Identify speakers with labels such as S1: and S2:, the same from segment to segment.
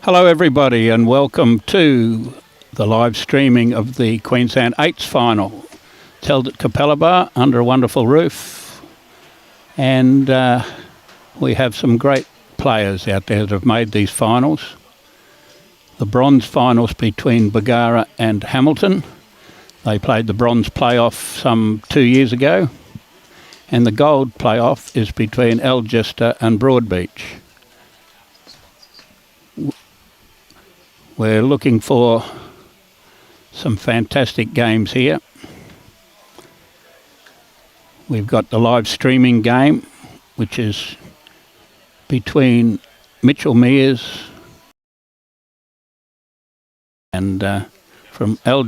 S1: Hello everybody and welcome to the live streaming of the Queensland Eights final. It's held at Capalaba under a wonderful roof, and we have some great players out there that have made these finals. The bronze finals between Bargara and Hamilton. They played the bronze playoff some 2 years ago, and the gold playoff is between ALGESTER and BROADBEACH. We're looking for some fantastic games here. We've got the live streaming game, which is between Mears and from LG.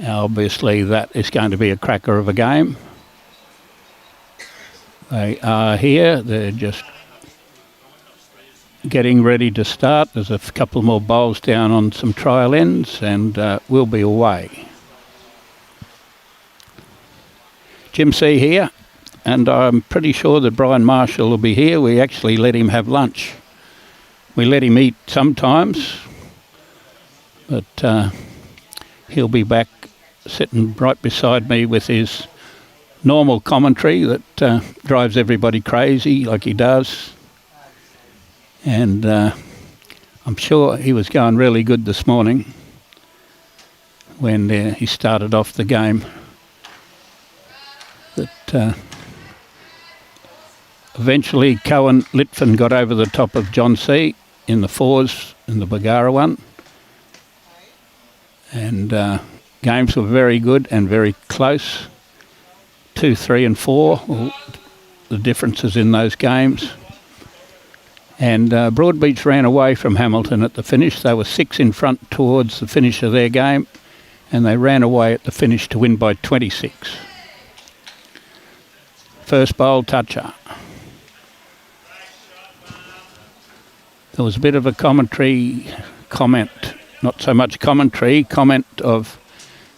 S1: Obviously that is going to be a cracker of a game. They are here, they're just getting ready to start. There's a couple more bowls down on some trial ends and we'll be away. Jim C here, and I'm pretty sure that Brian Marshall will be here. We actually let him have lunch. We let him eat sometimes, but he'll be back sitting right beside me with his normal commentary that drives everybody crazy like he does. And I'm sure he was going really good this morning when he started off the game. That eventually Cohen Litfin got over the top of John C in the fours in the Bargara one. And games were very good and very close. 2, 3 and 4, the differences in those games. And BROADBEACH ran away from Hamilton at the finish. They were 6 in front towards the finish of their game, and they ran away at the finish to win by 26. First bowl toucher. There was a bit of a comment, not so much commentary, comment of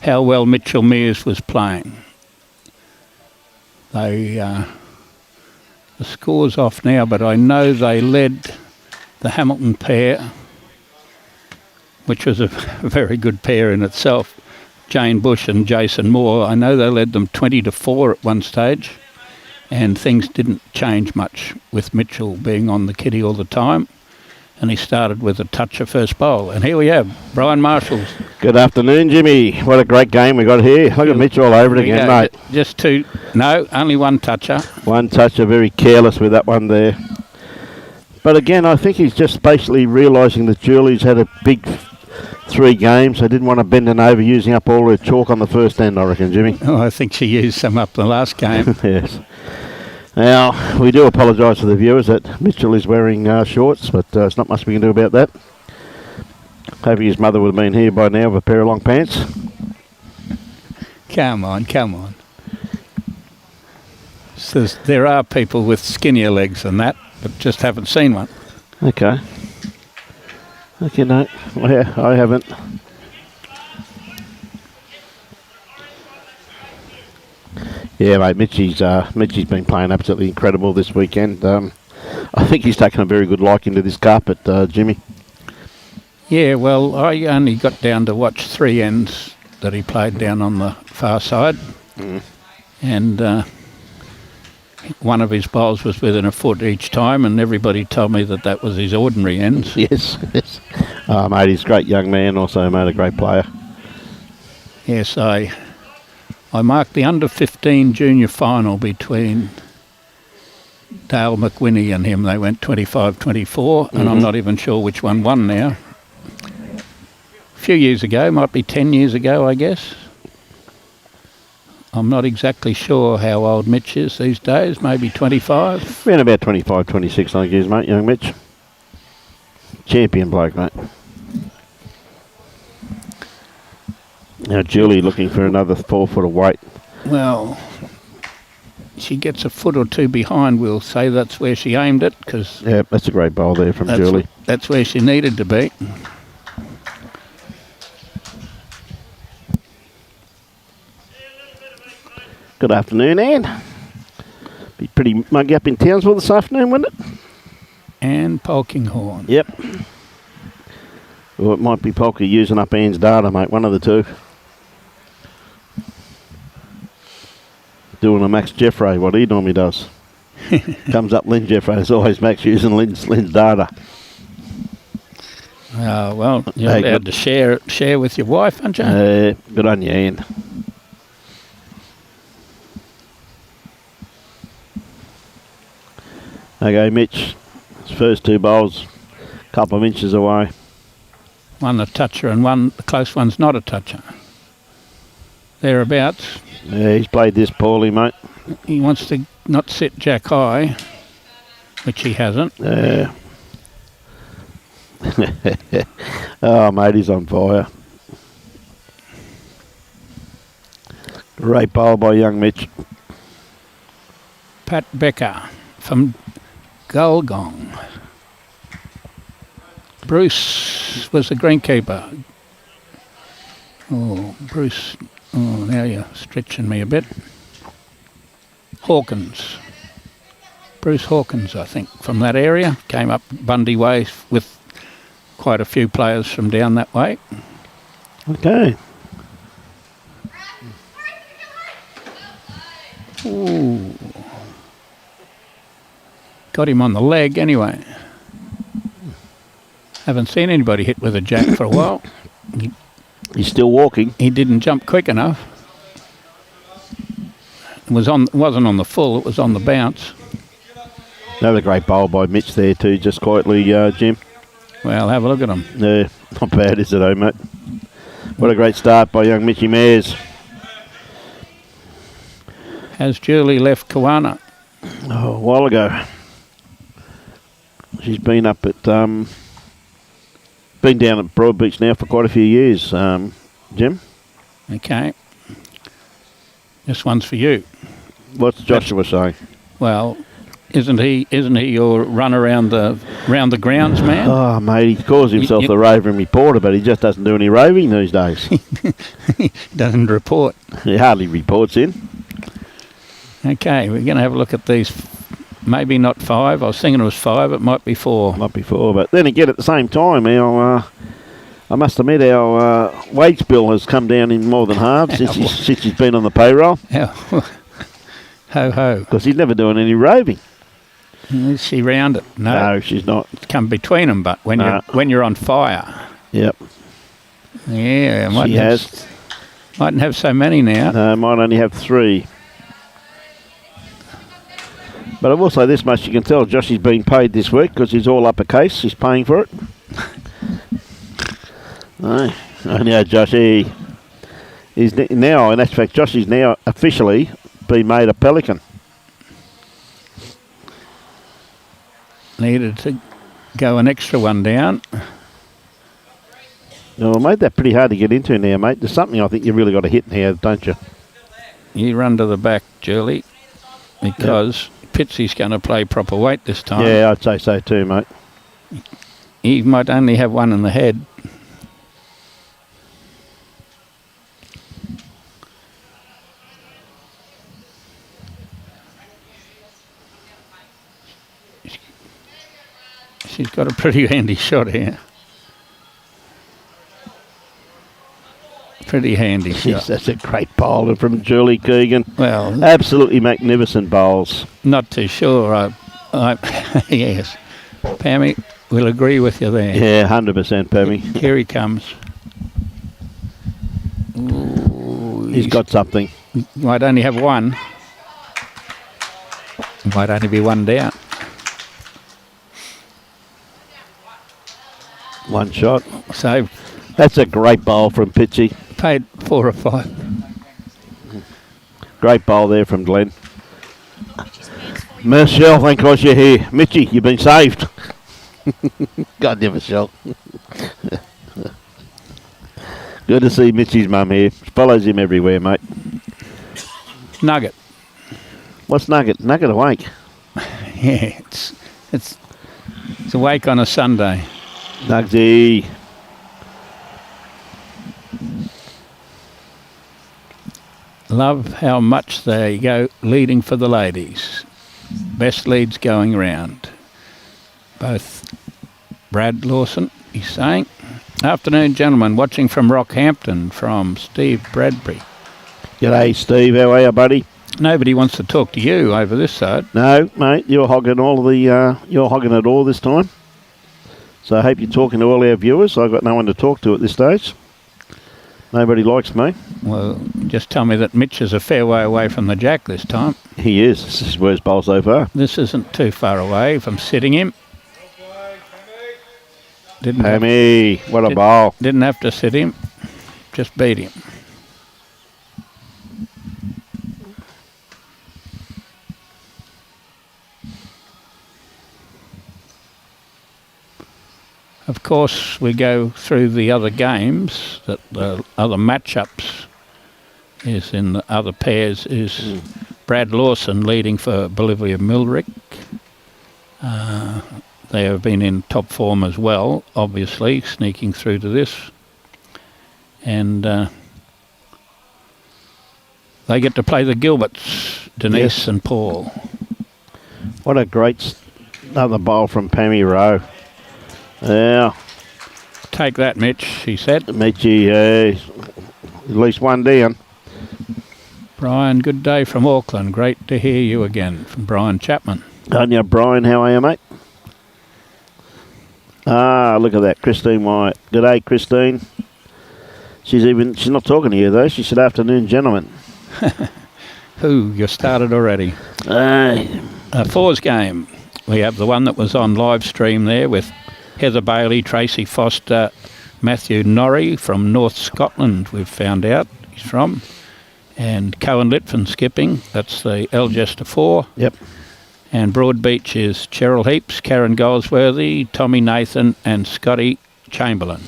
S1: how well Mitchell Mears was playing. The score's off now, but I know they led the Hamilton pair, which was a very good pair in itself, Jane Bush and Jason Moore. I know they led them 20-4 at one stage, and things didn't change much with Mitchell being on the kitty all the time. And he started with a toucher first bowl. And here we have Brian Marshall.
S2: Good afternoon, Jimmy. What a great game we got here. Look at Mitchell all over it again, mate.
S1: Just two. No, only one toucher.
S2: One toucher, very careless with that one there. But again, I think he's just basically realising that Julie's had a big 3 games. They didn't want to bend and over using up all her chalk on the first end, I reckon, Jimmy.
S1: Oh, I think she used some up the last game.
S2: Yes. Now, we do apologise to the viewers that Mitchell is wearing shorts, but there's not much we can do about that. Hoping his mother would have been here by now with a pair of long pants.
S1: Come on, come on. So there are people with skinnier legs than that, but just haven't seen one.
S2: Okay. Okay, no. Well, yeah, I haven't. Yeah, mate, Mitchie's been playing absolutely incredible this weekend. I think he's taken a very good liking to this carpet, Jimmy.
S1: Yeah, well, I only got down to watch 3 ends that he played down on the far side. And one of his bowls was within a foot each time, and everybody told me that that was his ordinary ends.
S2: Yes, yes. Mate, he's a great young man, also, mate, a great player.
S1: Yes, I marked the under-15 junior final between Dale McWhinney and him. They went 25-24, and I'm not even sure which one won now. A few years ago, might be 10 years ago, I guess. I'm not exactly sure how old Mitch is these days, maybe 25.
S2: Around about 25, 26, I think he is, mate, young Mitch. Champion bloke, mate. Now Julie looking for another 4 foot of weight.
S1: Well, she gets a foot or 2 behind. We'll say that's where she aimed it, because
S2: yeah, that's a great bowl there from Julie.
S1: That's where she needed to be.
S2: Good afternoon, Anne. Be pretty muggy up in Townsville this afternoon, wouldn't it?
S1: and Polkinghorn.
S2: Yep. Or it might be Polky using up Anne's data, mate. One of the two. Doing a Max Jeffrey, what he normally does. Comes up Lynn Jeffrey. It's always Max using Lynn's data.
S1: Well, you're allowed to share with your wife, aren't you?
S2: Good on you, Anne. Okay, Mitch. His first two bowls, a couple of inches away.
S1: One a toucher and one, the close one's not a toucher. Thereabouts.
S2: Yeah, he's played this poorly, mate.
S1: He wants to not sit jack high, which he hasn't.
S2: Yeah. Oh, mate, he's on fire. Great bowl by young Mitch.
S1: Pat Becker from Gulgong. Bruce was the greenkeeper. Oh, Bruce. Oh, now you're stretching me a bit. Hawkins. Bruce Hawkins, I think, from that area. Came up Bundy Way with quite a few players from down that way.
S2: Okay.
S1: Ooh. Got him on the leg anyway. Haven't seen anybody hit with a jack for a while.
S2: He's still walking.
S1: He didn't jump quick enough. It wasn't on the full, it was on the bounce.
S2: Another great bowl by Mitch there too, just quietly, Jim.
S1: Well, have a look at him.
S2: Yeah, not bad, is it, mate? What a great start by young Mitchy Mears.
S1: Has Julie left Kawana?
S2: Oh, a while ago. She's been up at, been down at Broadbeach now for quite a few years, Jim.
S1: Okay. This one's for you.
S2: What's Joshua saying?
S1: Well, isn't he your run around the grounds man?
S2: Oh, mate, he calls himself the roving reporter, but he just doesn't do any roving these days.
S1: He doesn't report.
S2: He hardly reports in.
S1: Okay, we're going to have a look at these. Maybe not 5. I was thinking it was 5. It might be 4.
S2: Might be 4, but then again, at the same time, I must admit our wage bill has come down in more than half since he's been on the payroll.
S1: Ho ho.
S2: Because he's never doing any roving.
S1: Is she round it? No,
S2: she's not.
S1: It's come between them, but when you're on fire.
S2: Yep.
S1: Yeah,
S2: she has.
S1: Mightn't have so many now.
S2: No, might only have 3. But I will say this much, you can tell Joshy's been paid this week because he's all uppercase. He's paying for it. I know Joshy. He's now, in actual fact, Joshy's now officially been made a Pelican.
S1: Needed to go an extra one down.
S2: Well, made that pretty hard to get into now, mate. There's something I think you really got to hit here, don't you?
S1: You run to the back, Julie, because Pitsy's going to play proper weight this time.
S2: Yeah, I'd say so too, mate.
S1: He might only have one in the head. She's got a pretty handy shot here. Pretty handy shot.
S2: That's a great bowler from Julie Keegan.
S1: Well,
S2: absolutely magnificent bowls.
S1: Not too sure. Yes. Pammy will agree with you there.
S2: Yeah, 100%, Pammy.
S1: Here he comes. Ooh,
S2: he's got something.
S1: Might only have one. Might only be one down.
S2: One shot.
S1: So
S2: that's a great bowl from Pitchy.
S1: Paid 4 or 5.
S2: Great bowl there from Glen. Michelle, thank God you're here. Mitchy, you've been saved. God damn, Michelle. Good to see Mitchy's mum here. Follows him everywhere, mate.
S1: Nugget.
S2: What's Nugget? Nugget awake.
S1: Yeah, it's awake on a Sunday.
S2: Nugsy.
S1: Love how much they go leading for the ladies. Best leads going around. Both Brad Lawson, he's saying. Afternoon, gentlemen. Watching from Rockhampton from Steve Bradbury.
S2: G'day, Steve. How are you, buddy?
S1: Nobody wants to talk to you over this side.
S2: No, mate. You're hogging you're hogging it all this time. So I hope you're talking to all our viewers. I've got no one to talk to at this stage. Nobody likes me.
S1: Well, just tell me that Mitch is a fair way away from the jack this time.
S2: He is. This is his worst bowl so far.
S1: This isn't too far away from sitting him.
S2: Pammy, what a bowl.
S1: Didn't have to sit him, just beat him. Of course, we go through the other games, that the other matchups is in the other pairs is Brad Lawson leading for Bolivia Milrick. They have been in top form as well, obviously, sneaking through to this. And they get to play the Gilberts, Denise and Paul.
S2: What a great another bowl from Pammy Rowe. Yeah.
S1: Take that, Mitch, he said.
S2: Mitchy, at least one down.
S1: Brian, good day from Auckland. Great to hear you again, from Brian Chapman.
S2: Anya, Brian, how are you, mate? Ah, look at that, Christine White. G'day, Christine. She's not talking to you though. She said, "Afternoon, gentlemen."
S1: Who? You started already. Fours game. We have the one that was on live stream there with Heather Bailey, Tracy Foster, Matthew Norrie from North Scotland. We've found out he's from, and Cohen Litfin skipping. That's the Algester 4.
S2: Yep.
S1: And Broadbeach is Cheryl Heaps, Karen Goldsworthy, Tommy Nathan and Scotty Chamberlain.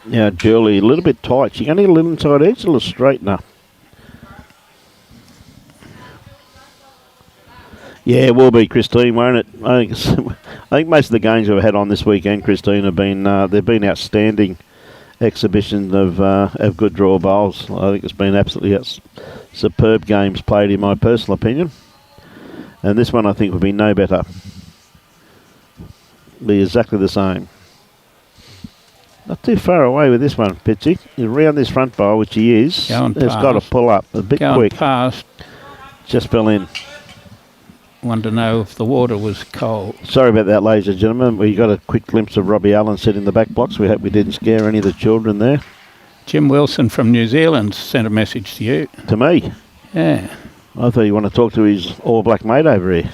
S2: Yeah, Julie, a little bit tight. She only a little inside edge, a little straightener. Yeah, it will be, Christine, won't it? I think most of the games we've had on this weekend, Christine, have been they've been outstanding exhibitions of good draw bowls. I think it's been absolutely superb games played, in my personal opinion. And this one, I think, will be no better. Be exactly the same. Not too far away with this one, Pitchy. He's around this front bowl, which he is. It's got to pull up a bit quick.
S1: Past.
S2: Just fell in.
S1: Wanted to know if the water was cold.
S2: Sorry about that, ladies and gentlemen. We got a quick glimpse of Robbie Allen sitting in the back blocks. We hope we didn't scare any of the children there.
S1: Jim Wilson from New Zealand sent a message to you.
S2: To me?
S1: Yeah.
S2: I thought you want to talk to his All Black mate over here.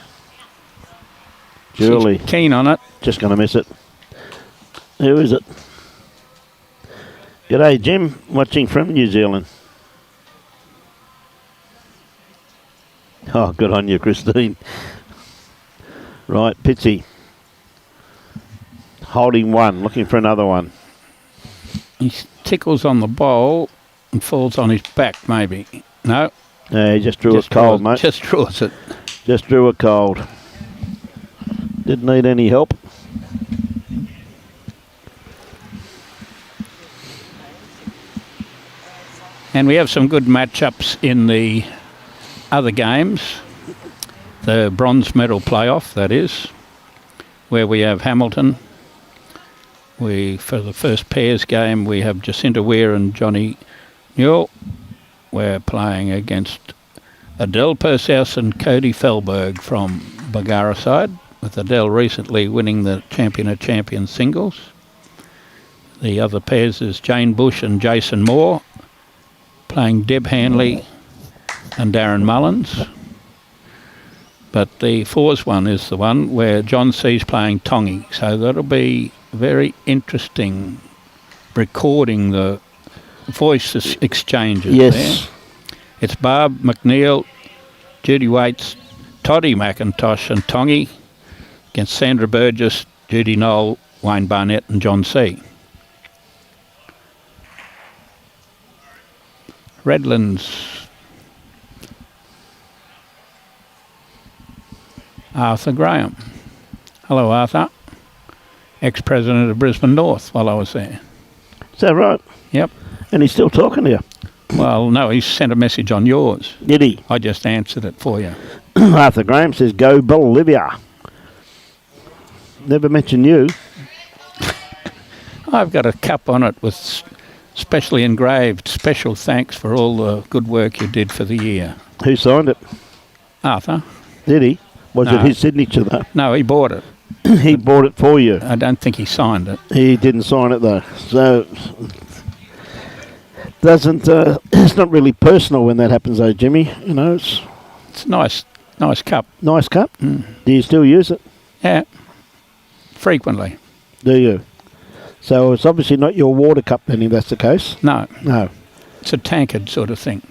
S2: Julie.
S1: She's keen on it.
S2: Just going to miss it. Who is it? G'day, Jim. Watching from New Zealand. Oh, good on you, Christine. Right, Pitsy. Holding one, looking for another one.
S1: He tickles on the bowl and falls on his back, maybe. No.
S2: Yeah, he just drew a cold, mate.
S1: Just draws it.
S2: Just drew a cold. Didn't need any help.
S1: And we have some good matchups in the other games. The bronze medal playoff, that is, where we have Hamilton. For the first pairs game, we have Jacinta Weir and Johnny Newell. We're playing against Adele Pershaus and Cody Fellberg from Bargara side, with Adele recently winning the Champion of Champions singles. The other pairs is Jane Bush and Jason Moore, playing Deb Hanley and Darren Mullins. But the fours one is the one where John C's playing Tongi, so that'll be very interesting recording the voice exchanges there. It's Barb McNeil, Judy Waits, Toddy McIntosh and Tongi against Sandra Burgess, Judy Knoll, Wayne Barnett and John C. Redlands, Arthur Graham. Hello, Arthur. Ex-president of Brisbane North while I was there.
S2: Is that right?
S1: Yep.
S2: And he's still talking to you?
S1: Well, no, he sent a message on yours.
S2: Did he?
S1: I just answered it for you.
S2: Arthur Graham says, "Go Bolivia." Never mentioned you.
S1: I've got a cup on it with specially engraved special thanks for all the good work you did for the year.
S2: Who signed it?
S1: Arthur?
S2: Did he? Was
S1: No.
S2: it his signature, though?
S1: No, he bought it.
S2: He bought it for you.
S1: I don't think he signed it.
S2: He didn't sign it, though. So, it's not really personal when that happens, though, Jimmy. You know, it's
S1: It's nice cup.
S2: nice cup.
S1: Mm.
S2: Do you still use it?
S1: Yeah, frequently.
S2: Do you? So it's obviously not your water cup then, if that's the case.
S1: No,
S2: No.
S1: it's a tankard sort of thing.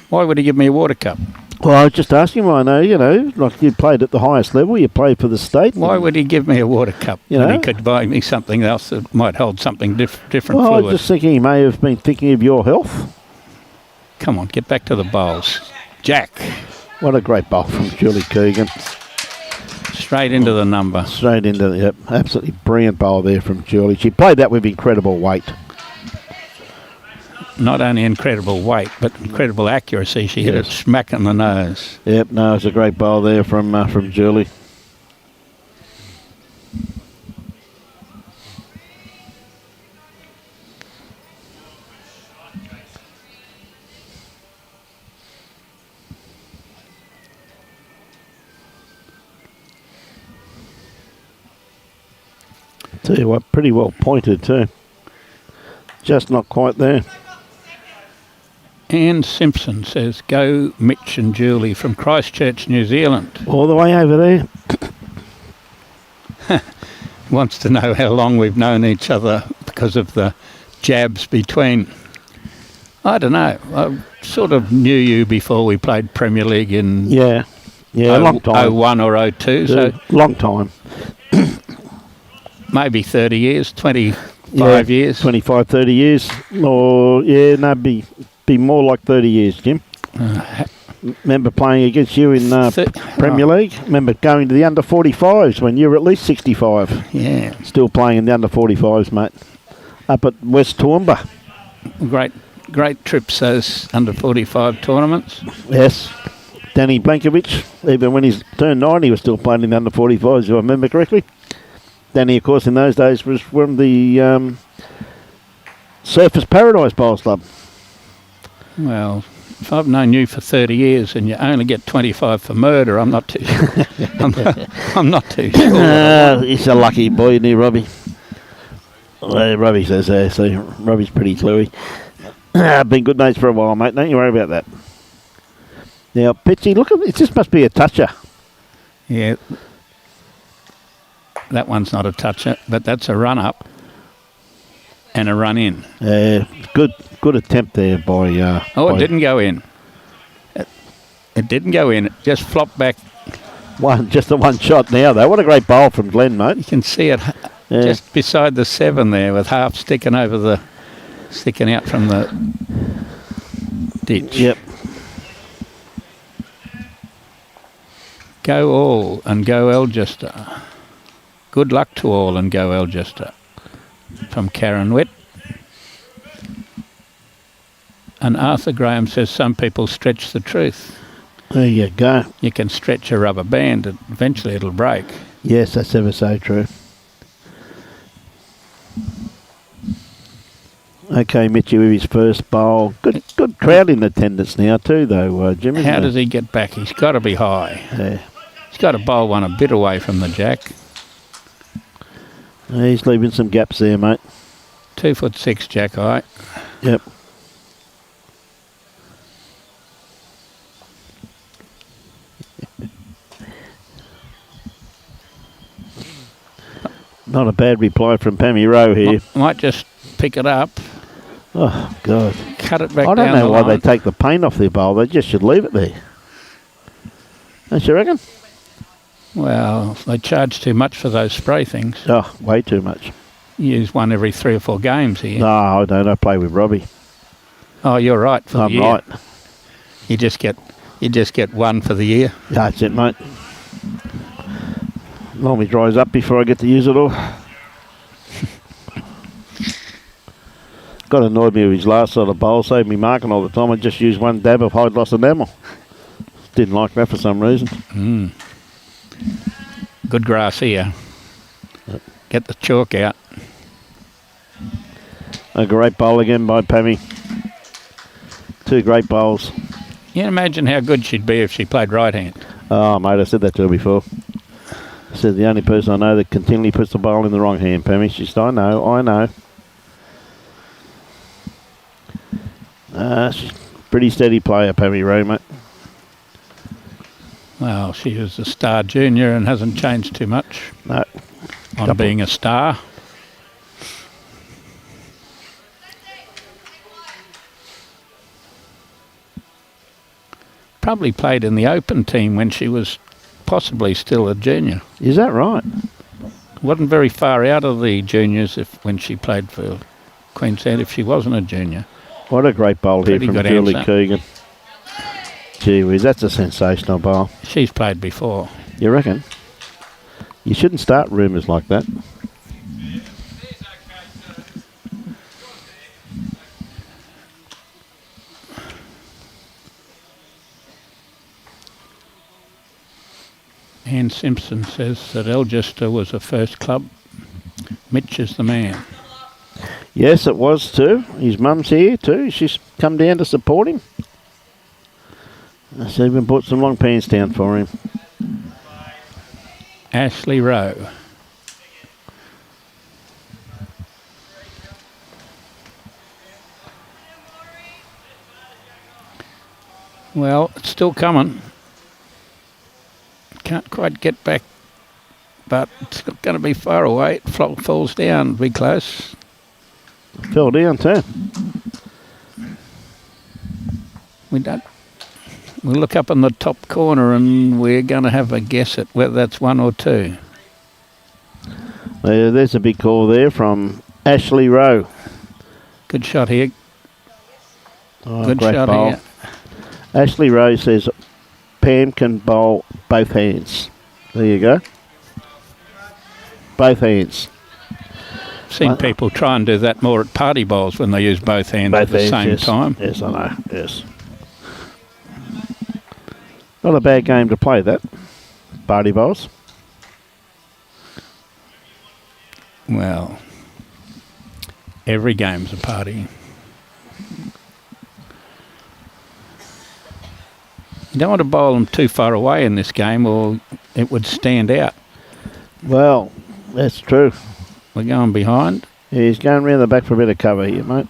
S1: Why would he give me a water cup?
S2: Well, I was just asking him. I know, you know, like you played at the highest level, you played for the state.
S1: Why would he give me a water cup
S2: You
S1: when
S2: know?
S1: he could buy me something else that might hold something different
S2: Well, I
S1: fluid?
S2: was just thinking he may have been thinking of your health.
S1: Come on, get back to the bowls. Jack,
S2: What a great bowl from Julie Keegan.
S1: straight into the number.
S2: Straight into the absolutely brilliant bowl there from Julie. She played that with incredible weight.
S1: Not only incredible weight, but incredible accuracy. She hit it
S2: Yes.
S1: smack in the nose.
S2: Yep, no, it's a great bowl there from Julie. Tell you what, pretty well pointed too. Just not quite there.
S1: Anne Simpson says, "Go Mitch and Julie" from Christchurch, New Zealand.
S2: All the way over there.
S1: Wants to know how long we've known each other because of the jabs between. I don't know. I sort of knew you before we played Premier League in
S2: Yeah, a long time.
S1: 01 or 02, so
S2: Long time.
S1: maybe 30 years, 25 years.
S2: 25, 30 years. Or, yeah, no, be more like 30 years, Jim. Remember playing against you in Premier League? Remember going to the under 45s when you were at least 65?
S1: Yeah.
S2: Still playing in the under 45s, mate. Up at West Toowoomba.
S1: Great trips, those under 45 tournaments.
S2: Yes. Danny Blankovic, even when he's turned 90, he was still playing in the under 45s, if I remember correctly. Danny, of course, in those days was from the Surface Paradise Bowls Club.
S1: Well, if I've known you for 30 years and you only get 25 for murder, I'm not too I'm not too sure.
S2: He's a lucky boy, isn't he, Robbie? Robbie says there, so Robbie's pretty cluey. Been good mates for a while, mate. Don't you worry about that. Now, Pitchy, look at it. Just must be a toucher.
S1: Yeah. That one's not a toucher, but that's a run up and a run in.
S2: Good attempt there by...
S1: It didn't go in. It didn't go in. It just flopped back.
S2: Just the one shot now, though. What a great bowl from Glen, mate.
S1: You can see it just beside the 7 there with half sticking out from the ditch.
S2: Yep.
S1: Go all and go Algester. Good luck to all and go Algester. From Karen Witt. And Arthur Graham says some people stretch the truth.
S2: There you go.
S1: You can stretch a rubber band and eventually it'll break.
S2: Yes, that's ever so true. Okay, Mitchie with his first bowl. Good crowd in attendance now too, though, Jim.
S1: How does he get back? He's got to be high.
S2: Yeah.
S1: He's got to bowl one a bit away from the jack.
S2: He's leaving some gaps there, mate.
S1: 2'6" jack high.
S2: Yep. Not a bad reply from Pammy Rowe here.
S1: Might just pick it up.
S2: Oh, God.
S1: Cut it back
S2: I
S1: down
S2: don't know
S1: the
S2: why
S1: line.
S2: they take the paint off their bowl. They just should leave it there. Don't you reckon?
S1: Well, they charge too much for those spray things.
S2: Oh, way too much.
S1: You use one every 3 or 4 games here.
S2: No, I don't. I play with Robbie.
S1: Oh, you're right for the
S2: I'm
S1: year.
S2: right.
S1: You just get one for the year.
S2: That's it, mate. Normally dries up before I get to use it all. Got annoyed me with his last sort of bowl. Saved me marking all the time. I just used one dab of hide loss enamel. Didn't like that for some reason.
S1: Good grass here. Get the chalk out.
S2: A great bowl again by Pammy. 2 great bowls.
S1: You can imagine how good she'd be if she played right hand.
S2: Oh, mate, I said that to her before. I said the only person I know that continually puts the bowl in the wrong hand, Pammy. She said, I know. She's a pretty steady player, Pammy Rowe, mate.
S1: Well, she was a star junior and hasn't changed too much.
S2: No.
S1: On being a star. Probably played in the Open team when she was possibly still a junior.
S2: Is that right?
S1: Wasn't very far out of the juniors when she played for Queensland if she wasn't a junior.
S2: What a great bowl here from Julie Keegan. Gee whiz, that's a sensational bowl.
S1: She's played before.
S2: You reckon? You shouldn't start rumours like that.
S1: Ann Simpson says that Algester was a first club. Mitch is the man.
S2: Yes, it was too. His mum's here too. She's come down to support him. So even bought some long pants down for him.
S1: Ashley Rowe. Well, it's still coming. Can't quite get back, but it's going to be far away. It falls down, be close.
S2: Fell down too.
S1: We'll look up in the top corner and we're going to have a guess at whether that's 1 or 2.
S2: There's a big call there from Ashley Rowe.
S1: Good shot here. Good
S2: great
S1: shot
S2: bowl.
S1: here.
S2: Ashley Rowe says Pam can bowl both hands. There you go. Both hands.
S1: Seen people try and do that more at party bowls when they use both hands at the same time.
S2: Yes, I know. Yes. Not a bad game to play, that. Party bowls.
S1: Well, every game's a party. You don't want to bowl them too far away in this game or it would stand out.
S2: Well, that's true.
S1: We're going behind.
S2: Yeah, he's going round the back for a bit of cover here, mate.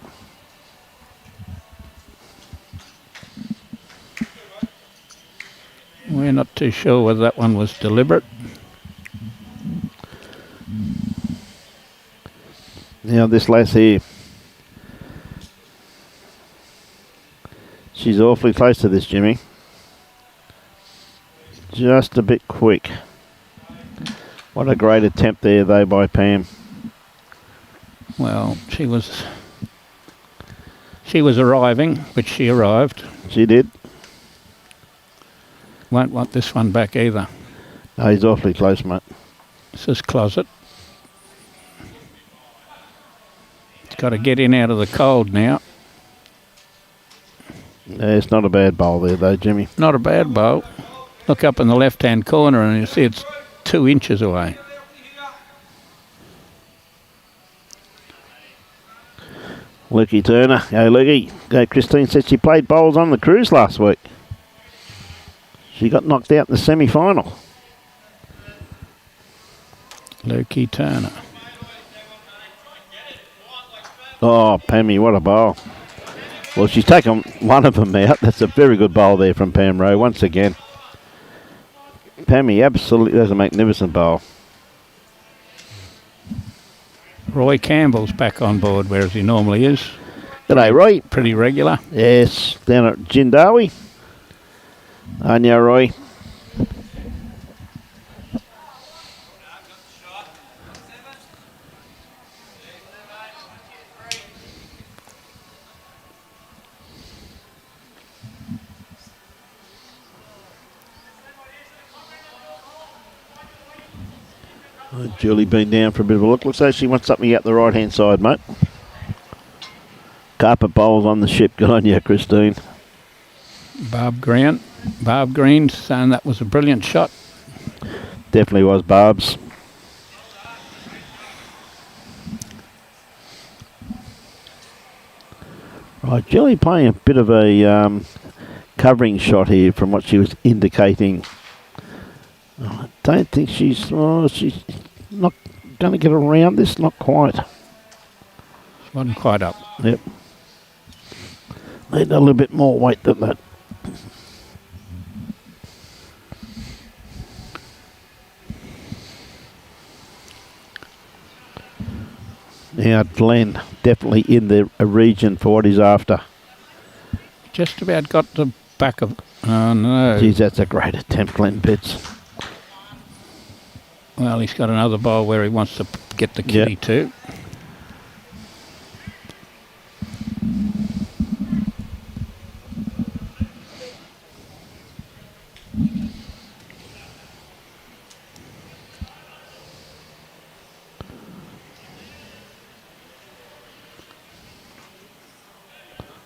S1: We're not too sure whether that one was deliberate.
S2: Now this lass here, she's awfully close to this, Jimmy. Just a bit quick. What a great attempt there, though, by Pam.
S1: Well, she was arriving, but she arrived.
S2: She did.
S1: Won't want this one back either.
S2: No, he's awfully close, mate.
S1: This is Closet. It's got to get in out of the cold now.
S2: Yeah, it's not a bad bowl there, though, Jimmy.
S1: Not a bad bowl. Look up in the left-hand corner and you see it's 2 inches away.
S2: Lukey Turner. Go, Lukey. Go, Christine said she played bowls on the cruise last week. She got knocked out in the semi-final.
S1: Lukey Turner.
S2: Oh, Pammy, what a bowl. Well, she's taken one of them out. That's a very good bowl there from Pam Rowe once again. Pammy absolutely does a magnificent bowl.
S1: Roy Campbell's back on board, whereas he normally is.
S2: G'day, Roy.
S1: Pretty regular.
S2: Yes, down at Jindawi. Aren't you, Roy? Julie been down for a bit of a look. Looks like she wants something out the right-hand side, mate. Carpet bowls on the ship. Good on you, Christine.
S1: Barb Green saying that was a brilliant shot.
S2: Definitely was, Barb's. Right, Jelly playing a bit of a covering shot here from what she was indicating. I don't think she's not going to get around this, not quite.
S1: Wasn't quite up.
S2: Yep. Need a little bit more weight than that. Now Glen definitely in the region for what he's after.
S1: Just about got the back of... Oh, no.
S2: Geez, that's a great attempt, Glen Pitts.
S1: Well, he's got another bowl where he wants to get the kitty too.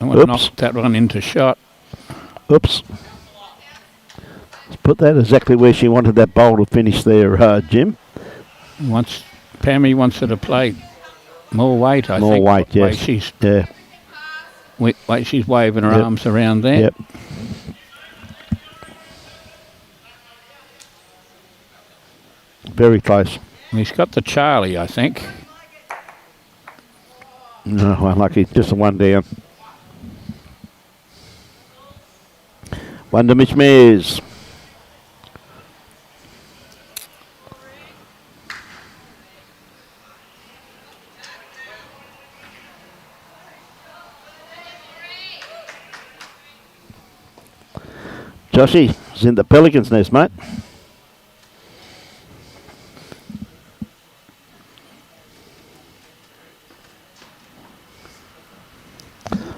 S1: I want to knock that one into shot.
S2: Oops. Let's put that exactly where she wanted that bowl to finish there, Jim.
S1: Pammy wants her to play more weight, I think.
S2: More weight, yes.
S1: Way she's waving her arms around there.
S2: Yep. Very close.
S1: He's got the Charlie, I think.
S2: No, unlucky. Just a one down. One to Miss Mears. Joshy is in the Pelican's nest, mate.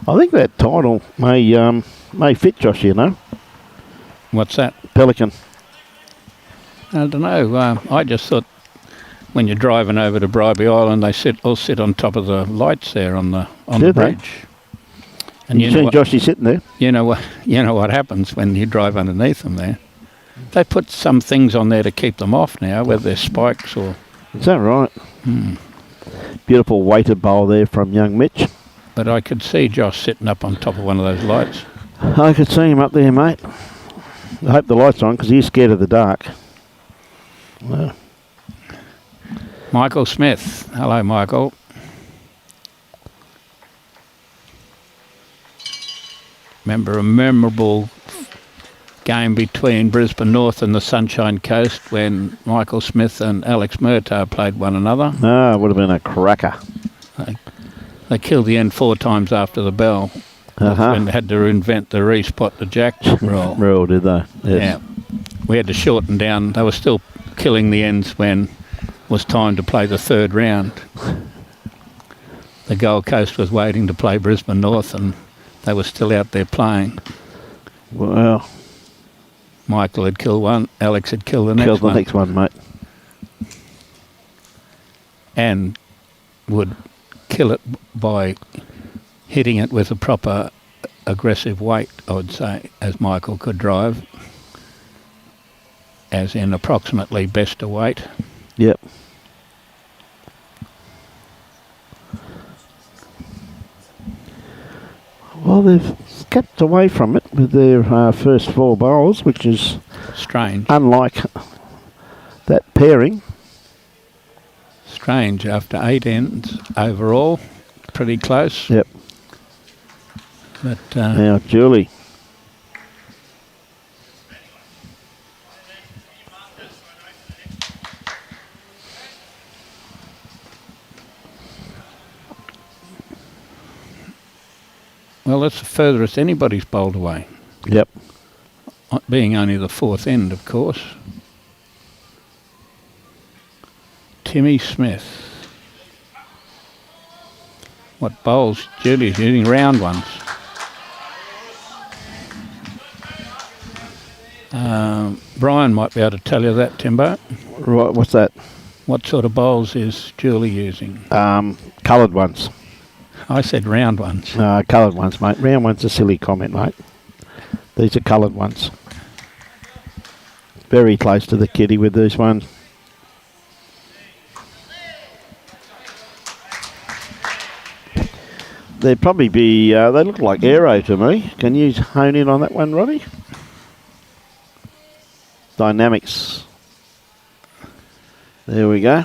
S2: I think that title may fit Josh, you know.
S1: What's that?
S2: Pelican.
S1: I don't know. I just thought when you're driving over to Bribey Island, they all sit on top of the lights there on the bridge.
S2: And you've seen Joshy sitting there.
S1: You know what happens when you drive underneath them there. They put some things on there to keep them off now, whether they're spikes or...
S2: Is that right? Beautiful weighted bowl there from young Mitch.
S1: But I could see Josh sitting up on top of one of those lights.
S2: I could see him up there, mate. I hope the light's on because he's scared of the dark. Well.
S1: Michael Smith. Hello, Michael. Remember a memorable game between Brisbane North and the Sunshine Coast when Michael Smith and Alex Murtaugh played one another?
S2: Ah, it would have been a cracker.
S1: They killed the end 4 times after the bell. And had to invent the respot the jack rule.
S2: Rule, did they? Yes.
S1: Yeah. We had to shorten down. They were still killing the ends when it was time to play the 3rd round. The Gold Coast was waiting to play Brisbane North and they were still out there playing.
S2: Well,
S1: Michael had killed one, Alex had killed the next one.
S2: Killed the next one, mate.
S1: And would kill it by hitting it with a proper aggressive weight, I would say, as Michael could drive, as in approximately best of weight.
S2: Yep. Well, they've kept away from it with their first 4 bowls, which is
S1: strange.
S2: Unlike that pairing.
S1: Strange after 8 ends overall. Pretty close.
S2: Yep.
S1: But
S2: now Julie.
S1: Well, that's the furthest anybody's bowled away.
S2: Yep.
S1: Being only the 4th end, of course. Timmy Smith. What bowls Julie's using? Round ones. Brian might be able to tell you that, Timbo.
S2: Right, what's that?
S1: What sort of bowls is Julie using?
S2: Coloured ones.
S1: I said round ones.
S2: Coloured ones, mate. Round ones a silly comment, mate. These are coloured ones. Very close to the kitty with these ones. They'd probably be, they look like aero to me. Can you hone in on that one, Roddy? Dynamics. There we go.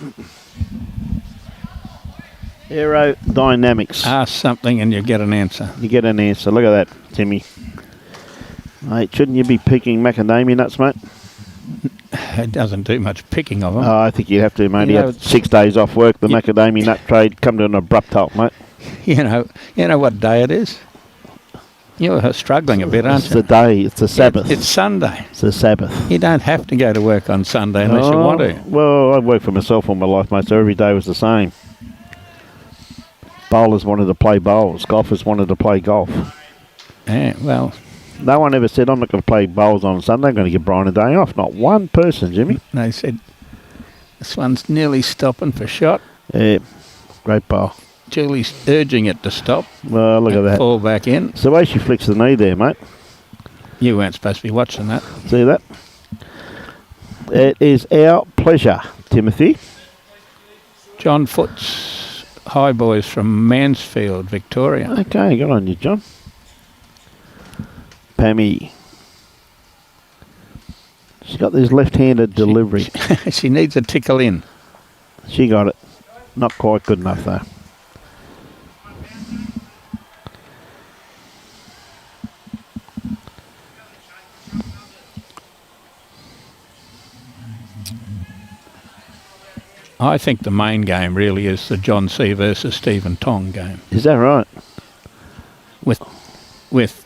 S2: Aerodynamics.
S1: Ask something and you get an answer.
S2: You get an answer. Look at that, Timmy. Mate, shouldn't you be picking macadamia nuts, mate?
S1: It doesn't do much picking of them.
S2: Oh, I think you'd have to, mate.
S1: You
S2: You
S1: know,
S2: have 6 days off work. The macadamia nut trade come to an abrupt halt, mate.
S1: You know what day it is? You're struggling a bit, aren't
S2: It's
S1: you?
S2: the day. It's the Sabbath.
S1: It's Sunday.
S2: It's the Sabbath.
S1: You don't have to go to work on Sunday unless you want to.
S2: Well, I've worked for myself all my life, mate, so every day was the same. Bowlers wanted to play bowls. Golfers wanted to play golf.
S1: Yeah, well,
S2: No one ever said, I'm not going to play bowls on Sunday. I'm going to give Brian a day off. Not one person, Jimmy.
S1: they said, this one's nearly stopping for shot.
S2: Yeah, great bowl.
S1: Julie's urging it to stop.
S2: Well, look at that.
S1: Fall back in.
S2: It's the way she flicks the knee there, mate.
S1: You weren't supposed to be watching that.
S2: See that? It is our pleasure, Timothy.
S1: John Foots, High Boys from Mansfield, Victoria.
S2: Okay, good on you, John. Pammy. She's got this left-handed delivery.
S1: She needs a tickle in.
S2: She got it. Not quite good enough, though.
S1: I think the main game really is the John C versus Stephen Tong game.
S2: Is that right?
S1: With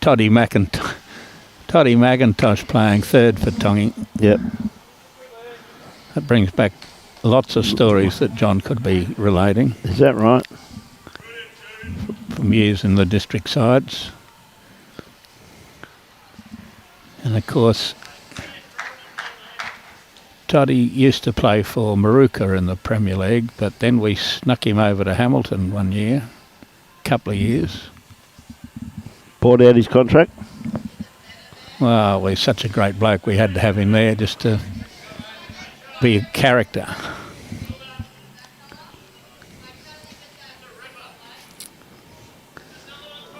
S1: Toddy McIntosh playing third for Tongy.
S2: Yep.
S1: That brings back lots of stories that John could be relating
S2: Is that right?
S1: from years in the district sides. And of course, Toddy used to play for Maruka in the Premier League, but then we snuck him over to Hamilton one year, couple of years.
S2: Bought out his contract?
S1: Well, he's such a great bloke, we had to have him there just to be a character.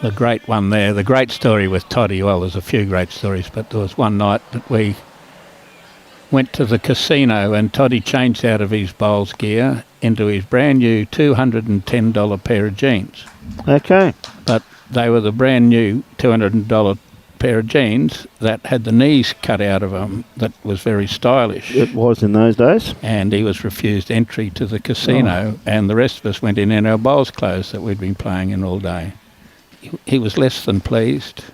S1: The great one there, the great story with Toddy, well, there's a few great stories, but there was one night that we went to the casino and Toddy changed out of his bowls gear into his brand new $210 pair of jeans.
S2: Okay.
S1: But they were the brand new $200 pair of jeans that had the knees cut out of them. That was very stylish.
S2: It was in those days.
S1: And he was refused entry to the casino, and the rest of us went in our bowls clothes that we'd been playing in all day. He was less than pleased.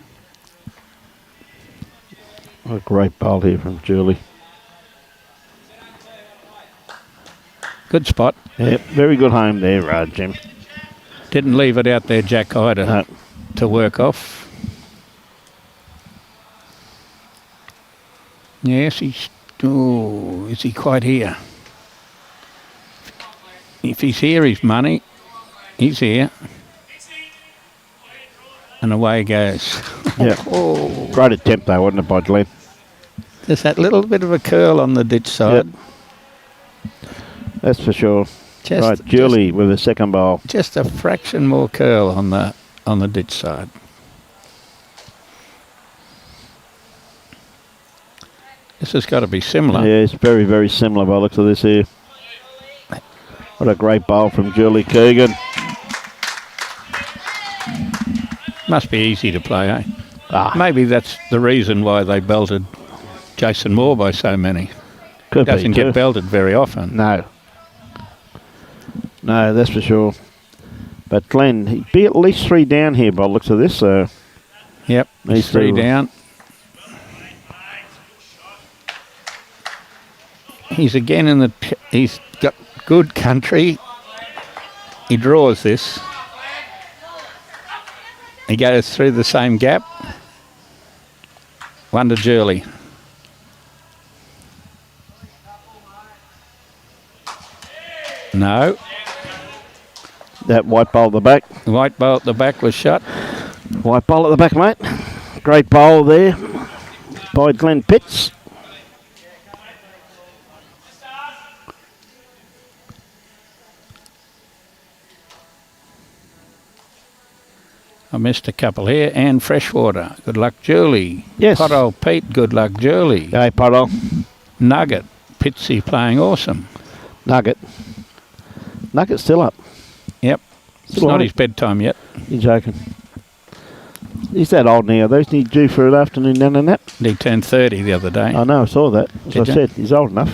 S2: What a great bowl here from Julie.
S1: Good spot.
S2: Yep, very good home there, Jim.
S1: Didn't leave it out there, Jack High, to work off. Yes, is he quite here? If he's here, he's money. He's here. And away he goes.
S2: Yeah.
S1: Oh.
S2: Great attempt, though, wasn't it, by Glen?
S1: There's that little bit of a curl on the ditch side.
S2: Yep. That's for sure. Right, Julie with a second bowl.
S1: Just a fraction more curl on the ditch side. This has got to be similar.
S2: Yeah, it's very, very similar by the looks of this here. What a great bowl from Julie Keegan.
S1: Must be easy to play, eh? Maybe that's the reason why they belted Jason Moore by so many.
S2: Could
S1: Doesn't
S2: be too.
S1: get belted very often.
S2: No. No, that's for sure. But Glen, he'd be at least 3 down here by the looks of this. So
S1: Yep, he's 3 down. He's again in the... He's got good country. He draws this. He goes through the same gap. One to Julie. No.
S2: That white bowl at the back.
S1: The white bowl at the back was shut.
S2: White bowl at the back, mate. Great bowl there by Glen Pitts.
S1: I missed a couple here. And Freshwater. Good luck, Julie.
S2: Yes.
S1: Pothole Pete. Good luck, Julie.
S2: Hey, Pothole.
S1: Nugget. Pitsy playing awesome.
S2: Nugget's still up.
S1: Yep. It's not his bedtime yet.
S2: You're joking. He's that old now. Those need due for an afternoon nap and that.
S1: He turned 30 the other day.
S2: I know, I saw that. As I said, he's old enough.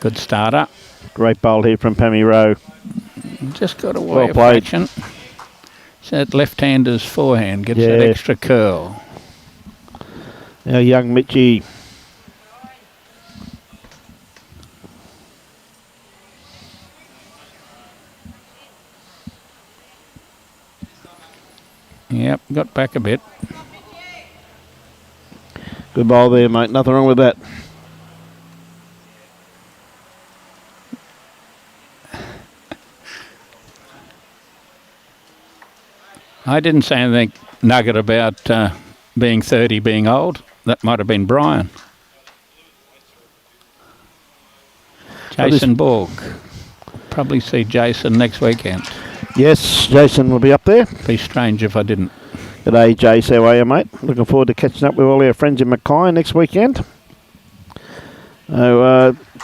S1: Good starter.
S2: Great bowl here from Pammy Rowe.
S1: Just got away of action. So that left-hander's forehand gets that extra curl.
S2: Our young Mitchie.
S1: Yep, got back a bit.
S2: Good bowl there, mate. Nothing wrong with that.
S1: I didn't say anything nugget about being 30, being old. That might have been Brian. Jason Borg. Probably see Jason next weekend.
S2: Yes, Jason will be up there.
S1: Be strange if I didn't.
S2: G'day, Jace. How are you, mate? Looking forward to catching up with all our friends in Mackay next weekend.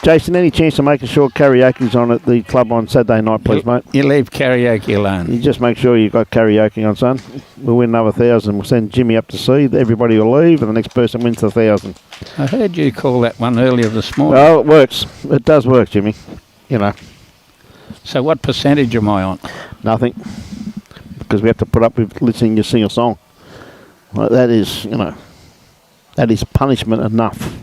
S2: Jason, any chance of making sure karaoke's on at the club on Saturday night, please, mate?
S1: You leave karaoke alone.
S2: You just make sure you've got karaoke on, son. We'll win another 1,000. We'll send Jimmy up to sea. Everybody will leave, and the next person wins the 1,000.
S1: I heard you call that one earlier this morning.
S2: Oh, it works. It does work, Jimmy. You know.
S1: So what percentage am I on?
S2: Nothing. Because we have to put up with listening to you sing a song. Well, that is, you know, that is punishment enough.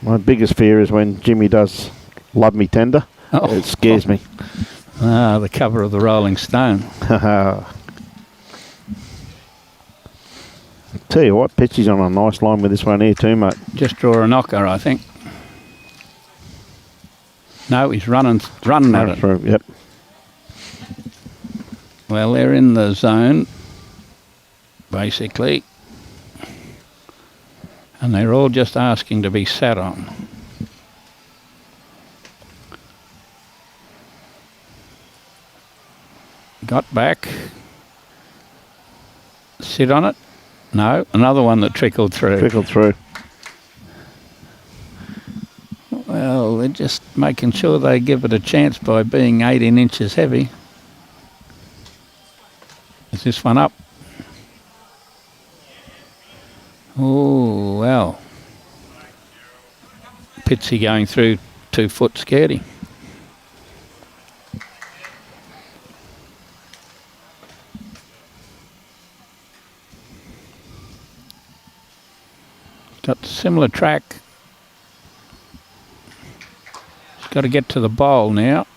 S2: My biggest fear is when Jimmy does Love Me Tender. Oh. It scares me.
S1: Ah, the cover of the Rolling Stone.
S2: Tell you what, Pitchy's on a nice line with this one here too, mate.
S1: Just draw a knocker, I think. No, he's running at it.
S2: Through, yep.
S1: Well, they're in the zone, basically. And they're all just asking to be sat on. Got back. Sit on it. No, another one that trickled through.
S2: Trickled through.
S1: Well, they're just making sure they give it a chance by being 18 inches heavy. Is this one up? Oh, well. Pitsy going through 2 foot scared him. Got a similar track. He's got to get to the bowl now.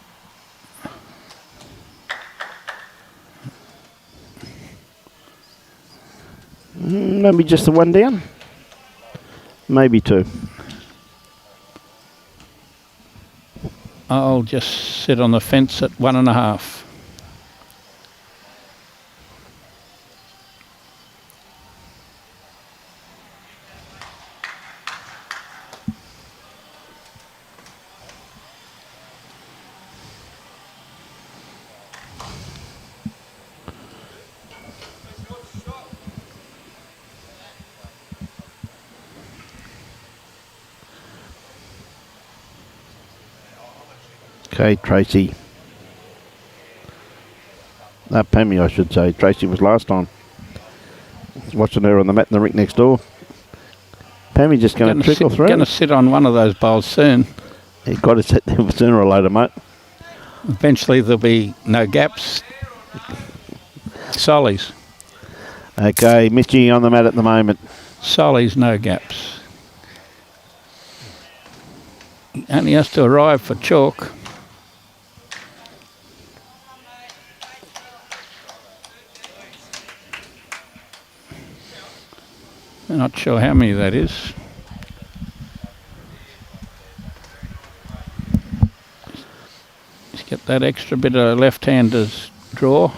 S2: Maybe just the one down. Maybe 2.
S1: I'll just sit on the fence at 1.5.
S2: Okay, Tracy. Pammy, I should say. Tracy was last time. Watching her on the mat in the rink next door. Pammy just going to trickle through.
S1: Going to sit on one of those bowls soon.
S2: You've got to sit there sooner or later, mate.
S1: Eventually there'll be no gaps. Sollies.
S2: Okay, Mitchie on the mat at the moment.
S1: Sollies, no gaps. He only has to arrive for chalk. I'm not sure how many that is. Just get that extra bit of left-hander's draw.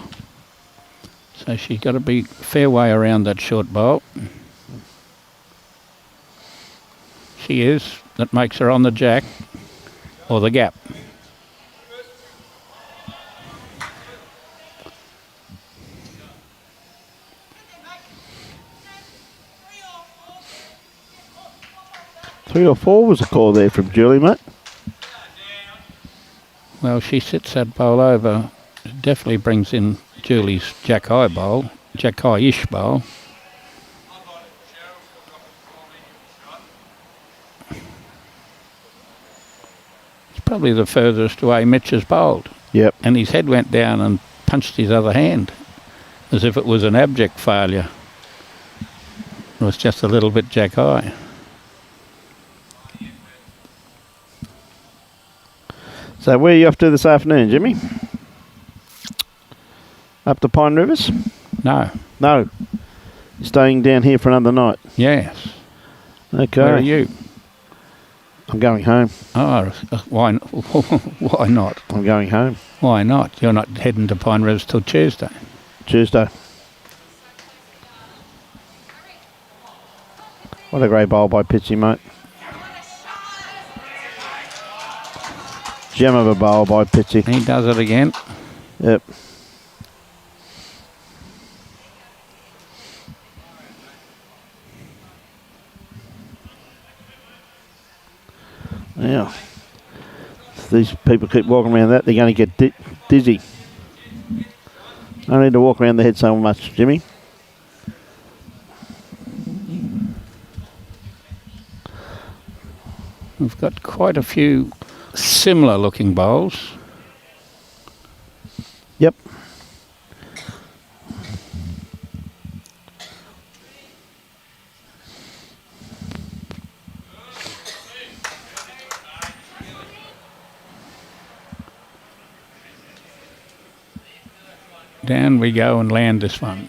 S1: So she's got to be fair way around that short bowl. She is. that makes her on the jack or the gap.
S2: Three or four was a call there from Julie, mate.
S1: Well, she sits that bowl over. It definitely brings in Julie's jack-high bowl, jack-high-ish bowl. It's probably the furthest away Mitch has bowled.
S2: Yep.
S1: And his head went down and punched his other hand, as if it was an abject failure. It was just a little bit jack-high.
S2: So where are you off to this afternoon, Jimmy? Up to Pine Rivers?
S1: No.
S2: No. You're staying down here for another night?
S1: Yes.
S2: Okay.
S1: Where are you?
S2: I'm going home.
S1: Oh, why, why not?
S2: I'm going home.
S1: Why not? You're not heading to Pine Rivers till Tuesday.
S2: Tuesday. What a great bowl by Pitsy, mate. Gem of a bowl by Pitsy.
S1: He does it again.
S2: Yep. Now, if these people keep walking around that, they're going to get dizzy. I need to walk around the head so much, Jimmy.
S1: We've got quite a few similar looking bowls.
S2: Yep.
S1: Down we go and land this one.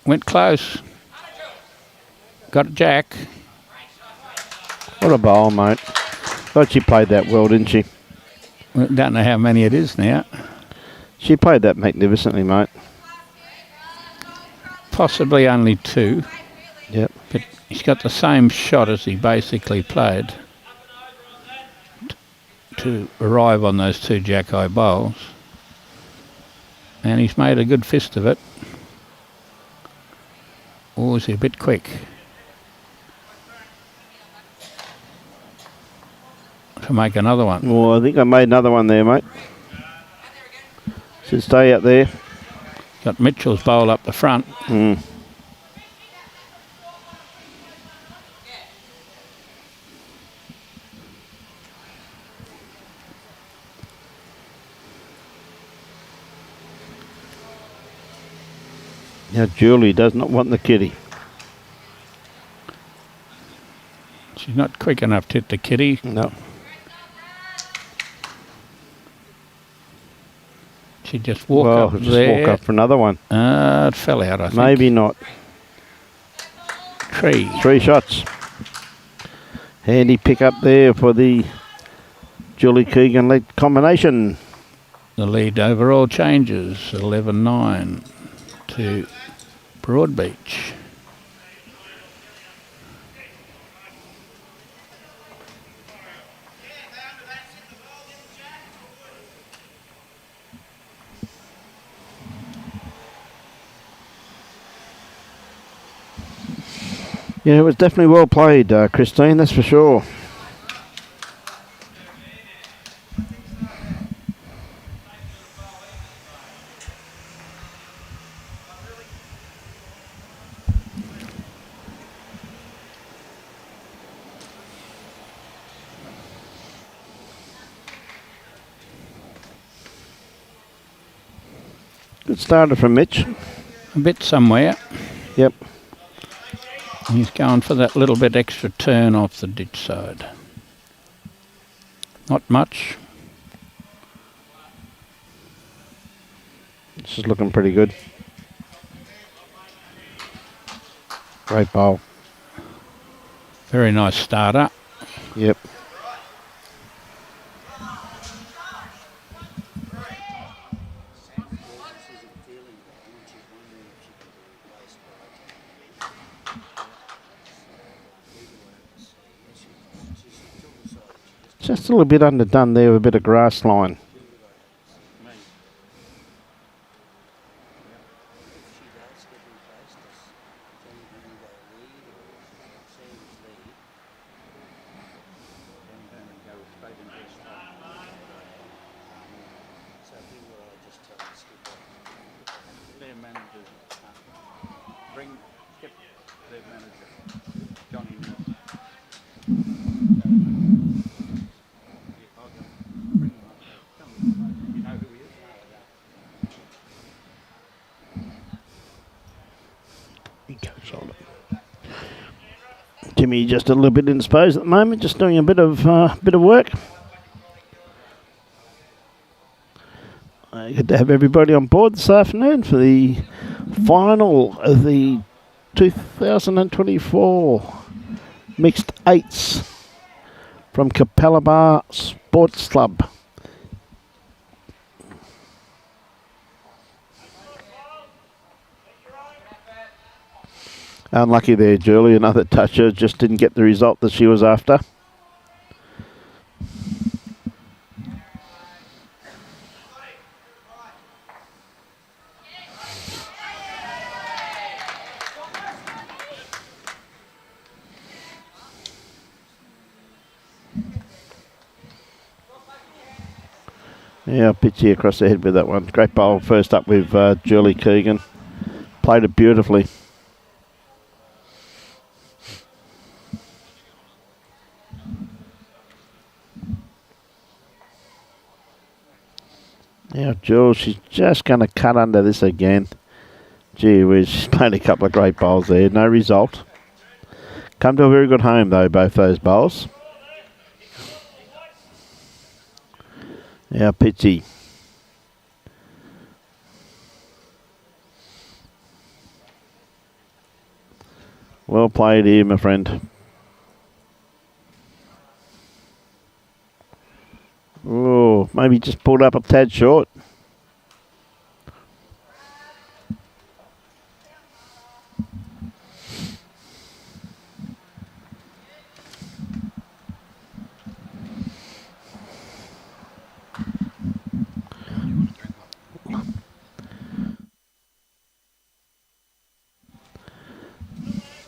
S1: Went close. Got a jack.
S2: What a bowl, mate. Thought she played that well, didn't she?
S1: We don't know how many it is now.
S2: She played that magnificently, mate.
S1: Possibly only two.
S2: Yep.
S1: But he's got the same shot as he basically played to arrive on those two jack-high bowls. And he's made a good fist of it. Or is he a bit quick? To make another one.
S2: Well, I think I made another one there, mate. So stay out there.
S1: Got Mitchell's bowl up the front.
S2: Mm. Now Julie does not want the kitty.
S1: She's not quick enough to hit the kitty.
S2: No.
S1: She just walked up there.
S2: Walk up for another one.
S1: It fell out, I think.
S2: Maybe not.
S1: Tree.
S2: 3 shots. Handy pick up there for the Julie Keegan lead combination.
S1: The lead overall changes 11-9 to Broadbeach.
S2: Yeah, it was definitely well played, Christine, that's for sure. Good starter from Mitch.
S1: A bit somewhere.
S2: Yep.
S1: He's going for that little bit extra turn off the ditch side. Not much.
S2: This is looking pretty good. Great bowl.
S1: Very nice starter.
S2: Yep. Just a little bit underdone there with a bit of grass line. Jimmy just a little bit indisposed at the moment, just doing a bit of work. Good to have everybody on board this afternoon for the final of the 2024 mixed eights from Capalaba Sports Club. Unlucky there, Julie. Another toucher, just didn't get the result that she was after. Yeah, pitchy across the head with that one. Great bowl first up with Julie Keegan. Played it beautifully. Now, Jules, she's just going to cut under this again. Gee whiz, she's played a couple of great bowls there. No result. Come to a very good home, though, both those bowls. Now, pitchy. Well played here, my friend. Oh, maybe just pulled up a tad short.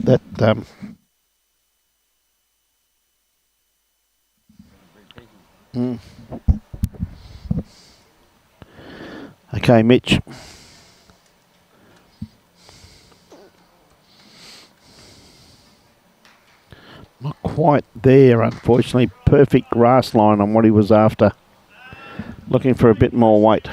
S2: That Okay, Mitch. Not quite there, unfortunately. Perfect grass line on what he was after. Looking for a bit more weight.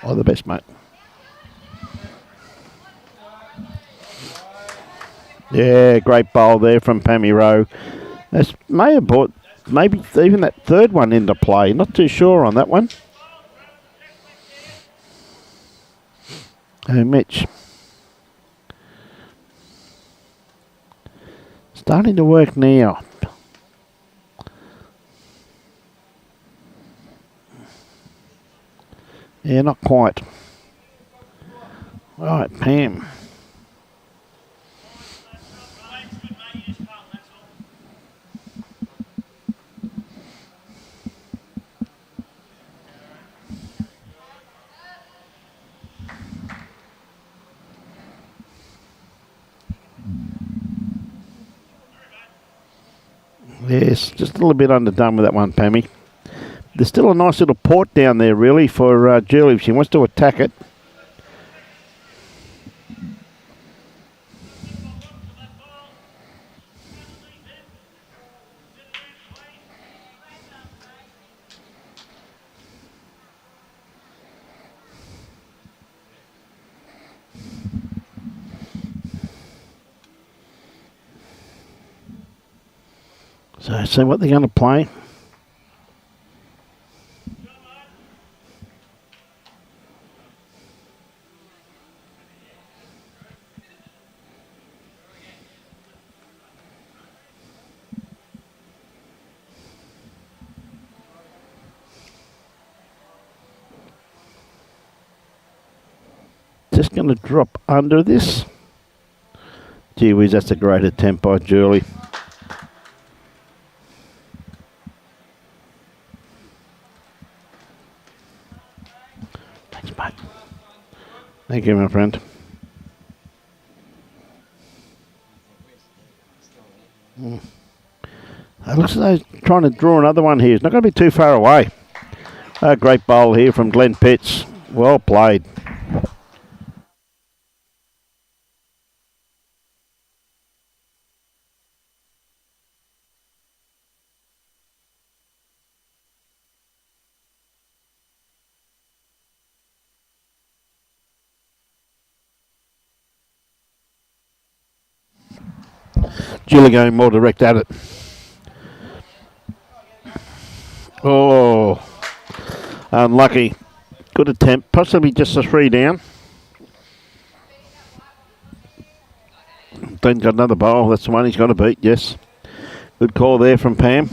S2: All the best, mate. Yeah, great bowl there from Pammy Rowe. This may have brought maybe even that third one into play. Not too sure on that one. Oh, Mitch. Starting to work now. Yeah, not quite. Right, Pam. Yes, just a little bit underdone with that one, Pammy. There's still a nice little port down there, really, for Julie if she wants to attack it. So, see what they're going to play. just going to drop under this. Gee whiz, that's a great attempt by Julie. Thanks, mate. Thank you, my friend. It looks as though he's trying to draw another one here. It's not going to be too far away. A great bowl here from Glen Pitts. Well played. Julie going more direct at it. Oh, unlucky. Good attempt. Possibly just a 3 down. Glen's got another bowl. That's the one he's got to beat, yes. Good call there from Pam.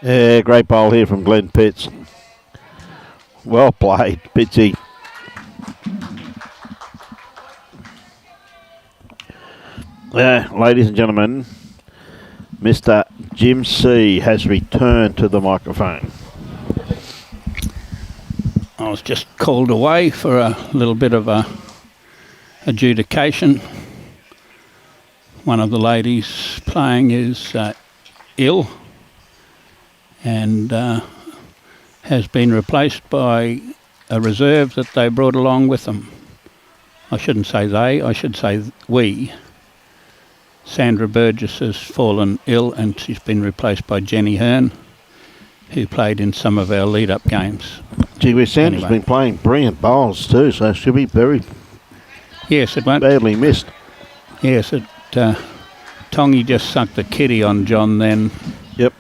S2: Yeah, great bowl here from Glen Pitts. Well played, Pitsy. Ladies and gentlemen, Mr. Jim C has returned to the microphone.
S1: I was just called away for a little bit of a adjudication. One of the ladies playing is ill and has been replaced by a reserve that they brought along with them. I shouldn't say they, I should say we. Sandra Burgess has fallen ill and she's been replaced by Jenny Hearn, who played in some of our lead-up games.
S2: Gee whiz, Sandra's been playing brilliant bowls too, so she'll be very badly missed.
S1: Yes, Tongy just sunk the kitty on John then.
S2: Yep.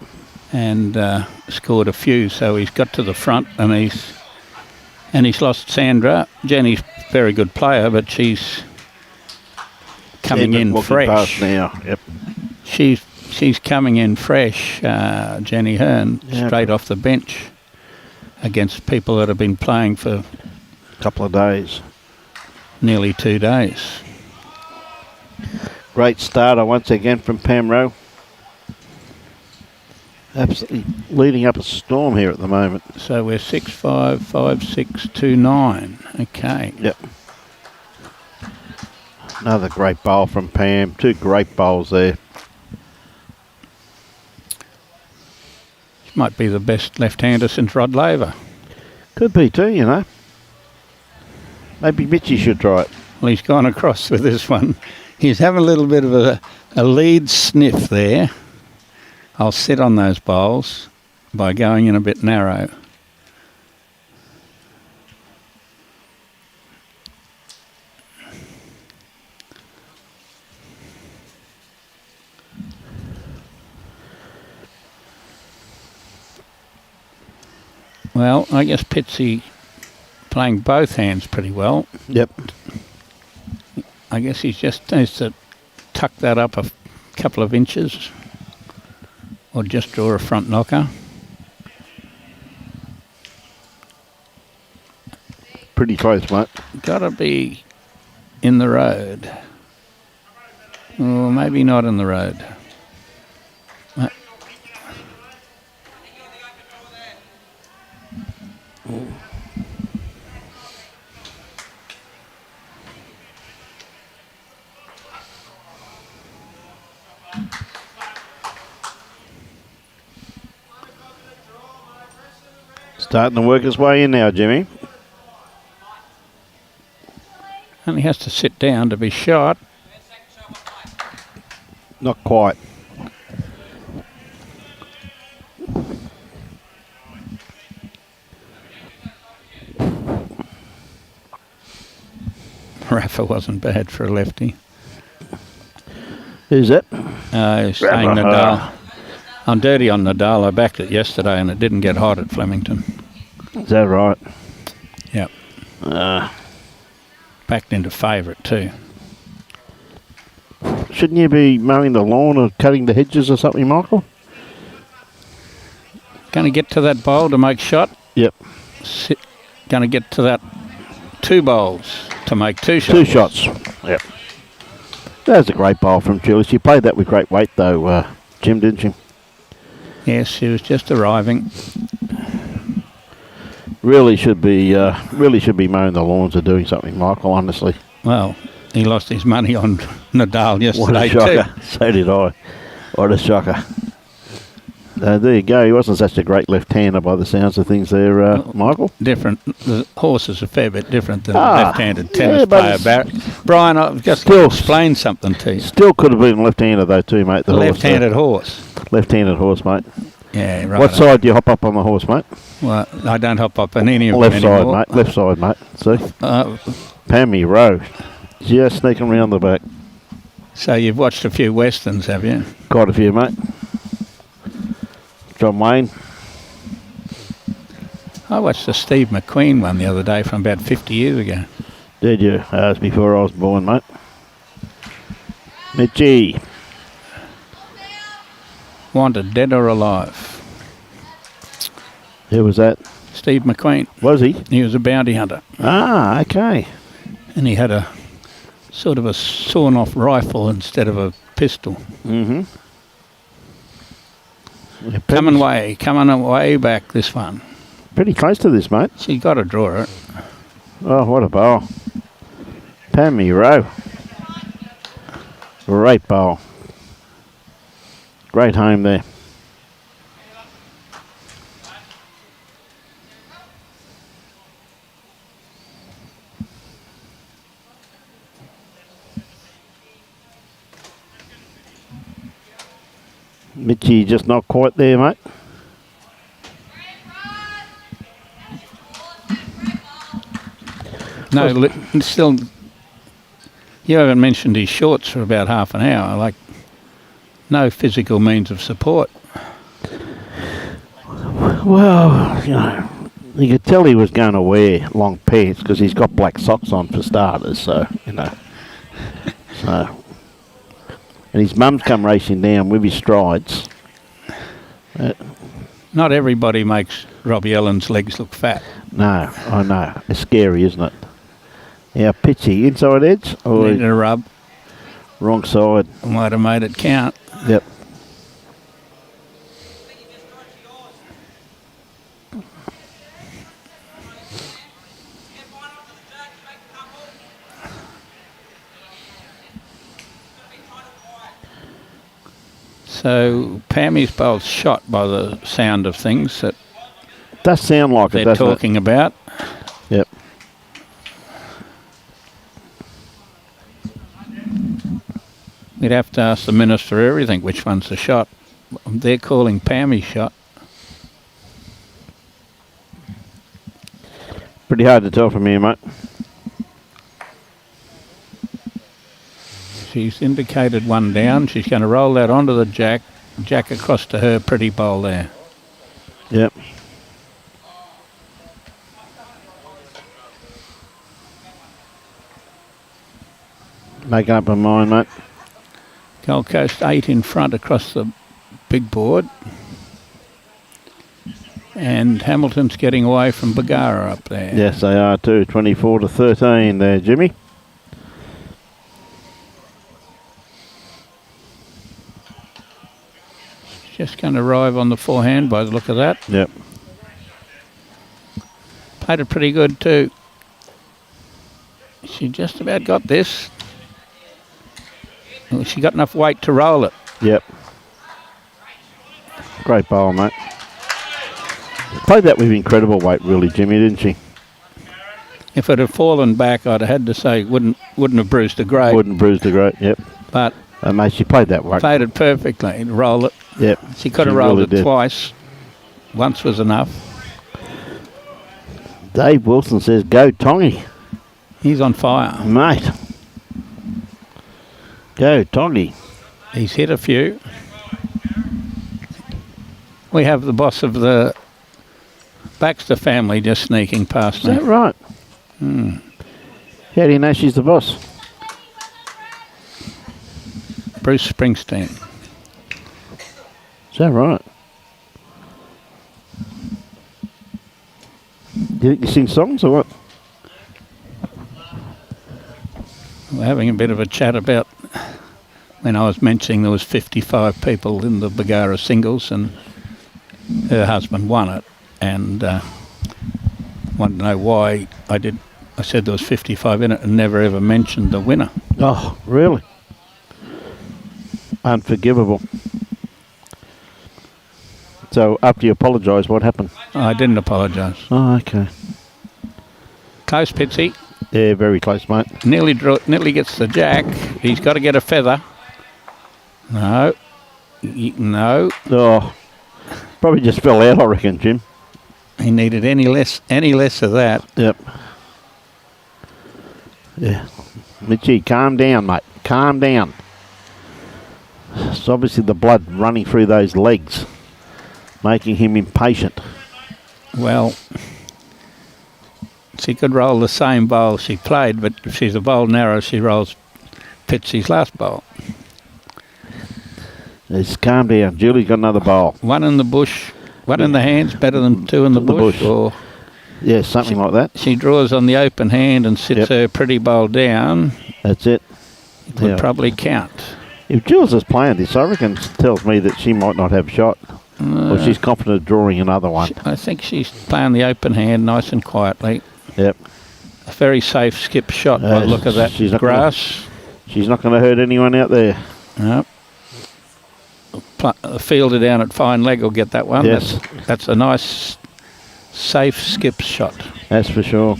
S1: And scored a few, so he's got to the front and he's lost Sandra. Jenny's a very good player, but she's coming in fresh
S2: now. Yep.
S1: She's coming in fresh, Jenny Hearn, straight off the bench against people that have been playing for
S2: a couple of days,
S1: nearly 2 days.
S2: Great starter once again from Pam Rowe. Absolutely leading up a storm here at the moment.
S1: So we're 6-5, 5-6, 2-9. Okay.
S2: Yep. Another great bowl from Pam. 2 great bowls there.
S1: Might be the best left-hander since Rod Laver.
S2: Could be too, you know. Maybe Mitchie should try it.
S1: Well, he's gone across with this one. He's having a little bit of a lead sniff there. I'll sit on those bowls by going in a bit narrow. Well, I guess Pitsy playing both hands pretty well.
S2: Yep.
S1: I guess he just needs to tuck that up a couple of inches or just draw a front knocker.
S2: Pretty close, mate.
S1: Gotta be in the road. Or maybe not in the road.
S2: Starting to work his way in now, Jimmy.
S1: And he has to sit down to be shot.
S2: Not quite.
S1: Rafa wasn't bad for a lefty.
S2: Who's that?
S1: He's saying Nadal. I'm dirty on Nadal. I backed it yesterday and it didn't get hot at Flemington.
S2: Is that right?
S1: Yep. Backed into favourite too.
S2: Shouldn't you be mowing the lawn or cutting the hedges or something, Michael?
S1: Going to get to that bowl to make shot.
S2: Yep.
S1: Going to get to that 2 bowls to make 2 shots.
S2: 2 shots. Yep. That was a great bowl from Julie. She played that with great weight, though, Jim, didn't she?
S1: Yes, she was just arriving.
S2: Really should be mowing the lawns or doing something, Michael, honestly.
S1: Well, he lost his money on Nadal yesterday
S2: What a shocker.
S1: too.
S2: So did I. What a shocker. There you go. He wasn't such a great left-hander by the sounds of things there, Michael.
S1: Different. The horse is a fair bit different than a left-handed tennis
S2: yeah,
S1: player. Brian, I've just explained something to you.
S2: Still could have been left-handed though too, mate. The
S1: left-handed horse.
S2: Left-handed horse, mate.
S1: Yeah, right.
S2: What side do you hop up on the horse, mate?
S1: Well, I don't hop up on any of them
S2: Left side,
S1: anymore.
S2: mate. Left side, mate. See? Pammy Rowe. Just sneaking around the back.
S1: So you've watched a few westerns, have you?
S2: Quite a few, mate. John Wayne.
S1: I watched the Steve McQueen one the other day from about 50 years ago.
S2: Did you? That was before I was born, mate. Mitchie.
S1: Wanted, dead or alive.
S2: Who was that?
S1: Steve McQueen.
S2: Was he?
S1: He was a bounty hunter.
S2: Ah, okay.
S1: And he had a sort of a sawn-off rifle instead of a pistol.
S2: Mm-hmm. Yeah,
S1: Coming way back, this one.
S2: pretty close to this, mate.
S1: So you got to draw it.
S2: Oh, what a bowl. Pammy Rowe. Great bowl. Great home there. Mitchie just not quite there, mate.
S1: No, still, you haven't mentioned his shorts for about half an hour. Like, no physical means of support.
S2: Well, you know, you could tell he was going to wear long pants because he's got black socks on for starters, so, you know. So, and his mum's come racing down with his strides.
S1: Not everybody makes Robbie Ellen's legs look fat.
S2: No, I know. It's scary, isn't it? Yeah, pitchy. Inside edge? Or
S1: Needed a rub.
S2: wrong side?
S1: Might have made it count.
S2: Yep.
S1: So Pammy's both shot by the sound of things that
S2: Does sound like it,
S1: they're
S2: doesn't
S1: talking about.
S2: it? Yep.
S1: We'd have to ask the Minister of everything which one's the shot. They're calling Pammy's shot.
S2: Pretty hard to tell from here, mate.
S1: She's indicated one down. She's going to roll that onto the jack. Jack across to her, pretty bowl there.
S2: Yep. Making up her mind, mate.
S1: Gold Coast 8 in front across the big board. And Hamilton's getting away from Bargara up there.
S2: Yes, they are too. 24-13 there, Jimmy.
S1: Just going to arrive on the forehand by the look of that.
S2: Yep.
S1: Played it pretty good too. She just about got this. Well, she got enough weight to roll it.
S2: Yep. Great bowl, mate. Played that with incredible weight, really, Jimmy, didn't she?
S1: If it had fallen back, I'd have had to say wouldn't have bruised a great.
S2: Wouldn't bruise the great, yep.
S1: But
S2: Mate, she played that weight.
S1: played it perfectly. Roll it.
S2: Yep.
S1: She could have rolled
S2: really
S1: it
S2: did.
S1: twice. Once was enough.
S2: Dave Wilson says, go Tongy.
S1: He's on fire.
S2: Mate. Go Tongy.
S1: He's hit a few. We have the boss of the Baxter family just sneaking past
S2: Is
S1: me.
S2: that right? How do you know she's the boss?
S1: Bruce Springsteen.
S2: Is that right? Do you think you sing songs or what?
S1: We're having a bit of a chat about when I was mentioning there was 55 people in the Bargara singles and her husband won it, and wanted to know why I said there was 55 in it and never ever mentioned the winner.
S2: Oh, really? Unforgivable. So after you apologise, what happened?
S1: I didn't apologise.
S2: Oh, okay.
S1: Close, Pitsy.
S2: Yeah, very close, mate.
S1: Nearly gets the jack. He's got to get a feather. No. No.
S2: Oh, probably just fell out, I reckon, Jim.
S1: He needed any less of that.
S2: Yep. Yeah. Mitchie, calm down, mate. Calm down. It's obviously the blood running through those legs, making him impatient.
S1: Well, she could roll the same bowl she played, but if she's a bowl narrow, she rolls Pitsy's last bowl.
S2: Just calm down. Julie's got another bowl.
S1: One in the bush, one in the hands, better than two in the bush. Or
S2: yeah, something like that.
S1: She draws on the open hand and sits her pretty bowl down.
S2: That's it.
S1: It would probably count.
S2: If Jules is playing this, I reckon tells me that she might not have a shot. Or she's confident of drawing another one.
S1: I think she's playing the open hand nice and quietly.
S2: Yep.
S1: A very safe skip shot by the look of that grass.
S2: She's not going to hurt anyone out there.
S1: Nope. A fielder down at fine leg will get that one.
S2: Yes.
S1: That's a nice, safe skip shot.
S2: That's for sure.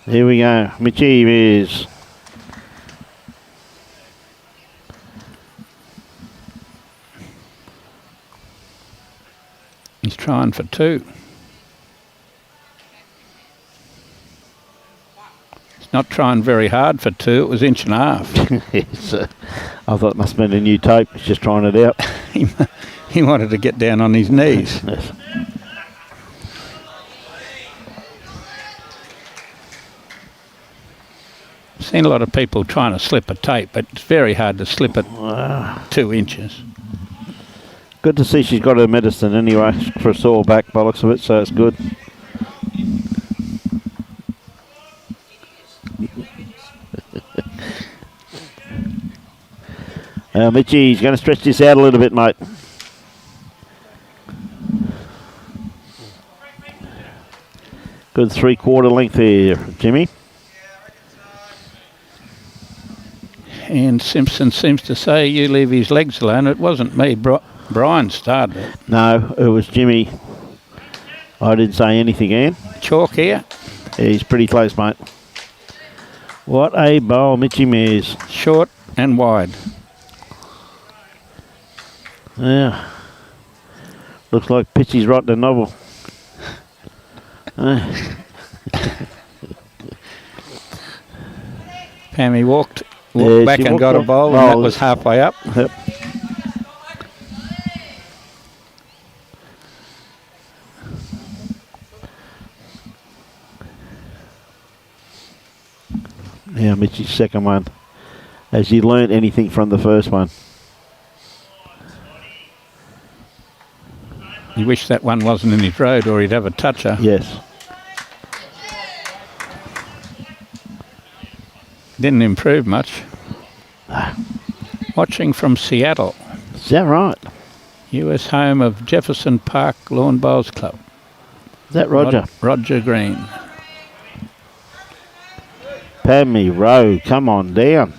S2: Here we go. Mitchie is.
S1: He's trying for two. He's not trying very hard for two. It was inch and a half.
S2: Yes, I thought it must have been a new tape. He's just trying it out.
S1: He wanted to get down on his knees.
S2: Yes.
S1: I've seen a lot of people trying to slip a tape, but it's very hard to slip it 2 inches.
S2: Good to see she's got her medicine anyway for a sore back by the looks of it, so it's good. Mitchie's going to stretch this out a little bit, mate. Good 3/4 length there, Jimmy.
S1: And Simpson seems to say, you leave his legs alone. It wasn't me. Brian started it.
S2: No, it was Jimmy. I didn't say anything, Ann.
S1: Chalk here.
S2: Yeah, he's pretty close, mate. What a bowl, Mitchie Mears.
S1: Short and wide.
S2: Yeah. Looks like Pitchy's writing a novel.
S1: Pammy walked back and got a bowl, and that was halfway up.
S2: Yep. Yeah, Mitchie's second one. Has he learnt anything from the first one?
S1: You wish that one wasn't in his road or he'd have a toucher.
S2: Yes.
S1: Didn't improve much. Watching from Seattle.
S2: Is that right?
S1: US home of Jefferson Park Lawn Bowls Club.
S2: Is that Roger?
S1: Roger Green.
S2: Pammy Rowe, come on down.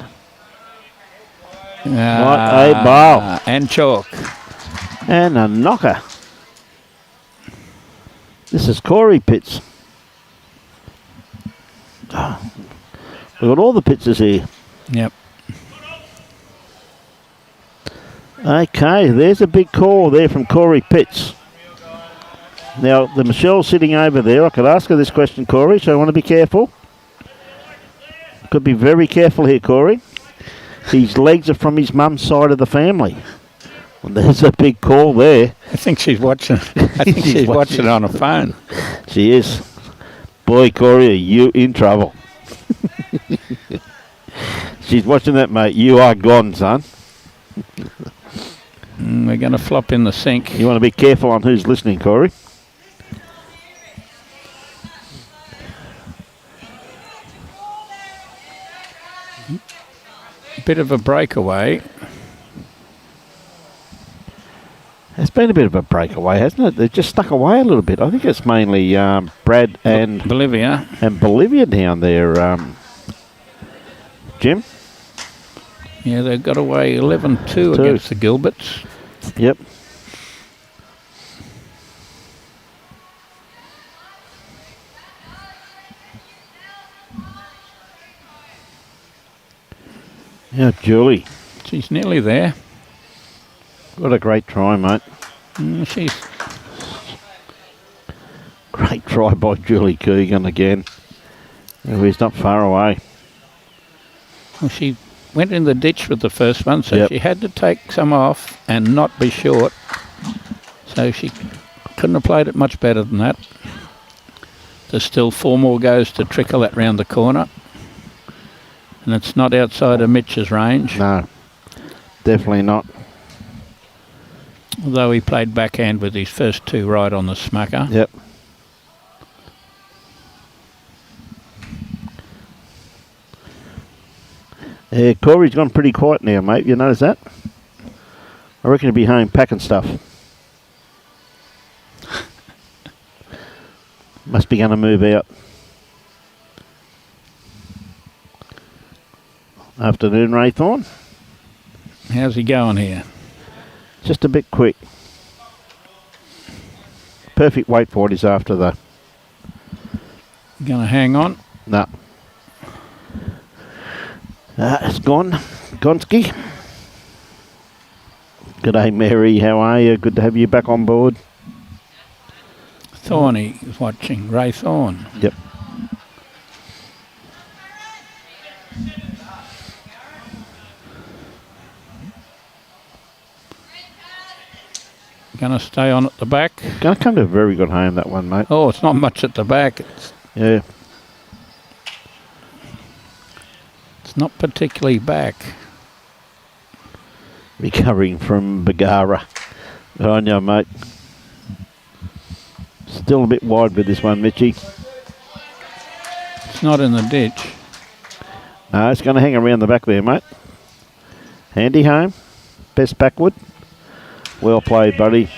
S2: What a bowl.
S1: And chalk.
S2: And a knocker. This is Corey Pitts. We've got all the Pittses here.
S1: Yep.
S2: Okay, there's a big call there from Corey Pitts. Now, the Michelle's sitting over there. I could ask her this question, Corey, so I want to be careful. Could be very careful here, Corey. His legs are from his mum's side of the family. Well, there's a big call there.
S1: I think she's watching. I think she's watching on a phone.
S2: She is. Boy, Corey, are you in trouble? She's watching that, mate. You are gone, son.
S1: We're going to flop in the sink.
S2: You want to be careful on who's listening, Corey.
S1: Bit of a breakaway.
S2: It's been a bit of a breakaway, hasn't it? They've just stuck away a little bit. I think it's mainly Brad and
S1: Bolivia
S2: down there, Jim.
S1: Yeah, they got away 11-2 against the Gilberts.
S2: Yep. Yeah, Julie.
S1: She's nearly there.
S2: What a great try, mate.
S1: She's
S2: great try by Julie Keegan again. Oh, he's not far away.
S1: Well, she went in the ditch with the first one, so she had to take some off and not be short. So she couldn't have played it much better than that. There's still 4 more goes to trickle that round the corner. And it's not outside of Mitch's range.
S2: No, definitely not.
S1: Although he played backhand with his first 2 right on the smacker.
S2: Yep. Corey's gone pretty quiet now, mate. You notice that? I reckon he'll be home packing stuff. Must be going to move out. Afternoon, Raythorn.
S1: How's he going here?
S2: Just a bit quick. Perfect weight for what he's after, though.
S1: You going to hang on?
S2: No. It's gone. Gonski. G'day, Mary. How are you? Good to have you back on board.
S1: Thorny is watching. Ray Thorne.
S2: Yep.
S1: Going to stay on at the back.
S2: Going to come to a very good home, that one, mate.
S1: Oh, it's not much at the back.
S2: Yeah.
S1: It's not particularly back.
S2: Recovering from Bargara. Good on you, mate. Still a bit wide with this one, Mitchie.
S1: It's not in the ditch.
S2: No, it's going to hang around the back there, mate. Handy home. Best backward. Well played, buddy.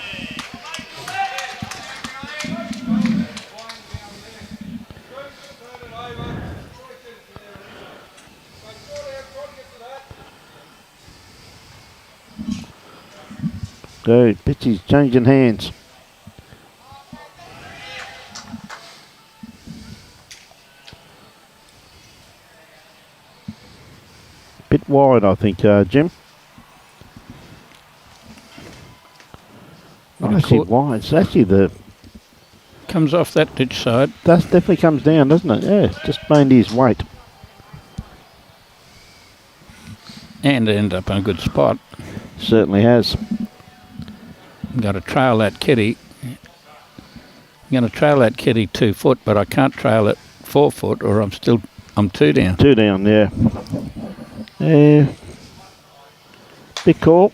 S2: Go, pitches changing hands. Bit wide, I think, Jim. I see wide. It's actually the...
S1: Comes off that ditch side.
S2: That definitely comes down, doesn't it? Yeah, just mainly his weight.
S1: And end up in a good spot.
S2: Certainly has.
S1: Got to trail that kitty. I'm going to trail that kitty 2 foot, but I can't trail it 4 foot, or I'm 2 down.
S2: 2 down, yeah. Big call.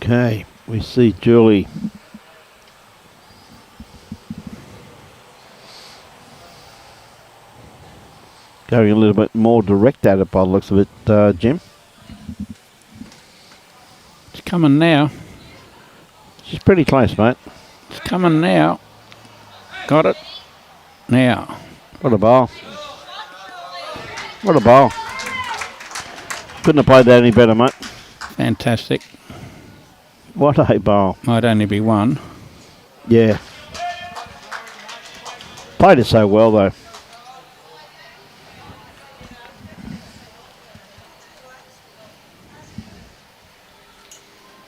S2: Okay, we see Julie. Going a little bit more direct at it by the looks of it, Jim.
S1: It's coming now.
S2: She's pretty close, mate.
S1: It's coming now. Got it. Now.
S2: What a ball. What a ball. Couldn't have played that any better, mate.
S1: Fantastic.
S2: What a ball.
S1: Might only be 1.
S2: Yeah. Played it so well, though.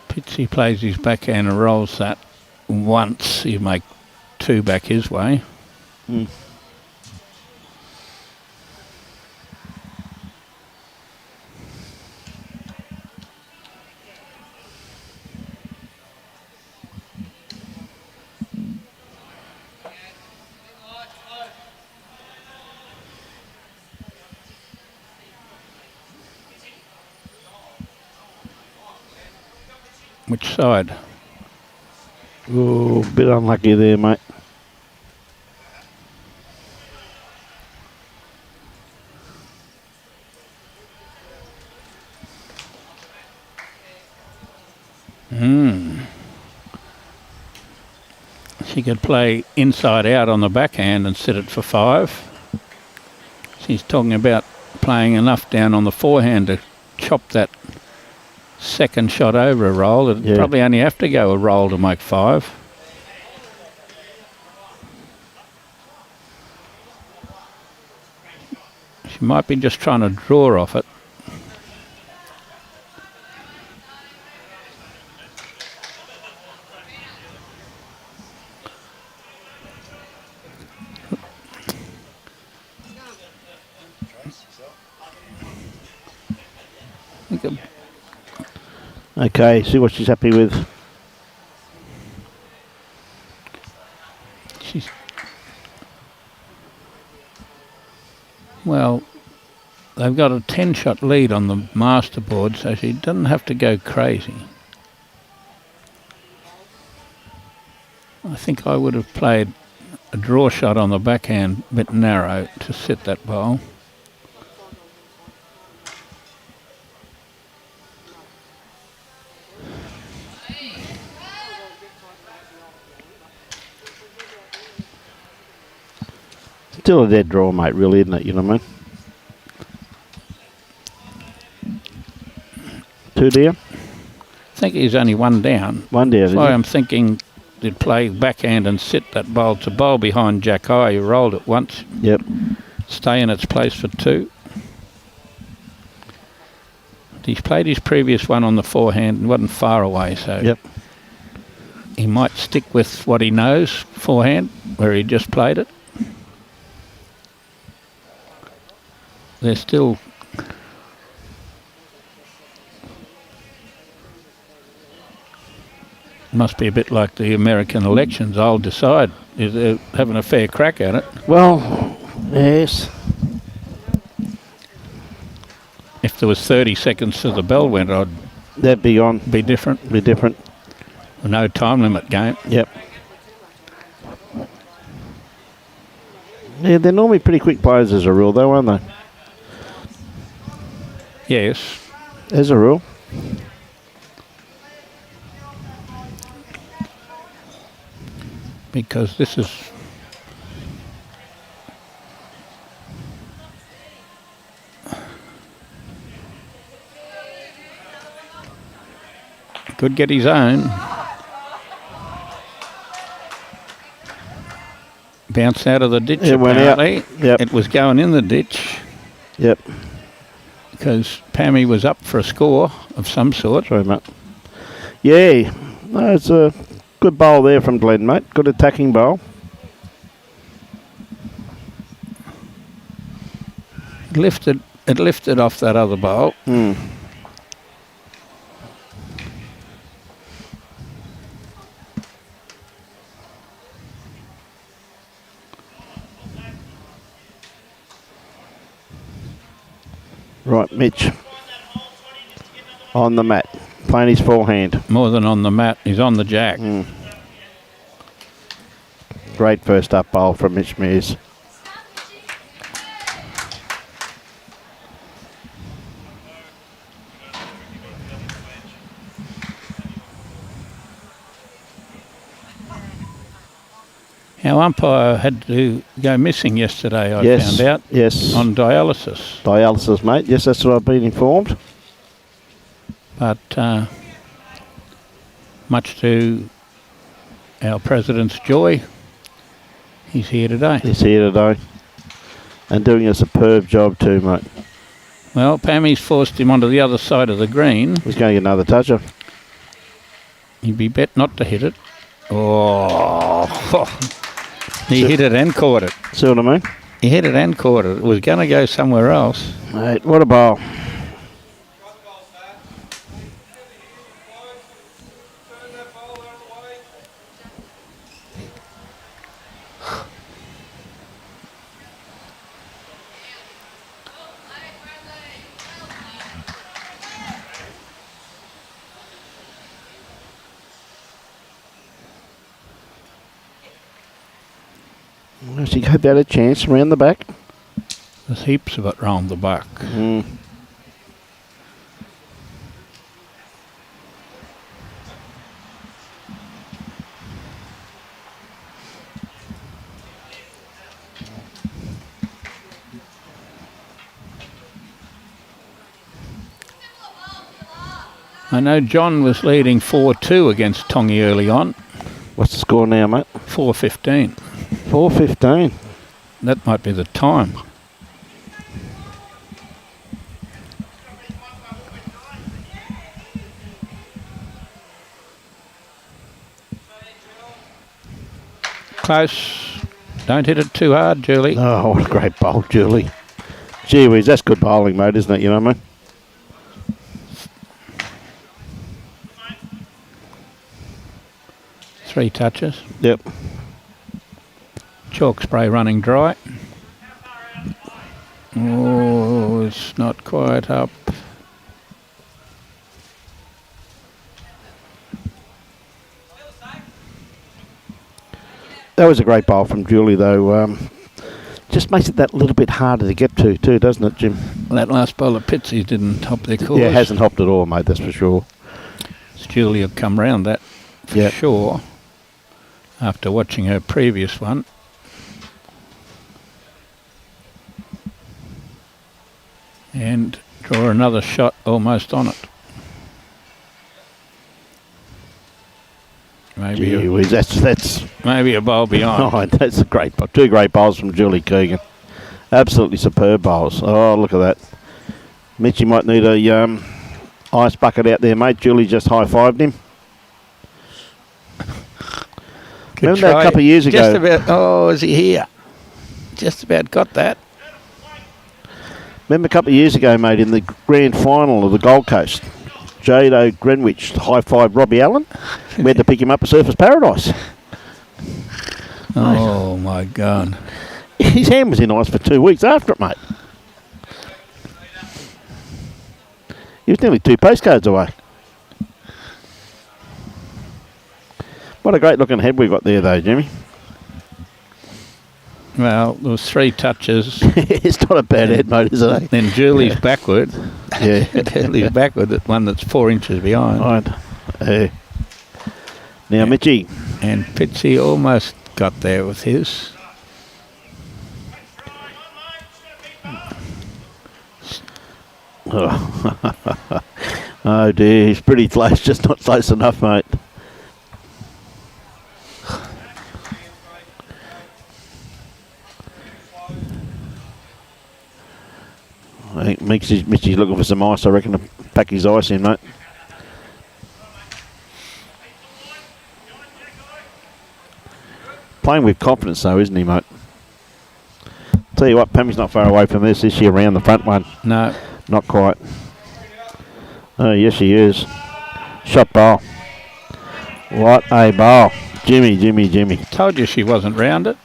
S1: Pitsy plays his backhand and rolls that once. You make 2 back his way.
S2: Mm.
S1: Which side?
S2: Oh, bit unlucky there, mate.
S1: She could play inside out on the backhand and sit it for 5. She's talking about playing enough down on the forehand to chop that second shot over a roll. It'd probably only have to go a roll to make 5. She might be just trying to draw off it.
S2: Okay, see what she's happy with.
S1: Well, they've got a 10-shot lead on the master board, so she doesn't have to go crazy. I think I would have played a draw shot on the backhand, a bit narrow, to sit that bowl.
S2: Still a dead draw, mate, really, isn't it? You know what I mean? 2 down?
S1: I think he's only 1 down.
S2: 1 down,
S1: That's why I'm thinking they'd play backhand and sit that bowl to bowl behind Jack High, who rolled it once.
S2: Yep.
S1: Stay in its place for 2. He's played his previous one on the forehand and wasn't far away, so
S2: yep.
S1: He might stick with what he knows, forehand, where he just played it. They're still... Must be a bit like the American elections. I'll decide. They're having a fair crack at it.
S2: Well, yes.
S1: If there was 30 seconds till the bell went, I'd...
S2: That'd be on.
S1: Be different.
S2: Be different.
S1: No time limit game.
S2: Yep. Yeah, they're normally pretty quick players as a rule, though, aren't they?
S1: Yes.
S2: As a rule.
S1: Because this is... Could get his own. Bounced out of the ditch,
S2: it
S1: apparently.
S2: Went out. Yep.
S1: It was going in the ditch.
S2: Yep.
S1: Because Pammy was up for a score of some sort.
S2: Sorry, mate. Yeah. No, it's a good bowl there from Glen, mate. Good attacking bowl.
S1: It lifted off that other bowl.
S2: Mm. Right, Mitch. On the mat. Playing his forehand.
S1: More than on the mat. He's on the jack.
S2: Mm. Great first up bowl from Mitch Mears.
S1: Our umpire had to go missing yesterday, I found out.
S2: Yes.
S1: On dialysis.
S2: Dialysis, mate. Yes, that's what I've been informed.
S1: But much to our president's joy, he's here today.
S2: He's here today. And doing a superb job too, mate.
S1: Well, Pammy's forced him onto the other side of the green.
S2: He's going to get another toucher.
S1: He'd be bet not to hit it. Oh. He hit it and caught it.
S2: See what I mean?
S1: He hit it and caught it. It was going to go somewhere else.
S2: Mate, what a bowl. Has he got that a chance around the back?
S1: There's heaps of it round the back. I know John was leading 4-2 against Tongi early on.
S2: What's the score now, mate?
S1: 4:15.
S2: 4:15.
S1: That might be the time. Close. Don't hit it too hard, Julie.
S2: Oh, what a great bowl, Julie. Gee whiz, that's good bowling, mate, isn't it? You know what I mean?
S1: Three touches.
S2: Yep.
S1: Chalk spray running dry. Oh, it's not quite up.
S2: That was a great bowl from Julie, though. Just makes it that little bit harder to get to, too, doesn't it, Jim?
S1: That last bowl of Pitsy's didn't hop their course.
S2: Yeah, it hasn't hopped at all, mate, that's for sure.
S1: Julie will come round that for sure after watching her previous one. And draw another shot almost on it. Maybe
S2: that's
S1: maybe a bowl behind.
S2: Oh, that's a great bowl. Two great bowls from Julie Keegan. Absolutely superb bowls. Oh, look at that. Mitchie might need a ice bucket out there, mate. Julie just high-fived him. Remember that a couple of years ago?
S1: Just about, oh, is he here? Just about got that.
S2: Remember a couple of years ago, mate, in the grand final of the Gold Coast, Jado Greenwich high-fived Robbie Allen. We had to pick him up at Surfers Paradise.
S1: Oh, my God.
S2: His hand was in ice for 2 weeks after it, mate. He was nearly 2 postcards away. What a great-looking head we got there, though, Jimmy.
S1: Well, there was 3 touches.
S2: It's not a bad head, mate, is it?
S1: Then Julie's backward.
S2: Yeah.
S1: Julie's backward, at one that's 4 inches behind.
S2: Right. Now, Mitchie.
S1: And Pitsy almost got there with his.
S2: Oh, dear, he's pretty close, just not close enough, mate. I think Mitchie's looking for some ice, I reckon, to pack his ice in, mate. Playing with confidence, though, isn't he, mate? Tell you what, Pammy's not far away from this year around the front one.
S1: No.
S2: Not quite. Oh, yes, he is. Shot bowl. What a bowl. Jimmy.
S1: Told you she wasn't round it.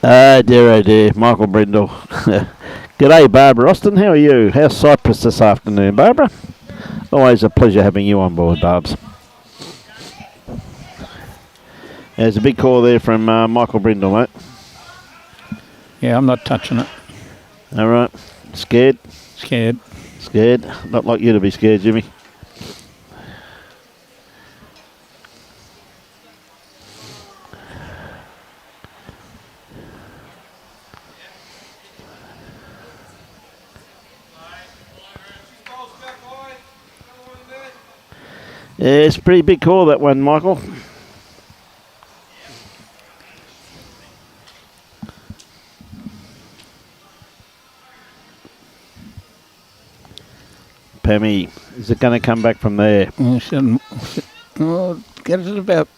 S2: Oh dear. Michael Brindle. G'day, Barbara Austin. How are you? How's Cyprus this afternoon, Barbara? Always a pleasure having you on board, Barbs. There's a big call there from Michael Brindle, mate.
S1: Yeah, I'm not touching it.
S2: All right. Scared?
S1: Scared.
S2: Not like you to be scared, Jimmy. Yeah, it's a pretty big call, that one, Michael. Pammy, is it going to come back from there?
S1: Oh, get it about...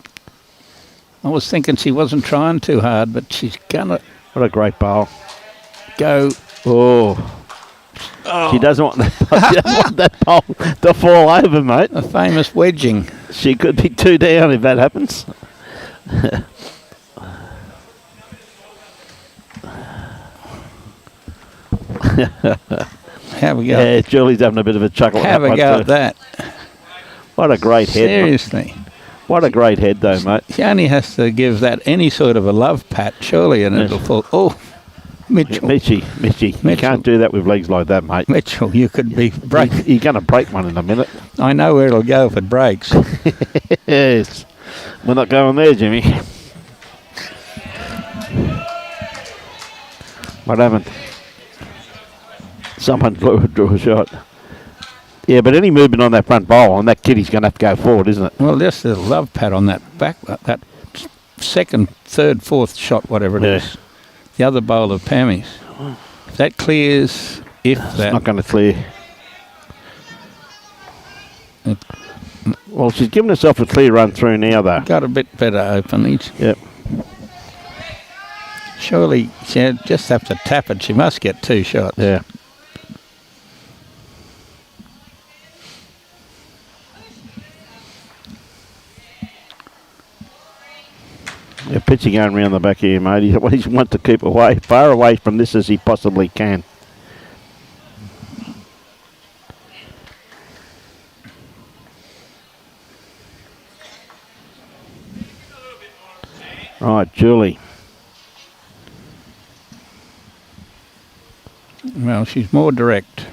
S1: I was thinking she wasn't trying too hard, but she's gonna...
S2: What a great bowl.
S1: Go.
S2: Oh. She doesn't want that, she doesn't want that bowl to fall over, mate.
S1: A famous wedging.
S2: She could be 2 down if that happens.
S1: Have a go.
S2: Yeah, Julie's having a bit of a chuckle at
S1: Have
S2: that
S1: a
S2: one
S1: go
S2: too.
S1: at that.
S2: What a great head.
S1: Seriously.
S2: What a great head, though, mate.
S1: She only has to give that any sort of a love pat, surely, and it'll fall. Oh, Mitchell.
S2: Mitchie. You can't do that with legs like that, mate.
S1: Mitchell, you could be break.
S2: You're going to break one in a minute.
S1: I know where it'll go if it breaks.
S2: Yes. We're not going there, Jimmy. What happened? Someone drew a shot. Yeah, but any movement on that front bowl, on that kitty's going to have to go forward, isn't it?
S1: Well, just a love pat on that back, that second, third, fourth shot, whatever it is. The other bowl of Pammy's. If that clears,
S2: It's not going to clear. Well, she's given herself a clear run through now, though.
S1: Got a bit better openage.
S2: Yep.
S1: Surely she'll just have to tap it. She must get 2 shots.
S2: Yeah. Yeah, pitching going around the back here, mate. He wants to keep away, far away from this as he possibly can. Right, Julie.
S1: Well, she's more direct.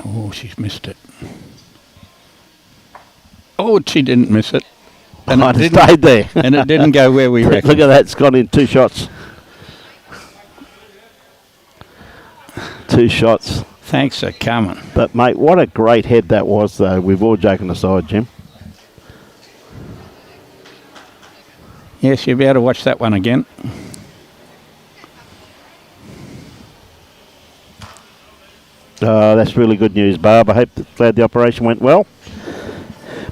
S1: Oh, she's missed it. Oh, she didn't miss it.
S2: And it stayed there.
S1: And it didn't go where we reckon.
S2: Look at that, it's gone in 2 shots. 2 shots.
S1: Thanks for coming.
S2: But, mate, what a great head that was, though. We've all joking aside, Jim.
S1: Yes, you'll be able to watch that one again.
S2: That's really good news, Barb. I hope glad the operation went well.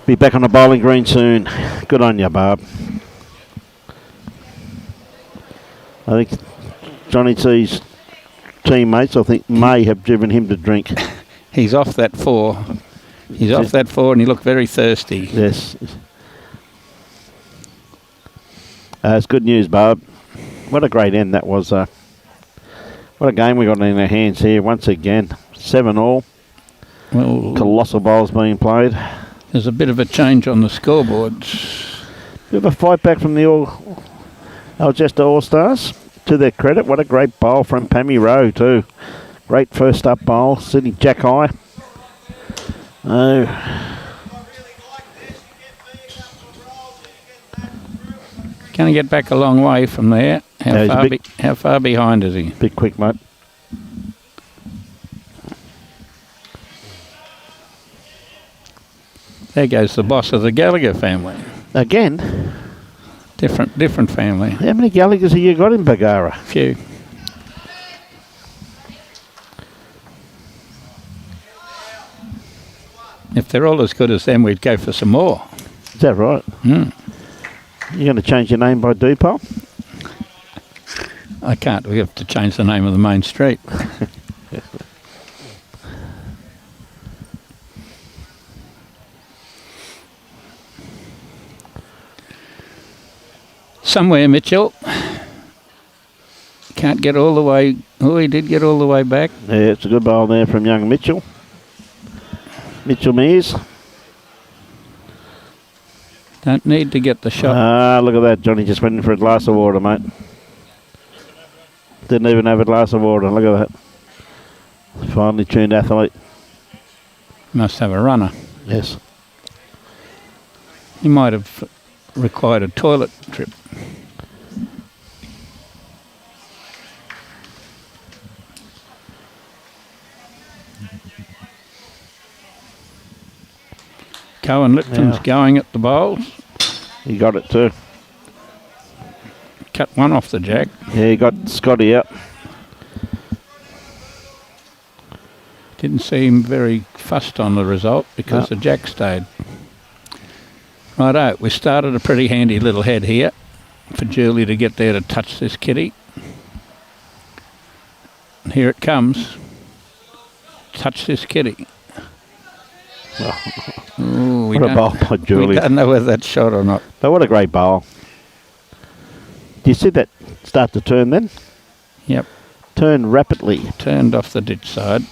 S2: Be back on the bowling green soon. Good on you, Barb. I think Johnny C's teammates, I think, may have driven him to drink.
S1: He's off that 4. He's off that 4 and he looked very thirsty.
S2: Yes. It's good news, Barb. What a great end that was. What a game we got in our hands here once again. 7-all.
S1: Well,
S2: Colossal bowls being played.
S1: There's a bit of a change on the scoreboards.
S2: Bit of a fight back from the ALGESTER All-Stars. To their credit, what a great bowl from Pammy Rowe too. Great first up bowl, sitting jack high.
S1: Going to get back a long way from there. How far behind is he?
S2: Bit quick, mate.
S1: There goes the boss of the Gallagher family.
S2: Again?
S1: Different family.
S2: How many Gallaghers have you got in Bargara?
S1: Few. If they're all as good as them, we'd go for some more.
S2: Is that right?
S1: Mm.
S2: You're going to change your name by Dupole?
S1: I can't. We have to change the name of the main street. Somewhere, Mitchell. Can't get all the way. Oh, he did get all the way back.
S2: Yeah, it's a good bowl there from young Mitchell. Mitchell Mears.
S1: Don't need to get the shot.
S2: Look at that. Johnny just went in for a glass of water, mate. Didn't even have a glass of water. Look at that. Finely tuned athlete.
S1: Must have a runner.
S2: Yes.
S1: He might have required a toilet trip. Cohen Lipton's going at the bowls.
S2: He got it too.
S1: Cut one off the jack.
S2: Yeah, he got Scotty out.
S1: Didn't seem very fussed on the result because the jack stayed. Righto, we started a pretty handy little head here for Julie to get there to touch this kitty. And here it comes. Touch this kitty. Ooh,
S2: what a bowl by Julie.
S1: We don't know whether that's shot or not.
S2: But what a great bowl. Do you see that start to turn then?
S1: Yep.
S2: Turn rapidly.
S1: Turned off the ditch side.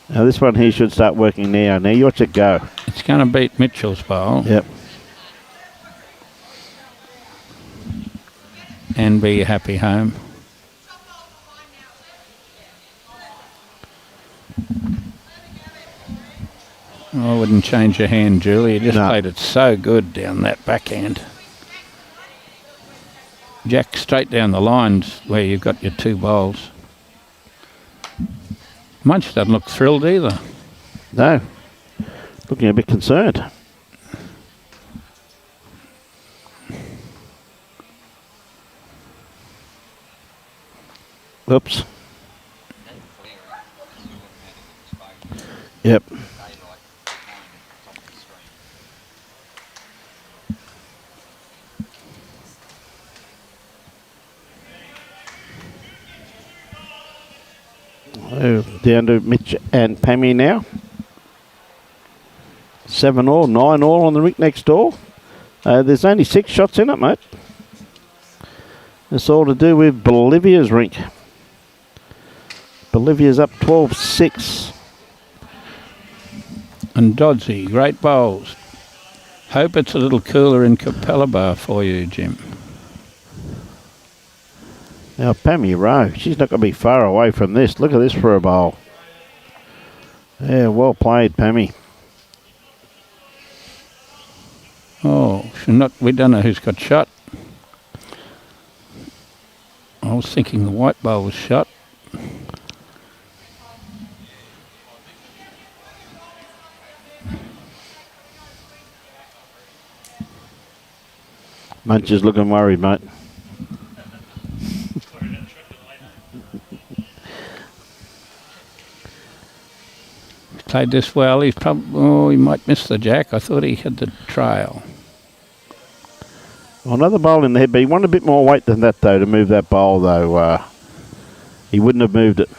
S2: Now this one here should start working now. Now you watch it go.
S1: It's going to beat Mitchell's bowl.
S2: Yep.
S1: And be a happy home. I wouldn't change your hand, Julie. You just played it so good down that backhand. Jack straight down the lines where you've got your two bowls. Munch doesn't look thrilled either.
S2: No. Looking a bit concerned. Oops. Yep. Down to Mitch and Pammy now. 7 all, 9 all on the rink next door. There's only 6 shots in it, mate. It's all to do with Bolivia's rink. Bolivia's up 12-6.
S1: And Dodsey, great bowls. Hope it's a little cooler in Capalaba for you, Jim.
S2: Now, Pammy Rowe, she's not going to be far away from this. Look at this for a bowl. Yeah, well played, Pammy.
S1: Oh, we don't know who's got shot. I was thinking the white bowl was shot.
S2: Munch is looking worried, mate.
S1: Played this well. He's probably, he might miss the jack. I thought he had the trail.
S2: Well, another bowl in the head, but he wanted a bit more weight than that, though, to move that bowl, though. He wouldn't have moved it.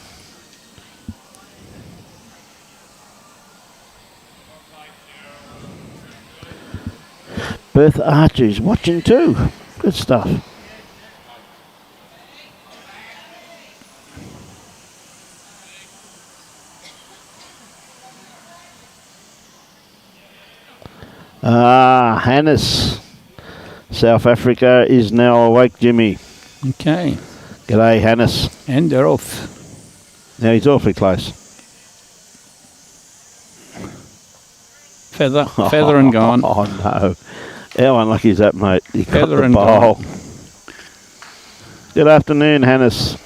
S2: Bertha Archer's watching too. Good stuff. Hannes, South Africa is now awake, Jimmy.
S1: Okay.
S2: G'day, Hannes.
S1: And they're off.
S2: Now he's awfully close.
S1: Feather and gone.
S2: Oh, no. How unlucky is that, mate? He
S1: Feather
S2: got the
S1: and
S2: bowl.
S1: gone.
S2: Good afternoon, Hannes.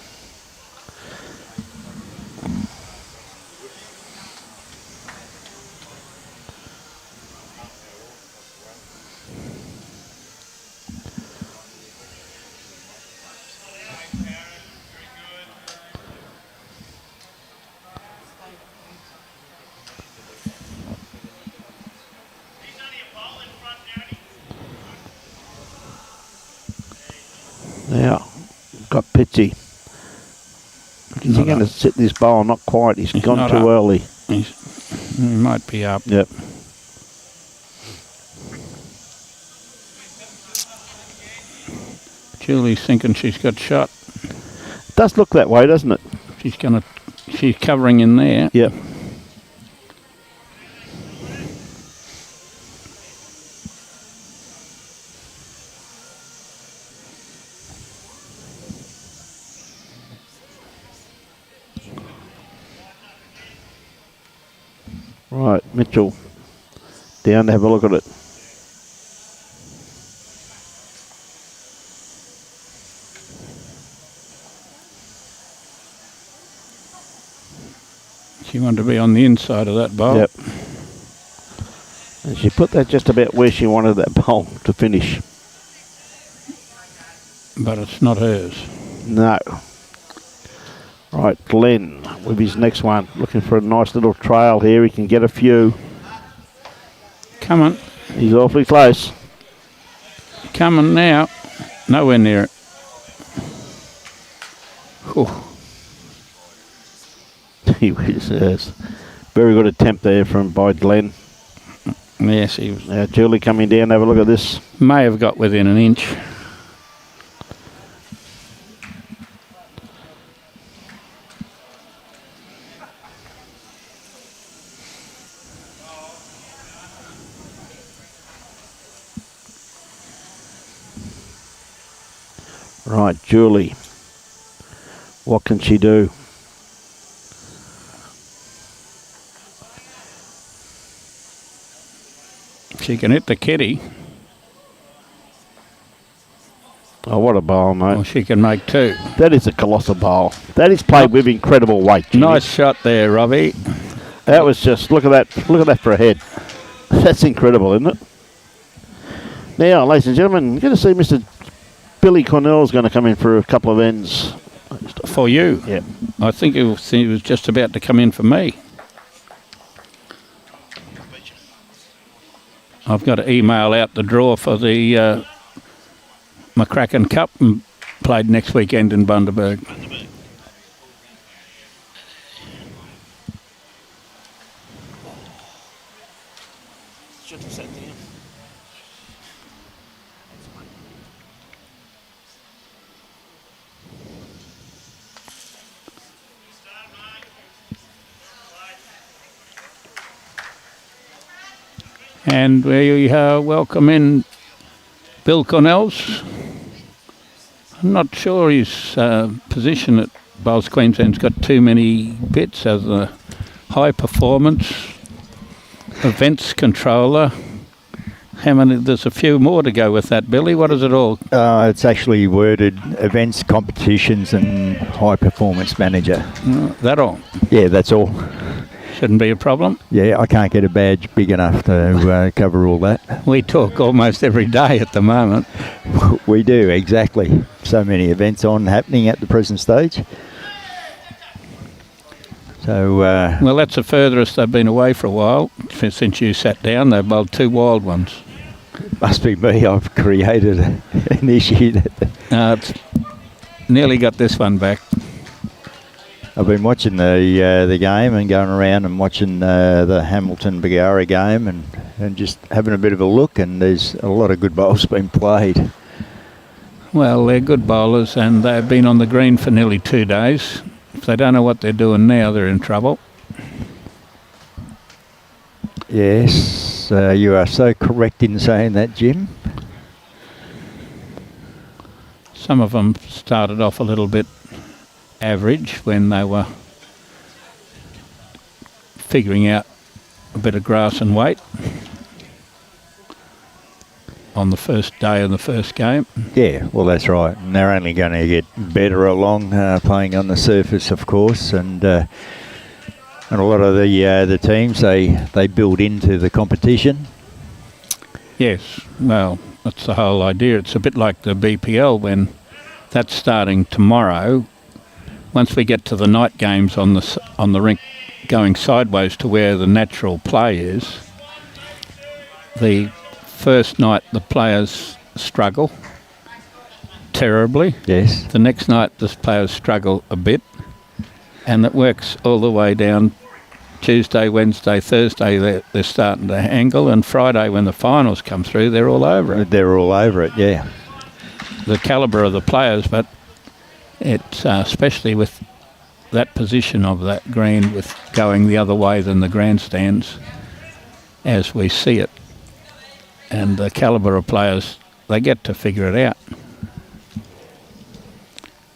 S2: Now, got Pitsy. Is he going to sit this bowl? Not quite. He's gone too early.
S1: He might be up.
S2: Yep.
S1: Julie's thinking she's got shot.
S2: It does look that way, doesn't it?
S1: She's covering in there.
S2: Yep. Right, Mitchell down to have a look at it.
S1: She wanted to be on the inside of that bowl.
S2: Yep. And she put that just about where she wanted that bowl to finish.
S1: But it's not hers.
S2: No. Right, Glen with his next one. Looking for a nice little trail here. He can get a few.
S1: Come on.
S2: He's awfully close.
S1: Coming now. Nowhere near it. Whew.
S2: He was very good attempt there by Glen.
S1: Yes, he was.
S2: Now Julie coming down. Have a look at this.
S1: May have got within an inch.
S2: Right, Julie. What can she do?
S1: She can hit the kitty.
S2: Oh, what a bowl, mate.
S1: Or she can make two.
S2: That is a colossal bowl. That is played with incredible weight, Jimmy.
S1: Nice shot there, Robbie.
S2: That was just, look at that. Look at that for a head. That's incredible, isn't it? Now, ladies and gentlemen, you're going to see Mr. Billy Cornell's going to come in for a couple of ends.
S1: For you?
S2: Yeah.
S1: I think he was just about to come in for me. I've got to email out the draw for the McCracken Cup and played next weekend in Bundaberg. And we welcome in Bill Cornell's. I'm not sure his position at Bowls Queensland's got too many bits as a high performance events controller. How many? There's a few more to go with that, Billy. What is it all?
S3: It's actually worded events, competitions and high performance manager.
S1: That all?
S3: Yeah, that's all.
S1: Shouldn't be a problem.
S3: Yeah, I can't get a badge big enough to cover all that.
S1: We talk almost every day at the moment.
S3: We do, exactly. So many events happening at the present stage. So,
S1: well, that's the furthest they've been away for a while. Since you sat down, they've bowled two wild ones.
S3: Must be me. I've created an issue.
S1: It's nearly got this one back.
S3: I've been watching the game and going around and watching the Hamilton Bargara game and just having a bit of a look, and there's a lot of good bowls being played.
S1: Well, they're good bowlers and they've been on the green for nearly 2 days. If they don't know what they're doing now, they're in trouble.
S3: Yes, you are so correct in saying that, Jim.
S1: Some of them started off a little bit average when they were figuring out a bit of grass and weight on the first day of the first game.
S3: Yeah, well, that's right. And they're only going to get better along playing on the surface, of course, and a lot of the teams they build into the competition.
S1: Yes, well, that's the whole idea. It's a bit like the BPL when that's starting tomorrow. Once we get to the night games on the rink going sideways to where the natural play is, the first night the players struggle terribly.
S3: Yes.
S1: The next night the players struggle a bit, and it works all the way down. Tuesday, Wednesday, Thursday they're starting to angle, and Friday when the finals come through they're all over it.
S3: They're all over it, yeah.
S1: The calibre of the players, but it's especially with that position of that green with going the other way than the grandstands as we see it. And the calibre of players, they get to figure it out.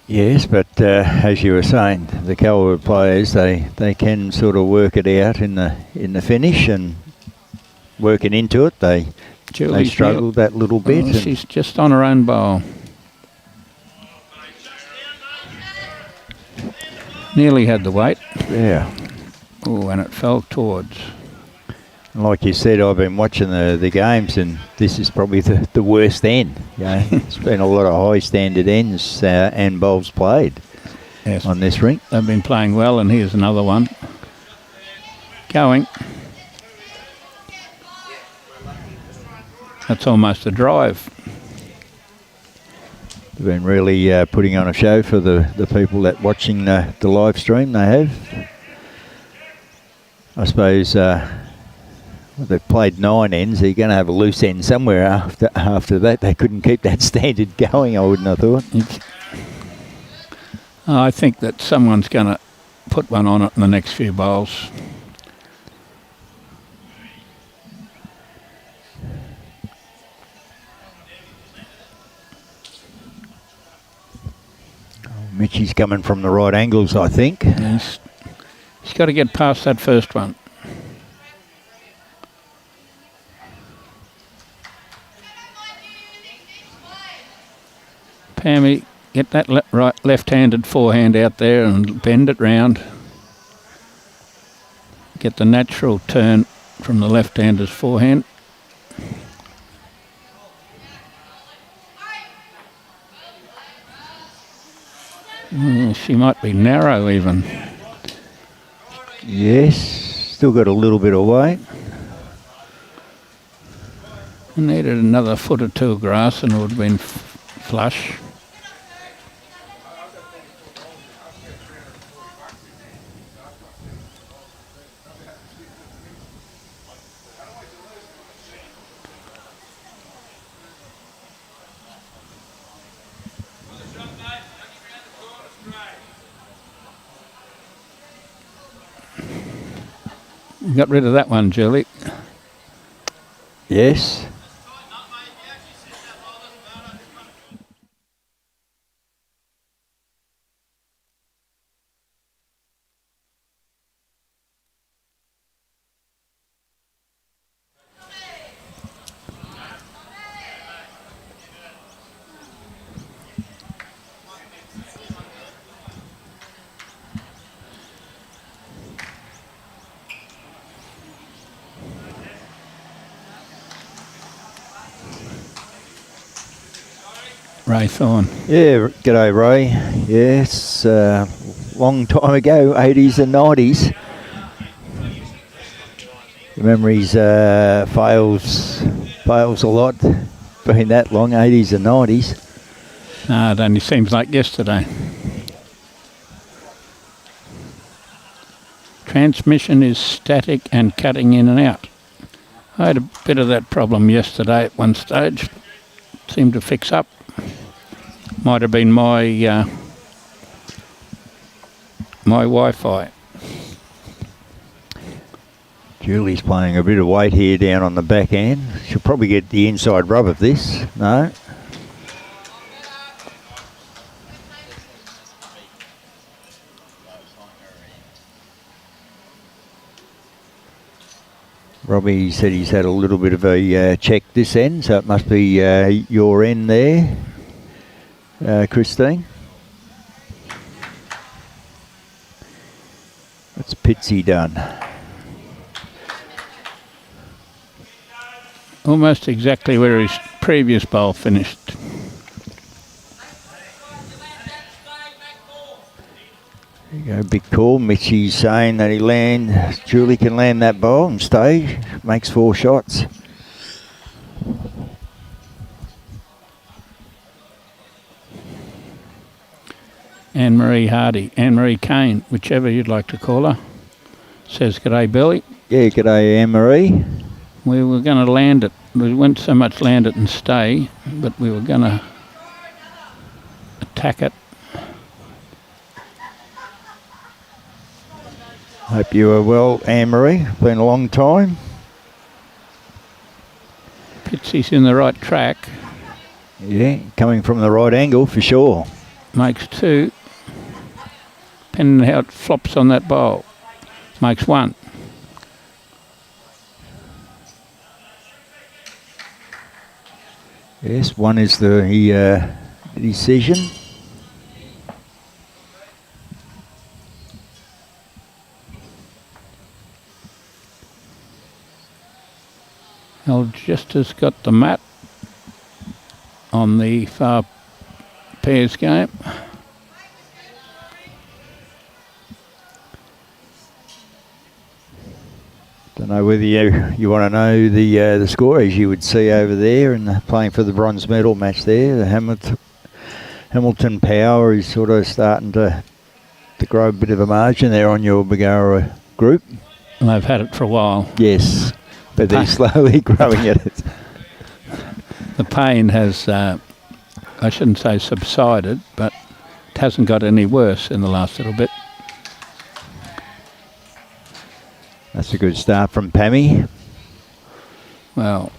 S3: Yes, but as you were saying, the calibre of players, they can sort of work it out in the finish, and working into it, they struggled that little bit.
S1: Oh, she's just on her own bowl. Nearly had the weight.
S3: Yeah.
S1: Oh, and it fell towards.
S3: And like you said, I've been watching the games, and this is probably the worst end. You know, it's been a lot of high standard ends and bowls played.
S1: Yes.
S3: on this rink.
S1: They've been playing well, and here's another one. Going. That's almost a drive.
S3: They've been really putting on a show for the people that watching the live stream. They have. I suppose they've played 9 ends. They're going to have a loose end somewhere after that. They couldn't keep that standard going, I wouldn't have thought.
S1: I think that someone's going to put one on it in the next few bowls.
S3: Mitchie's coming from the right angles, I think.
S1: He's got to get past that first one. Pammy, get that left-handed forehand out there and bend it round. Get the natural turn from the left-hander's forehand. She might be narrow even.
S3: Yes, still got a little bit of weight.
S1: Needed another foot or two of grass and it would have been flush. Got rid of that one, Julie.
S3: Yes.
S1: Ray Thorne.
S3: Yeah, g'day Ray. Yes, long time ago, 80s and 90s. The memories fails a lot, being that long, 80s and 90s.
S1: No, it only seems like yesterday. Transmission is static and cutting in and out. I had a bit of that problem yesterday at one stage. Seemed to fix up. Might have been my my Wi-Fi.
S3: Julie's playing a bit of weight here down on the back end. She'll probably get the inside rub of this. No. Robbie said he's had a little bit of a check this end, so it must be your end there, Christine. That's Pitsy done.
S1: Almost exactly where his previous bowl finished.
S3: There you go, big call. Mitchie's saying that Julie can land that bowl and stay. Makes 4 shots.
S1: Anne-Marie Hardy, Anne-Marie Kane, whichever you'd like to call her, says, "G'day, Billy."
S3: Yeah, g'day, Anne-Marie.
S1: We were going to land it. We weren't so much land it and stay, but we were going to attack it.
S3: Hope you are well, Anne-Marie. Been a long time.
S1: Pitsy's in the right track.
S3: Yeah, coming from the right angle for sure.
S1: Makes 2. Depending on how it flops on that bowl. Makes 1.
S3: Yes, 1 is the decision.
S1: Algester's got the mat on the far pairs game.
S3: Don't know whether you want to know the scorers you would see over there and playing for the bronze medal match there. The Hamilton Power is sort of starting to grow a bit of a margin there on your Bargara group.
S1: And they've had it for a while.
S3: Yes, but they're slowly growing at it.
S1: The pain has, I shouldn't say subsided, but it hasn't got any worse in the last little bit.
S3: That's a good start from Pammy.
S1: Well,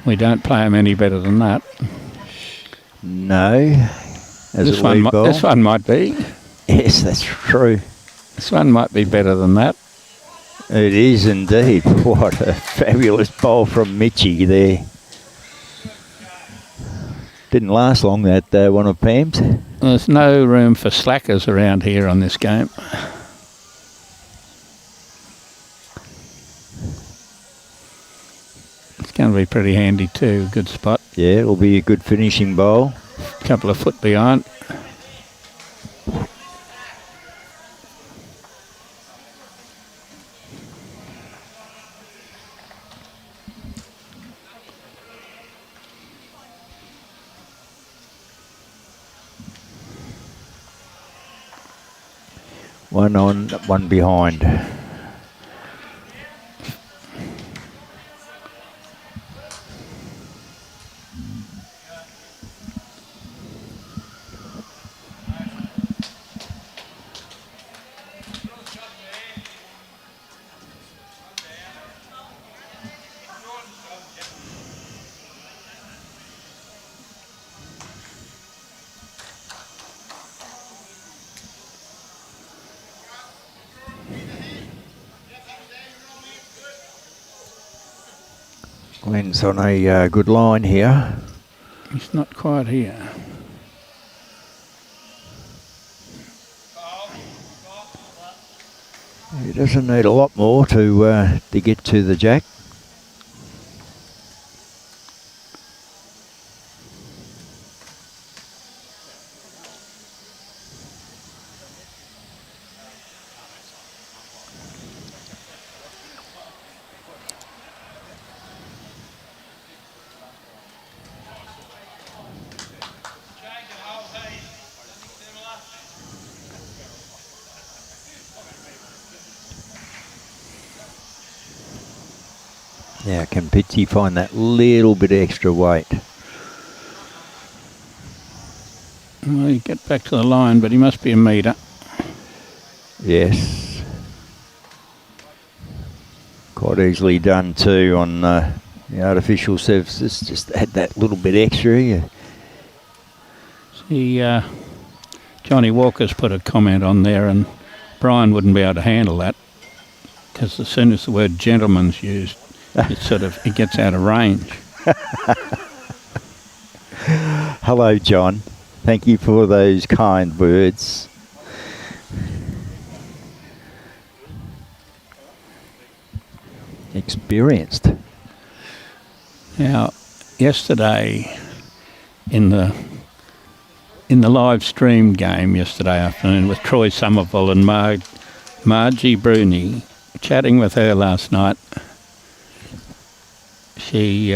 S1: we don't play them any better than that.
S3: No.
S1: This one might be.
S3: Yes, that's true.
S1: This one might be better than that.
S3: It is indeed. What a fabulous bowl from Mitchie there. Didn't last long, that one of Pam's.
S1: There's no room for slackers around here on this game. It's going to be pretty handy too. Good spot.
S3: Yeah, it'll be a good finishing bowl.
S1: Couple of foot behind.
S3: One on, one behind. Glen's on a good line here.
S1: He's not quite here.
S3: He doesn't need a lot more to get to the jack. Now, can Pitsy find that little bit of extra weight?
S1: Well, you get back to the line, but he must be a metre.
S3: Yes. Quite easily done too on the artificial surfaces. Just add that little bit extra. Yeah.
S1: See, Johnny Walker's put a comment on there, and Brian wouldn't be able to handle that because as soon as the word gentleman's used, it gets out of range.
S3: Hello, John. Thank you for those kind words. Experienced.
S1: Now, yesterday in the live stream game yesterday afternoon with Troy Somerville and Margie Bruni, chatting with her last night, she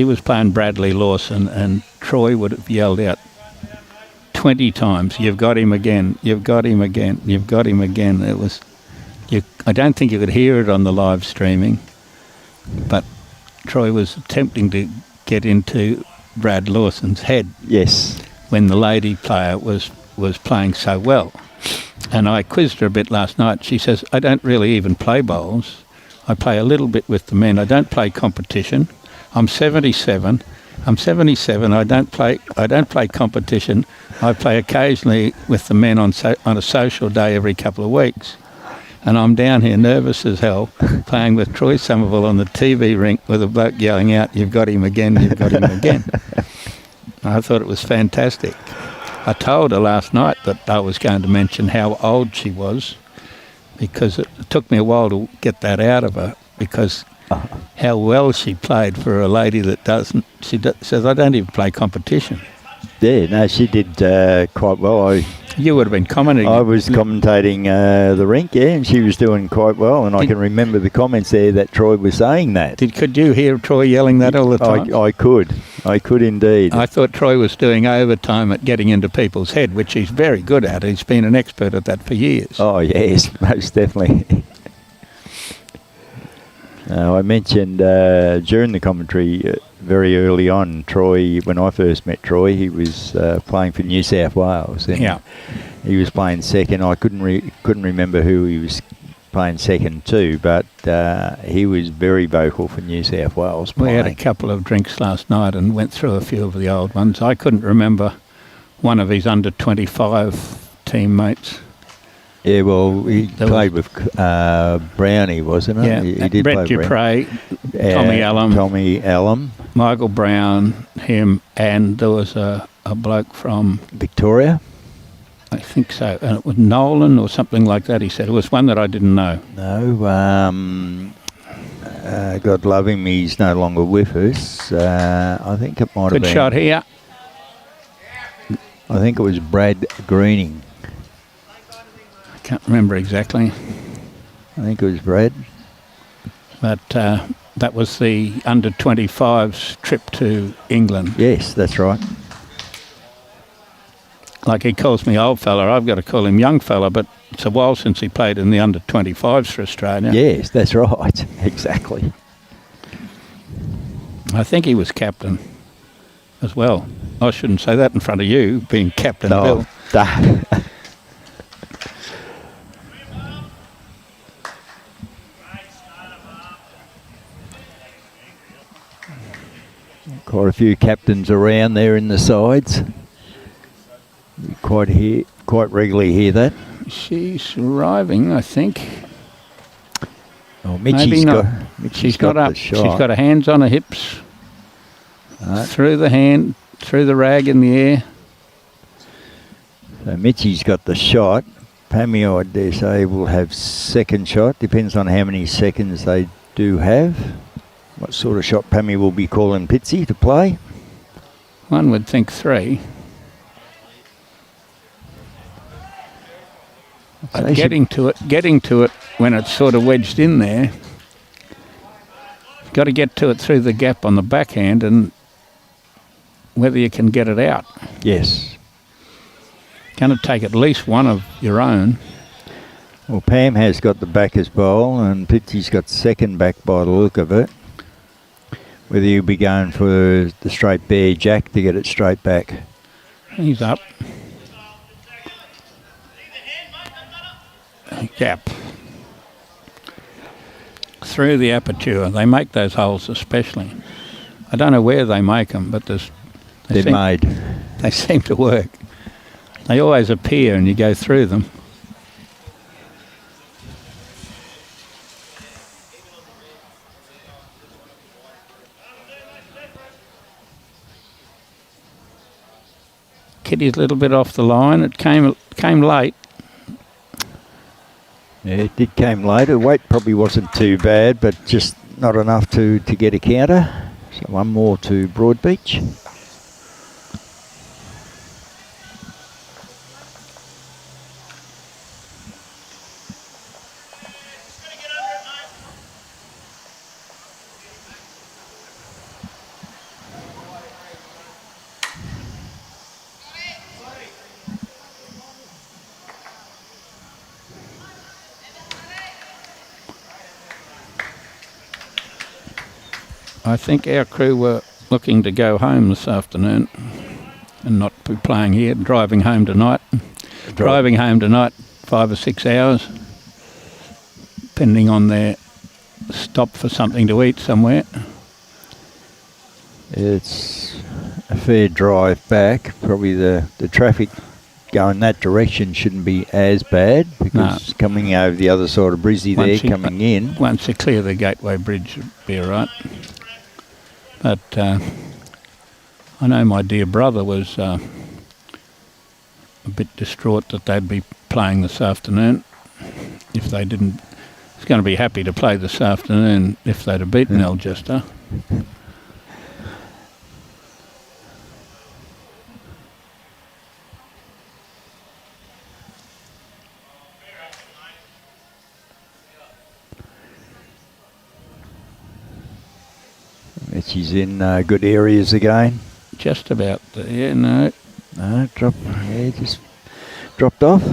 S1: was playing Bradley Lawson, and Troy would have yelled out 20 times, "You've got him again, you've got him again, you've got him again." It was, I don't think you could hear it on the live streaming, but Troy was attempting to get into Brad Lawson's head.
S3: Yes.
S1: When the lady player was playing so well. And I quizzed her a bit last night. She says, "I don't really even play bowls. I play a little bit with the men. I don't play competition. I'm 77. I don't play competition. I play occasionally with the men on a social day every couple of weeks. And I'm down here nervous as hell playing with Troy Somerville on the TV rink with a bloke yelling out, 'You've got him again, you've got him again.'" I thought it was fantastic. I told her last night that I was going to mention how old she was, because it took me a while to get that out of her, because how well she played for a lady that doesn't. She says, "I don't even play competition."
S3: Yeah, no, she did quite well.
S1: You would have been commenting.
S3: I was commentating the rink, yeah, and she was doing quite well. And I can remember the comments there that Troy was saying that.
S1: Could you hear Troy yelling that all the time?
S3: I could indeed.
S1: I thought Troy was doing overtime at getting into people's head, which he's very good at. He's been an expert at that for years.
S3: Oh, yes, most definitely. I mentioned during the commentary very early on, Troy, when I first met Troy, he was playing for New South Wales. And
S1: yeah.
S3: He was playing second. I couldn't remember who he was playing second to, but he was very vocal for New South Wales playing.
S1: We had a couple of drinks last night and went through a few of the old ones. I couldn't remember one of his under-25 teammates.
S3: Yeah, well, he played with Brownie, wasn't it?
S1: Yeah,
S3: he did
S1: Brett
S3: play
S1: Dupre, Tommy Allen, Michael Brown, him, and there was a bloke from
S3: Victoria.
S1: I think so. And it was Nolan or something like that, he said. It was one that I didn't know.
S3: No, God love him, he's no longer with us. I think it might have been...
S1: Good shot here.
S3: I think it was Brad Greening.
S1: Can't remember exactly.
S3: I think it was Brad.
S1: But that was the under-25s trip to England.
S3: Yes, that's right.
S1: Like he calls me old fella, I've got to call him young fella, but it's a while since he played in the under-25s for Australia.
S3: Yes, that's right. Exactly.
S1: I think he was captain as well. I shouldn't say that in front of you, being captain,
S3: no,
S1: Bill.
S3: Quite a few captains around there in the sides. You quite regularly hear that.
S1: She's arriving, I think.
S3: Oh, Mitchie's got the shot.
S1: She's got her hands on her hips. Through the rag in the air.
S3: So Mitchie's got the shot. Pammy, I dare say, will have second shot. Depends on how many seconds they do have. What sort of shot Pammy will be calling Pitsy to play?
S1: One would think 3. Getting to it when it's sort of wedged in there. You've got to get to it through the gap on the backhand and whether you can get it out.
S3: Yes.
S1: Going to take at least one of your own.
S3: Well, Pam has got the backers bowl and Pitsy's got second back by the look of it. Whether you'll be going for the straight bear jack to get it straight back.
S1: He's up. Gap. Through the aperture. They make those holes especially. I don't know where they make them, but they're
S3: made.
S1: They seem to work. They always appear and you go through them. Kitty's a little bit off the line. It came late.
S3: Yeah, it did came later. Weight probably wasn't too bad, but just not enough to get a counter. So one more to Broadbeach.
S1: I think our crew were looking to go home this afternoon and not be playing here, driving home tonight. Driving home tonight, 5 or 6 hours, depending on their stop for something to eat somewhere.
S3: It's a fair drive back. Probably the traffic going that direction shouldn't be as bad because coming over the other side of Brizzy there, coming in.
S1: Once you clear the Gateway Bridge, it'll be all right. But I know my dear brother was a bit distraught that they'd be playing this afternoon. If they didn't, he's going to be happy to play this afternoon if they'd have beaten Algester.
S3: BROADBEACH is in good areas again.
S1: Just about there, no.
S3: No, just dropped off.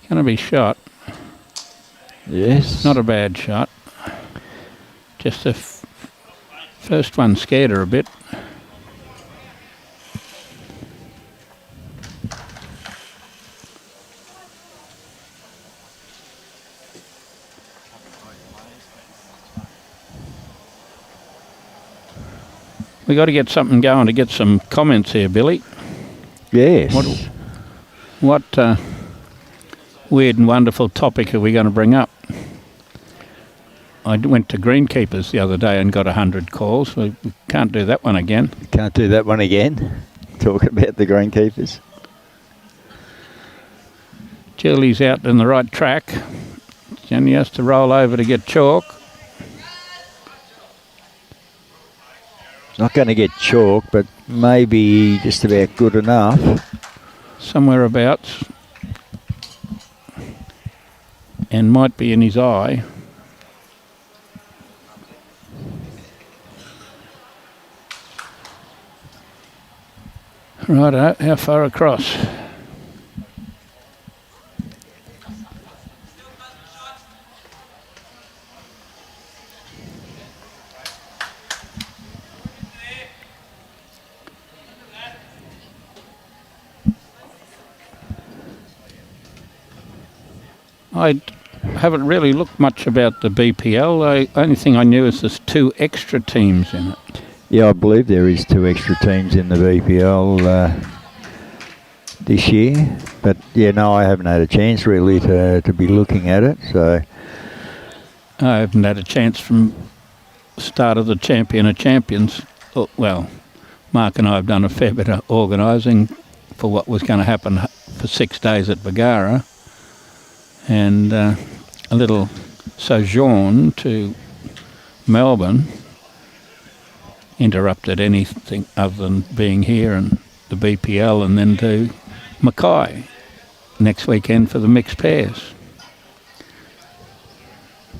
S1: Going to be shot.
S3: Yes.
S1: Not a bad shot. Just the first one scared her a bit. We got to get something going to get some comments here, Billy.
S3: Yes.
S1: What weird and wonderful topic are we going to bring up? I went to Greenkeepers the other day and got 100 calls. We can't do that one again.
S3: Can't do that one again. Talk about the Greenkeepers.
S1: Julie's out in the right track. She only has to roll over to get chalk.
S3: It's not going to get chalk, but maybe just about good enough.
S1: Somewhere abouts. And might be in his eye. Righto, how far across? I haven't really looked much about the BPL. The only thing I knew is there's 2 extra teams in it.
S3: Yeah, I believe there is 2 extra teams in the BPL this year. But yeah, no, I haven't had a chance really to be looking at it. So
S1: I haven't had a chance from the start of the Champion of Champions. Well, Mark and I have done a fair bit of organising for what was going to happen for 6 days at Bargara. And a little sojourn to Melbourne interrupted anything other than being here and the BPL, and then to Mackay next weekend for the mixed pairs.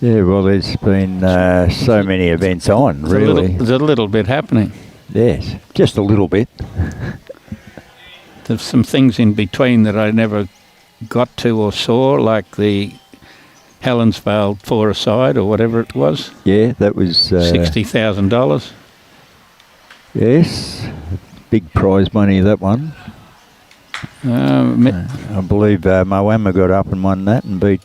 S3: yeah, well, there's been so many events on, really.
S1: There's a little bit happening.
S3: Yes, just a little bit.
S1: There's some things in between that I never got to or saw, like the Helensvale 4-a-side or whatever it was.
S3: Yeah, that was
S1: $60,000.
S3: Yes, big prize money, that one. I believe Moama got up and won that and beat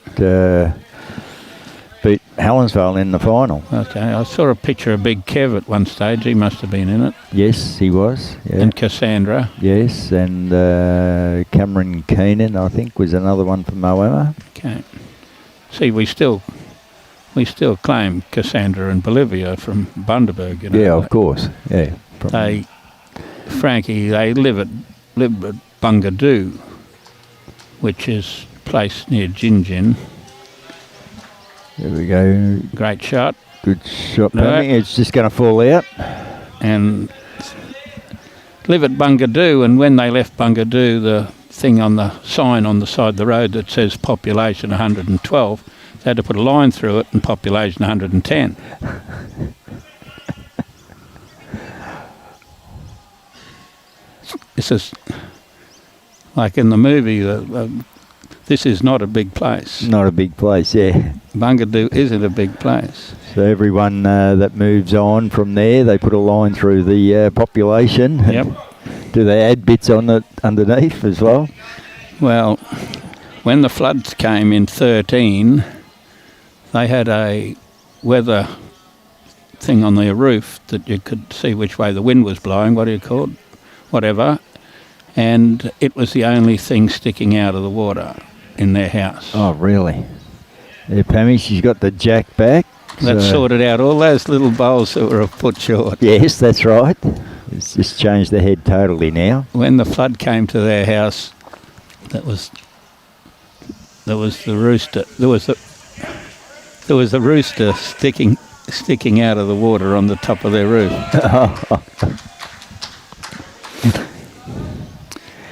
S3: Helensvale in the final.
S1: Okay, I saw a picture of Big Kev at one stage. He must have been in it.
S3: Yes, he was. Yeah.
S1: And Cassandra.
S3: Yes, and Cameron Keenan, I think, was another one for Moama.
S1: Okay. See, we still claim Cassandra and Bolivia from Bundaberg. You know,
S3: yeah, of course. Yeah.
S1: Frankie, they live at Bungadoo, which is a place near Gin.
S3: There we go.
S1: Great shot.
S3: Good shot, Pammy. It's just going to fall out.
S1: And live at Bungadoo, and when they left Bungadoo, the thing on the sign on the side of the road that says population 112, they had to put a line through it and population 110. This is like in the movie, this is not a big place.
S3: Not a big place, yeah.
S1: Bungadoo isn't a big place.
S3: So everyone that moves on from there, they put a line through the population.
S1: Yep.
S3: Do they add bits on it underneath as well?
S1: Well, when the floods came in 13, they had a weather thing on their roof that you could see which way the wind was blowing, what do you call it? Whatever. And it was the only thing sticking out of the water in their house.
S3: Oh, really? Yeah, Pammy, she's got the jack back.
S1: That sorted out all those little bowls that were a foot short.
S3: Yes, that's right. It's just changed the head totally now.
S1: When the flood came to their house, there was the rooster. There was the rooster sticking sticking out of the water on the top of their roof.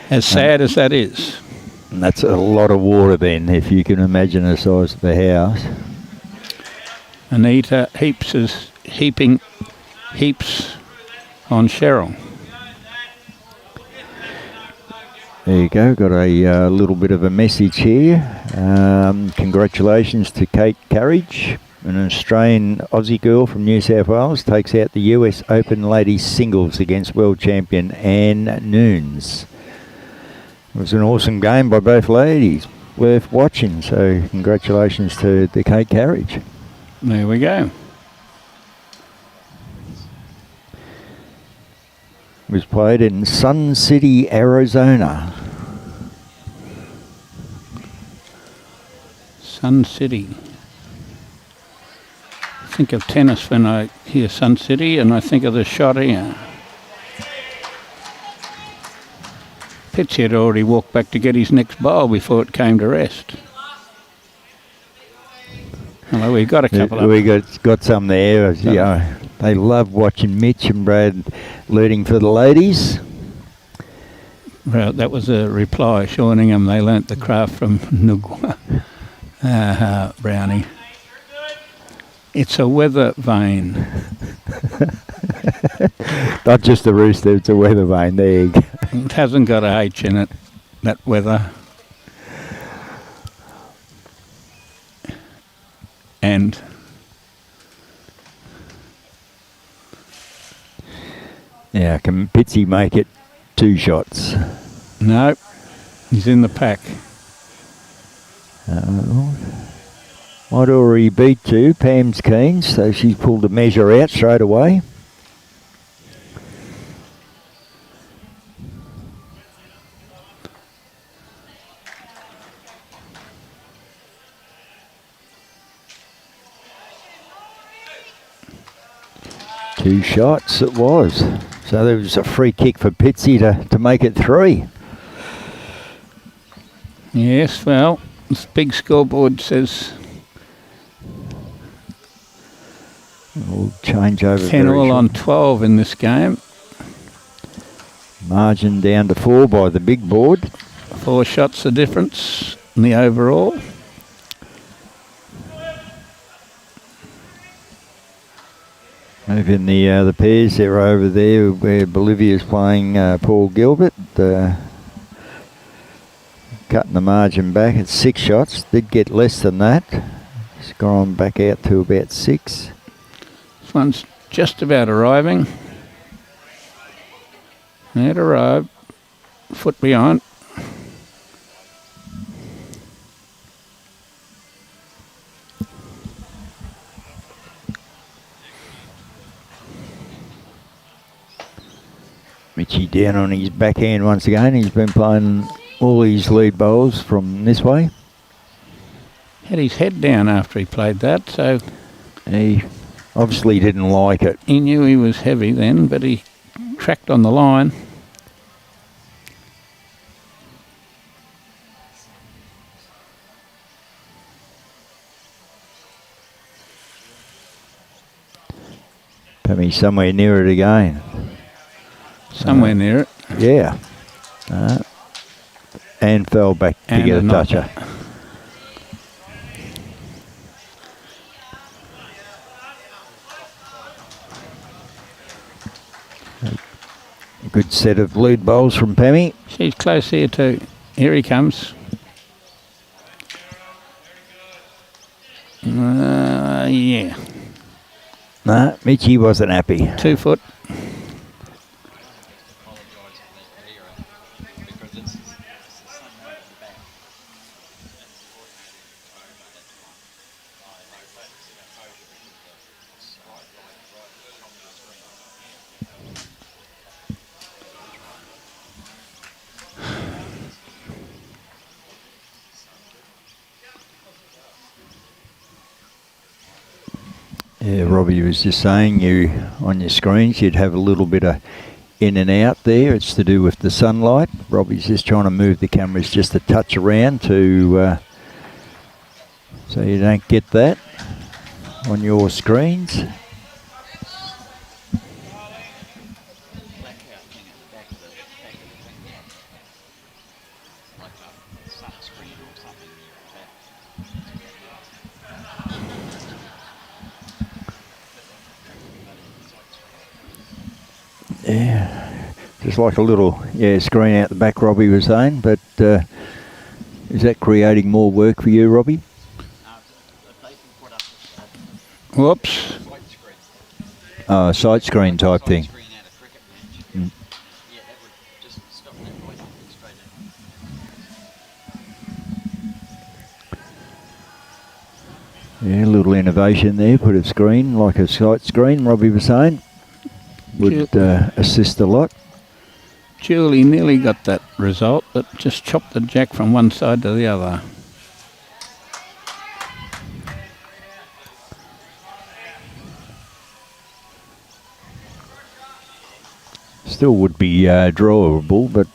S1: As sad as that is.
S3: And that's a lot of water then, if you can imagine the size of the house.
S1: Anita Heaps is heaping heaps on Cheryl.
S3: There you go, got a little bit of a message here. Congratulations to Kate Carriage, an Australian Aussie girl from New South Wales, takes out the US Open Ladies Singles against world champion Anne Nunes. It was an awesome game by both ladies, worth watching, so congratulations to the Kate Carriage.
S1: There we go.
S3: It was played in Sun City, Arizona.
S1: Sun City. I think of tennis when I hear Sun City, and I think of the shot here. Pitch had already walked back to get his next bowl before it came to rest. Hello, we've got a couple of...
S3: We got some there. Yeah, they love watching Mitch and Brad leading for the ladies.
S1: Well, that was a reply showing them they learnt the craft from Nugwa. Brownie. It's a weather vane.
S3: Not just a rooster, it's a weather vane. There you go.
S1: It hasn't got a H in it, that weather. And
S3: yeah, can Pitsy make it 2 shots?
S1: No, he's in the pack.
S3: Might already beat 2. Pam's keen, so she's pulled the measure out straight away. Two shots it was. So there was a free kick for Pitsy to make it 3.
S1: Yes, well, this big scoreboard says
S3: we'll change over
S1: 10 all on 12 in this game.
S3: Margin down to 4 by the big board.
S1: 4 shots the difference in the overall.
S3: Moving the pairs, they're over there where Bolivia's playing Paul Gilbert. Cutting the margin back at 6 shots. Did get less than that. It's gone back out to about 6.
S1: This one's just about arriving. It arrived. Foot behind.
S3: Mitchie down on his backhand once again. He's been playing all his lead bowls from this way.
S1: Had his head down after he played that, so...
S3: He obviously didn't like it.
S1: He knew he was heavy then, but he tracked on the line.
S3: Pammy somewhere near it again.
S1: Somewhere near it.
S3: Yeah. And fell back to get a toucher. A good set of lead bowls from Pammy.
S1: She's close here too. Here he comes. Yeah.
S3: No, Mitchie wasn't happy.
S1: 2 foot.
S3: Yeah, Robbie was just saying you on your screens you'd have a little bit of in and out there. It's to do with the sunlight. Robbie's just trying to move the cameras just a touch around to so you don't get that. on your screens. Yeah, just like a little screen out the back, Robbie was saying, but is that creating more work for you, Robbie?
S1: Whoops.
S3: Sight screen type thing. Mm. Yeah, a little innovation there, put a screen, like a sight screen, Robbie was saying. Would assist a lot.
S1: Julie nearly got that result, but just chopped the jack from one side to the other.
S3: Still would be drawable, but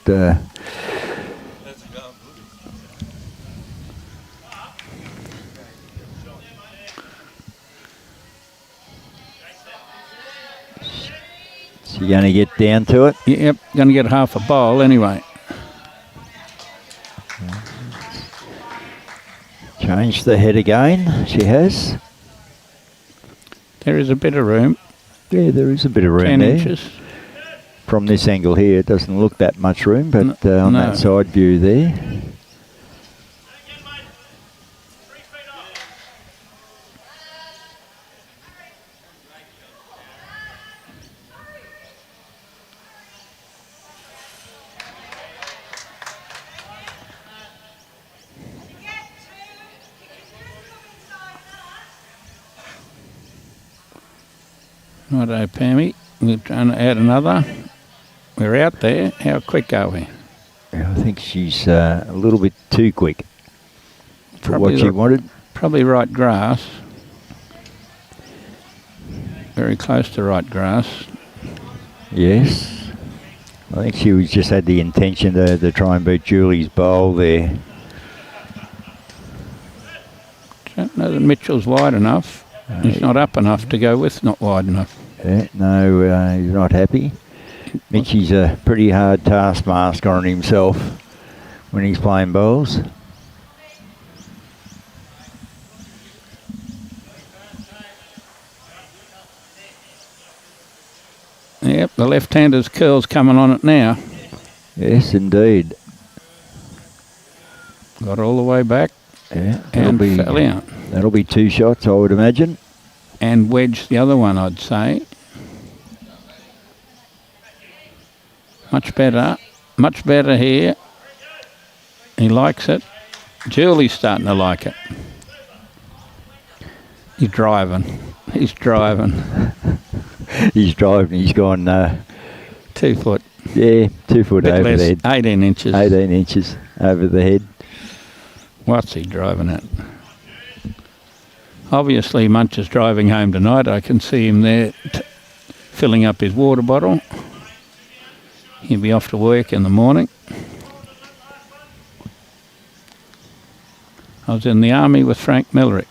S3: so you're going to get down to it?
S1: Yep, going to get half a bowl anyway.
S3: Change the head again, she has.
S1: There is a bit of room.
S3: Yeah, there is a bit of room
S1: 10
S3: there.
S1: inches.
S3: From this angle here, it doesn't look that much room, but on
S1: no.
S3: that side view there.
S1: Righto, Pammy. We're trying to add another. We're out there. How quick are we?
S3: I think she's a little bit too quick for
S1: Probably
S3: what she wanted.
S1: Probably right grass. Very close to right grass.
S3: Yes. I think she was just had the intention to try and beat Julie's bowl there.
S1: Don't know that Mitchell's wide enough. He's not up enough to go with, not wide enough.
S3: Yeah, no, he's not happy. Mitchie's a pretty hard taskmaster on himself when he's playing bowls.
S1: Yep, the left-hander's curl's coming on it now.
S3: Yes, indeed.
S1: Got all the way back.
S3: Yeah,
S1: and fell out.
S3: That'll be 2 shots, I would imagine.
S1: And wedge the other one, I'd say. Much better here. He likes it. Julie's starting to like it. He's driving. He's driving.
S3: He's driving. He's gone
S1: 2 foot.
S3: Yeah, 2 foot
S1: Bit
S3: over
S1: less,
S3: the head.
S1: 18 inches.
S3: 18 inches over the head.
S1: What's he driving at? Obviously, Munch is driving home tonight. I can see him there filling up his water bottle. He'll be off to work in the morning. I was in the army with Frank Millerick.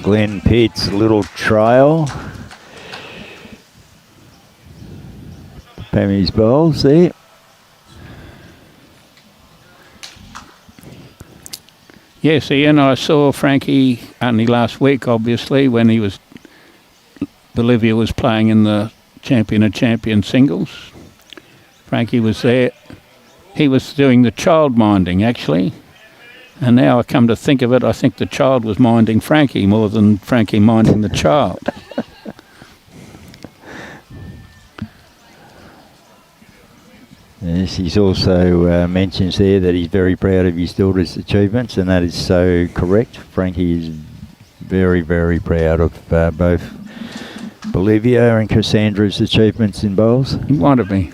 S3: Glen Pitts, a little trail. Pammy's bowls there.
S1: Yes, Ian, I saw Frankie only last week, obviously, when he was Bolivia was playing in the Champion of Champions singles. Frankie was there. He was doing the child minding, actually. And now I come to think of it, I think the child was minding Frankie more than Frankie minding the child.
S3: Yes, he's also mentions there that he's very proud of his daughter's achievements, and that is so correct. Frankie is very, very proud of both Bolivia and Cassandra's achievements in bowls.
S1: He wanted me.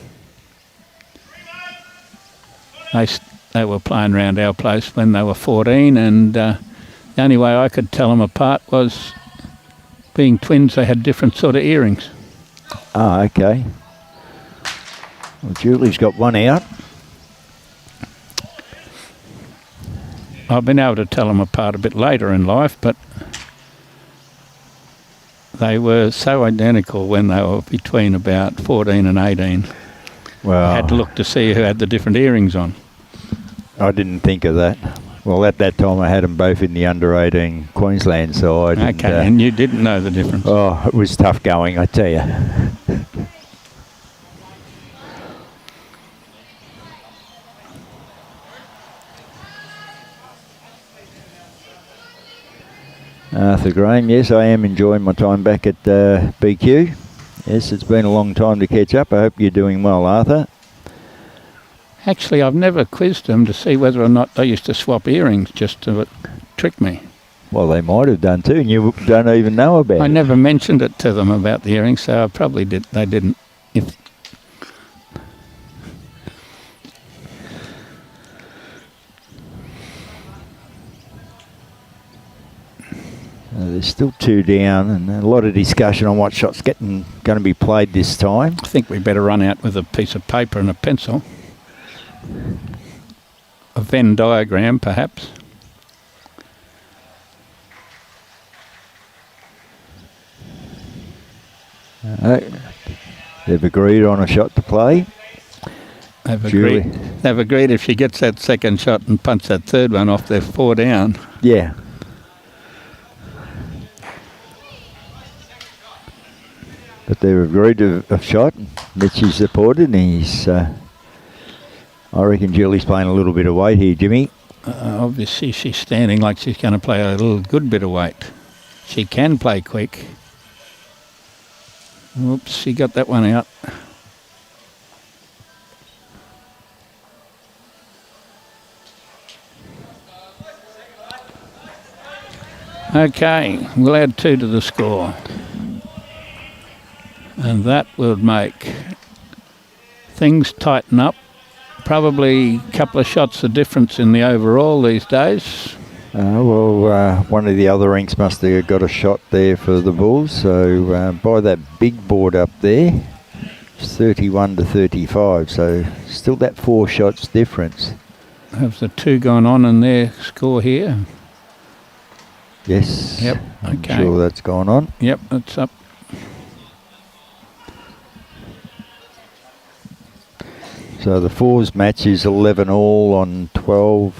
S1: They were playing around our place when they were 14, and the only way I could tell them apart was being twins, they had different sort of earrings.
S3: Ah, okay. Well, Julie's got one out.
S1: I've been able to tell them apart a bit later in life, but they were so identical when they were between about 14 and 18.
S3: Well,
S1: I had to look to see who had the different earrings on.
S3: I didn't think of that. Well, at that time I had them both in the under-18 Queensland side.
S1: Okay, and you didn't know the difference.
S3: Oh, it was tough going, I tell you. Arthur Graham, yes, I am enjoying my time back at BQ. Yes, it's been a long time to catch up. I hope you're doing well, Arthur.
S1: Actually, I've never quizzed them to see whether or not they used to swap earrings just to trick me.
S3: Well, they might have done too, and you don't even know about it.
S1: I never mentioned it to them about the earrings, so I probably did. They didn't. If
S3: there's still 2 down, and a lot of discussion on what shot's going to be played this time.
S1: I think we better run out with a piece of paper and a pencil. A Venn diagram, perhaps.
S3: They've agreed on a shot to play.
S1: They've agreed if she gets that second shot and punts that third one off, they're 4 down.
S3: Yeah. But they've agreed to a shot. Mitchie's supported, and he's... I reckon Julie's playing a little bit of weight here, Jimmy.
S1: Obviously, she's standing like she's going to play a little good bit of weight. She can play quick. Oops, she got that one out. Okay, we'll add 2 to the score. And that will make things tighten up. Probably a couple of shots of difference in the overall these days.
S3: One of the other rinks must have got a shot there for the Bulls. So by that big board up there, it's 31 to 35. So still that 4 shots difference.
S1: Have the 2 gone on in their score here?
S3: Yes.
S1: Yep.
S3: I'm
S1: Okay.
S3: sure that's gone on.
S1: Yep, that's up.
S3: So the 4s match is 11 all on 12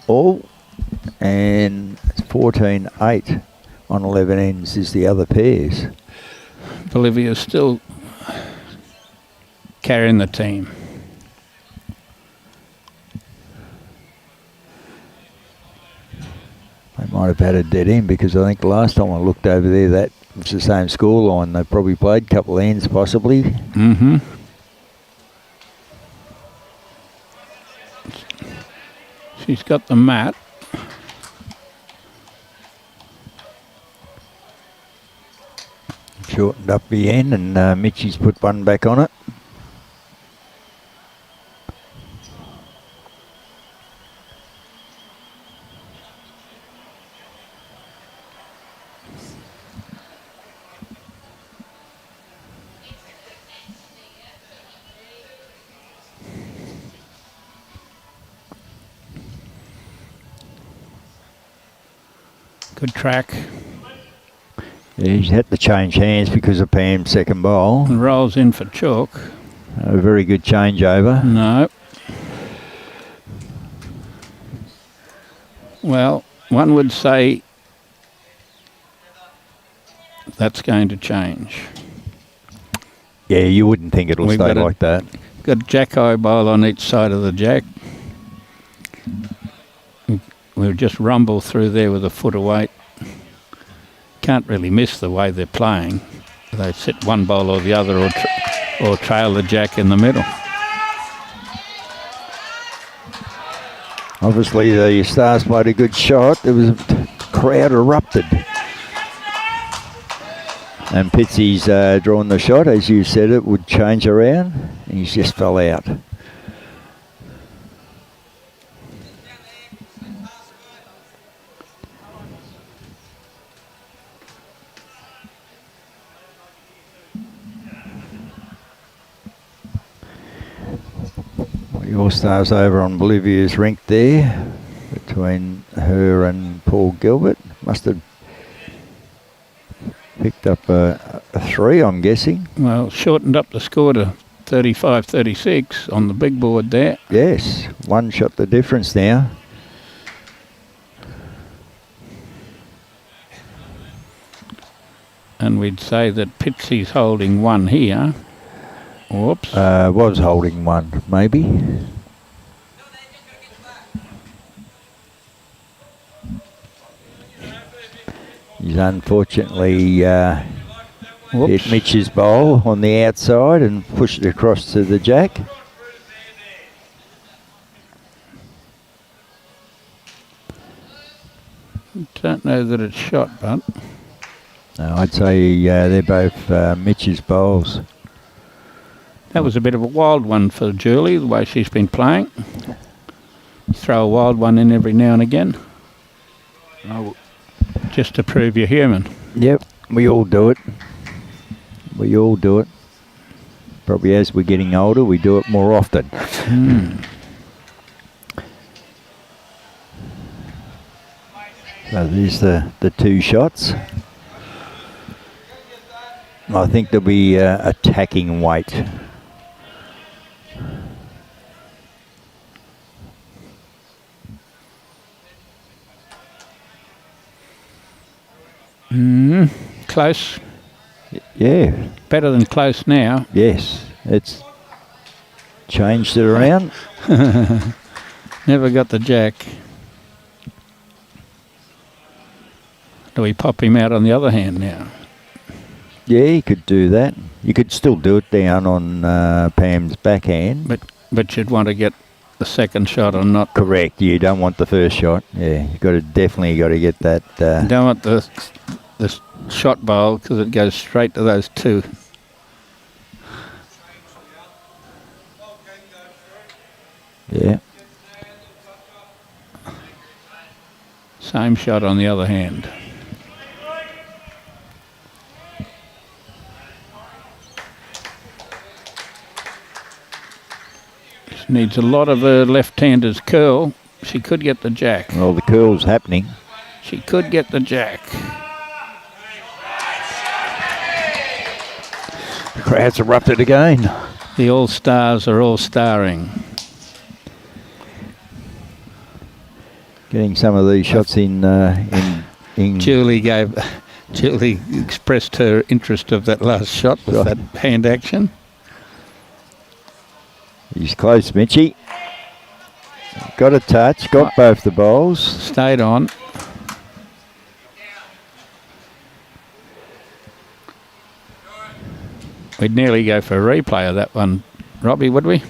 S3: all, and it's 14-8 on 11 ends is the other pairs.
S1: Bolivia's still carrying the team.
S3: They might have had a dead end, because I think the last time I looked over there, that was the same score line. They probably played a couple of ends possibly.
S1: Mm-hmm. She's got the mat.
S3: Shortened up the end, and Mitchie's put one back on it.
S1: Good track.
S3: Yeah, he's had to change hands because of Pam's second bowl.
S1: And rolls in for chalk.
S3: A very good changeover.
S1: No. Well, one would say that's going to change.
S3: Yeah, you wouldn't think it'll stay like that.
S1: Got jack high bowl on each side of the jack. We'll just rumble through there with a foot of weight. Can't really miss the way they're playing. They sit one bowl or the other, or trail the jack in the middle.
S3: Obviously, the Stars played a good shot. There was a crowd erupted. And Pitsy's drawn the shot. As you said, it would change around. And he's just fell out. The All-Stars over on Bolivia's rink there between her and Paul Gilbert. Must have picked up a 3, I'm guessing.
S1: Well, shortened up the score to 35-36 on the big board there.
S3: Yes, 1 shot the difference now.
S1: And we'd say that Pitsy's holding 1 here. Whoops.
S3: Was holding 1, maybe. He's unfortunately hit Mitch's bowl on the outside and pushed it across to the jack.
S1: Don't know that it's shot, but
S3: No, I'd say they're both Mitch's bowls.
S1: that was a bit of a wild one for Julie, the way she's been playing. Throw a wild one in every now and again.
S3: Oh.
S1: Just to prove you're human.
S3: Yep, we all do it. We all do it. Probably as we're getting older, we do it more often. So there's the 2 shots. I think there'll be attacking weight.
S1: Close.
S3: Yeah.
S1: Better than close now.
S3: Yes. It's changed it around.
S1: Never got the jack. Do we pop him out on the other hand now?
S3: Yeah, you could do that. You could still do it down on Pam's backhand.
S1: But you'd want to get the second shot or not.
S3: Correct. You don't want the first shot. Yeah, you've definitely got to get that.
S1: You don't want the shot bowl because it goes straight to those 2.
S3: Yeah.
S1: Same shot on the other hand. Just needs a lot of her left-hander's curl. She could get the jack.
S3: Well, the curl's happening.
S1: She could get the jack.
S3: The crowd's erupted again.
S1: The All-Stars are all starring.
S3: Getting some of these shots in
S1: Julie expressed her interest of that last shot with that hand action.
S3: He's close, Mitchie. Got a touch, got both the bowls.
S1: Stayed on. We'd nearly go for a replay of that one, Robbie, would we?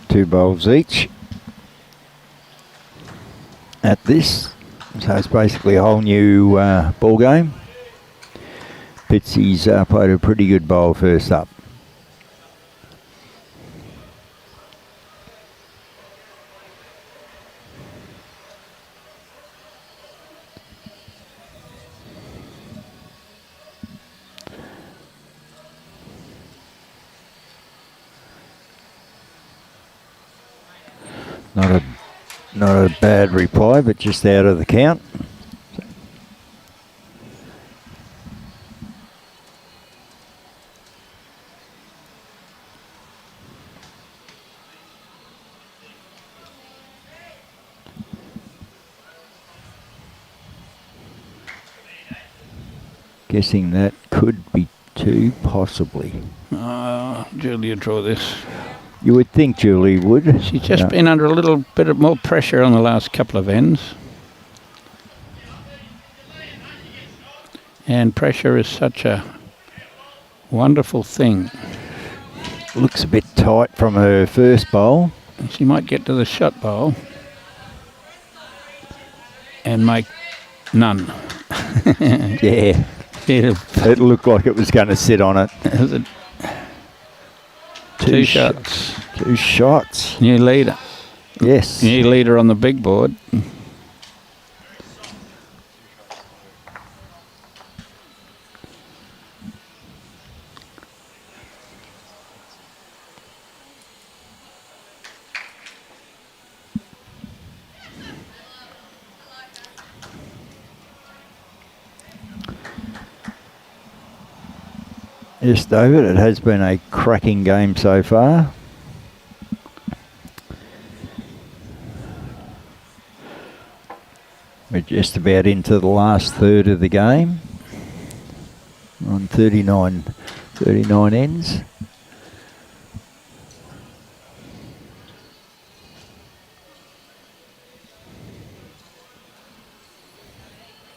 S3: Two bowls each at this. So it's basically a whole new ball game. Pitsy's played a pretty good bowl first up. Not a bad reply, but just out of the count. Guessing that could be 2, possibly.
S1: Julie would draw this.
S3: You would think Julie would.
S1: She's just been under a little bit of more pressure on the last couple of ends. And pressure is such a wonderful thing.
S3: Looks a bit tight from her first bowl.
S1: She might get to the shot bowl and make none.
S3: Yeah. It looked like it was going to sit on it.
S1: Two shots.
S3: 2 shots.
S1: New leader.
S3: Yes.
S1: New leader on the big board.
S3: Yes, David, it has been a cracking game so far. We're just about into the last third of the game. On 39 ends.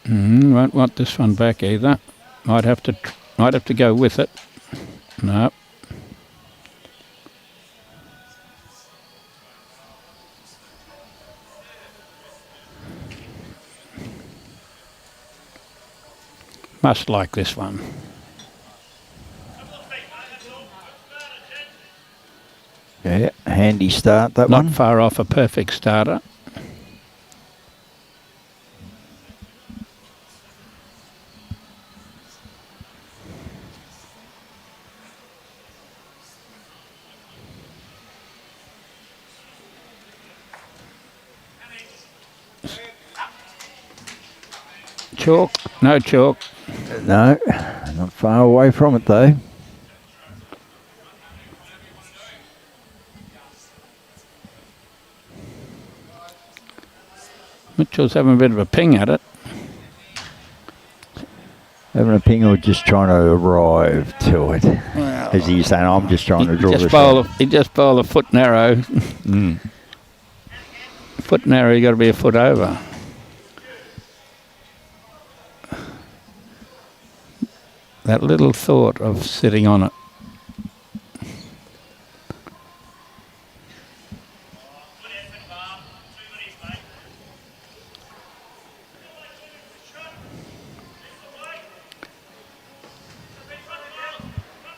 S1: Won't want this one back either. Might have to go with it. No. Must like this one.
S3: Yeah, handy start that one.
S1: Not far off a perfect starter. Chalk? No chalk.
S3: No, not far away from it though.
S1: Mitchell's having a bit of a ping at it.
S3: Having a ping or just trying to arrive to it?
S1: Well,
S3: as he's saying, I'm just trying to draw the shot.
S1: He just bowled a foot narrow. Foot narrow, you got to be a foot over. That little thought of sitting on it.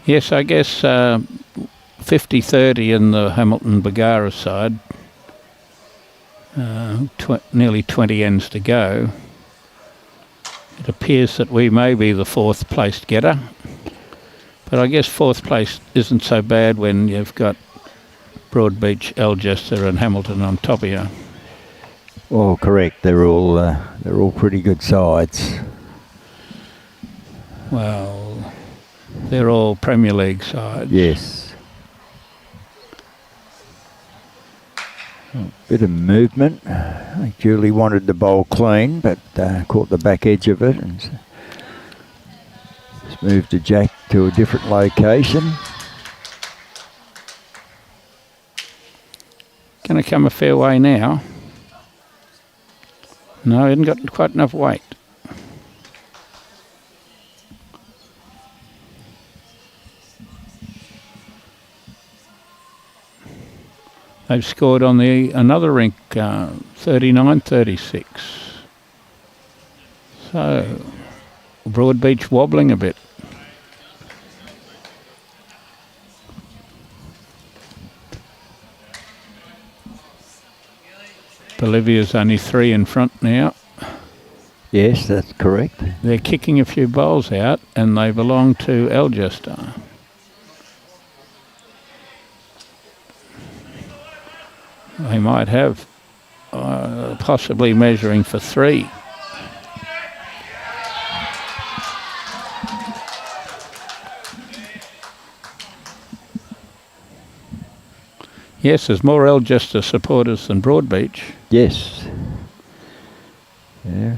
S1: Yes, I guess 50-30 in the Hamilton-Bargara side. Nearly 20 ends to go. It appears that we may be the 4th placed getter. But I guess 4th place isn't so bad when you've got Broadbeach, Algester and Hamilton on top of you.
S3: Well, correct. They're all pretty good sides.
S1: Well, they're all Premier League sides.
S3: Yes. Bit of movement. I think Julie wanted the bowl clean, but caught the back edge of it and just moved the jack to a different location.
S1: Going to come a fair way now. No, he hasn't got quite enough weight. They've scored on another rink, 39-36. So, Broadbeach wobbling a bit. Bolivia's only 3 in front now.
S3: Yes, that's correct.
S1: They're kicking a few bowls out and they belong to Algester. They might have possibly measuring for 3. Yes, there's more Algester supporters than Broadbeach.
S3: Yes. Yeah.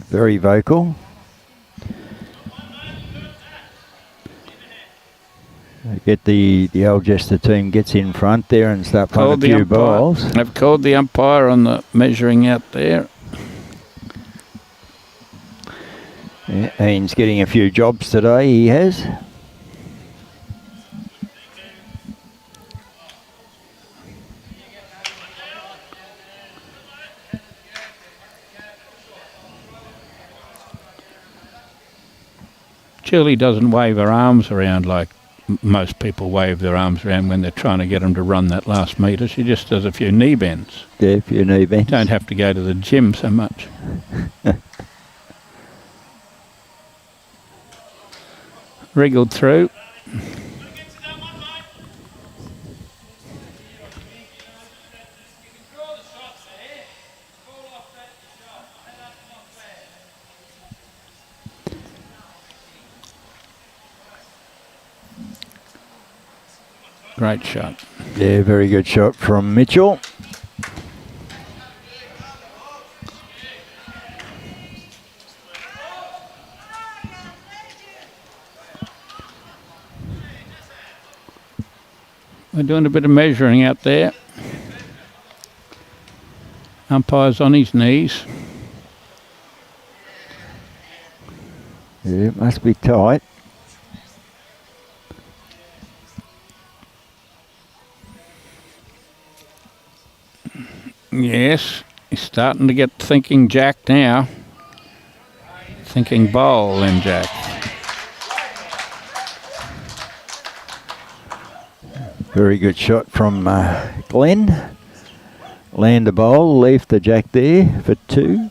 S3: Very vocal. Get the Algester team gets in front there and start playing a few balls.
S1: They've called the umpire on the measuring out there.
S3: Yeah, Ian's getting a few jobs today, he has.
S1: Julie doesn't wave her arms around like most people wave their arms around when they're trying to get them to run that last metre. She just does a few knee bends.
S3: Yeah, a few knee bends.
S1: Don't have to go to the gym so much. Wriggled through. Great shot.
S3: Yeah, very good shot from Mitchell.
S1: We're doing a bit of measuring out there. Umpire's on his knees.
S3: Yeah, it must be tight.
S1: Yes, he's starting to get thinking jack now. Thinking bowl then jack.
S3: Very good shot from Glen. Land a bowl, leave the jack there for 2.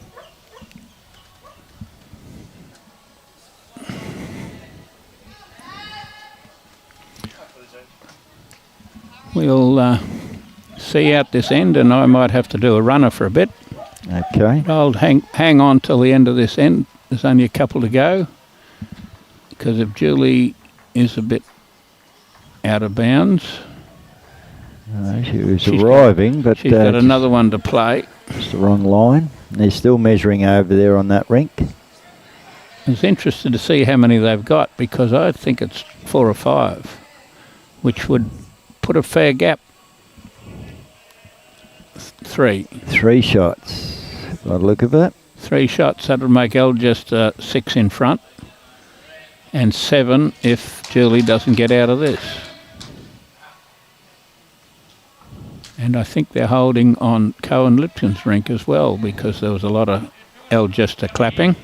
S1: We'll see out this end, and I might have to do a runner for a bit.
S3: Okay.
S1: I'll hang on till the end of this end. There's only a couple to go. Because if Julie is a bit out of bounds...
S3: she was arriving, but...
S1: She's got another one to play.
S3: It's the wrong line. They're still measuring over there on that rink.
S1: I was interested to see how many they've got, because I think it's 4 or 5, which would put a fair gap. 3.
S3: 3 shots, by the look of it.
S1: 3 shots, that would make Algester 6 in front, and 7 if Julie doesn't get out of this. And I think they're holding on Cohen Lipton's rink as well, because there was a lot of Algester clapping.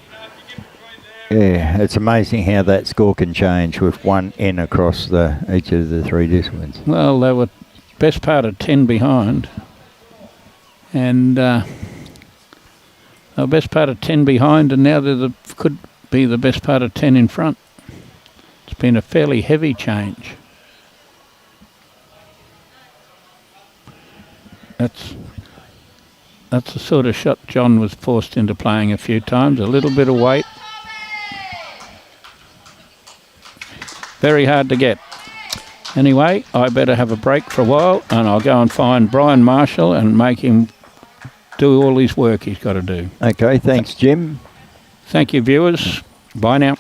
S3: Yeah, it's amazing how that score can change with 1 N across each of the 3 disciplines.
S1: Well, they were best part of 10 behind. And they were best part of 10 behind, and now they could be the best part of 10 in front. It's been a fairly heavy change. That's the sort of shot John was forced into playing a few times. A little bit of weight. Very hard to get. Anyway, I better have a break for a while, and I'll go and find Brian Marshall and make him do all his work he's got to do.
S3: Okay, thanks, Jim.
S1: Thank you, viewers. Bye now.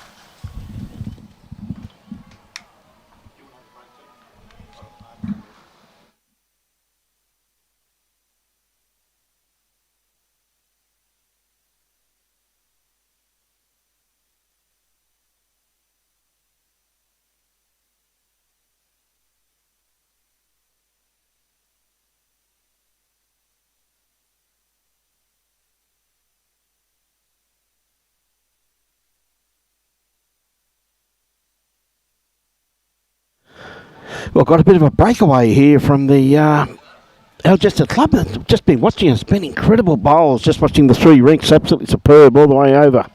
S2: Well, got a bit of a breakaway here from the Algester Club. I've just been watching. It's been incredible bowls. Just watching the 3 rinks. Absolutely superb all the way over.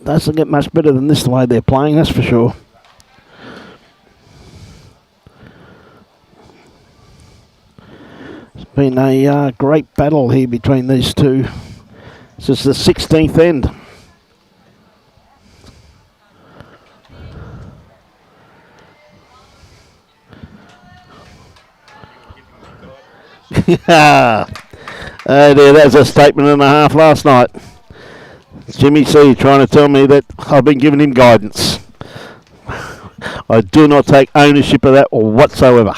S2: Doesn't get much better than this the way they're playing, that's for sure. It's been a great battle here between these two. This is the 16th end. Oh dear, that was a statement and a half last night. Jimmy C trying to tell me that I've been giving him guidance. I do not take ownership of that or whatsoever.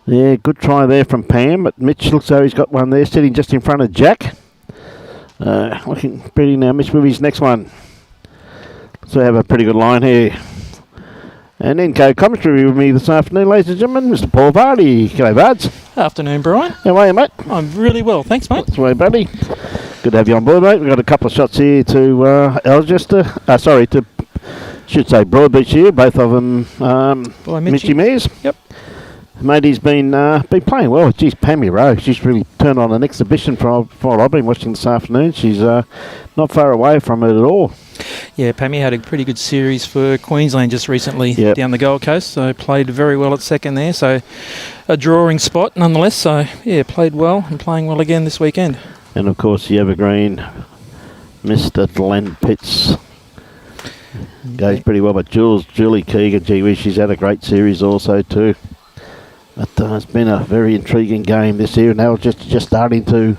S2: Yeah, good try there from Pam, but Mitch looks like he's got one there sitting just in front of Jack. Looking pretty now. Mitch with his next one. So we have a pretty good line here. And then co-commentary with me this afternoon, ladies and gentlemen, Mr. Paul Vardy. G'day, Vards.
S4: Afternoon, Brian.
S2: How are you, mate?
S4: I'm really well, thanks, mate.
S2: That's the way, buddy. Good to have you on board, mate. We've got a couple of shots here to Algester. Should say Broadbeach here. Both of them, Mitchie Mears.
S4: Yep.
S2: Mate, he's been playing well. Geez, Pammy Rowe. She's really turned on an exhibition from what I've been watching this afternoon. She's not far away from it at all.
S4: Yeah, Pammy had a pretty good series for Queensland just recently down the Gold Coast, so played very well at second there. So a drawing spot nonetheless. So yeah, played well and playing well again this weekend.
S2: And of course the evergreen, Mr. Glen Pitts. Goes pretty well, but Julie Keegan, gee whiz, she's had a great series also too. But it's been a very intriguing game this year, and they're just starting to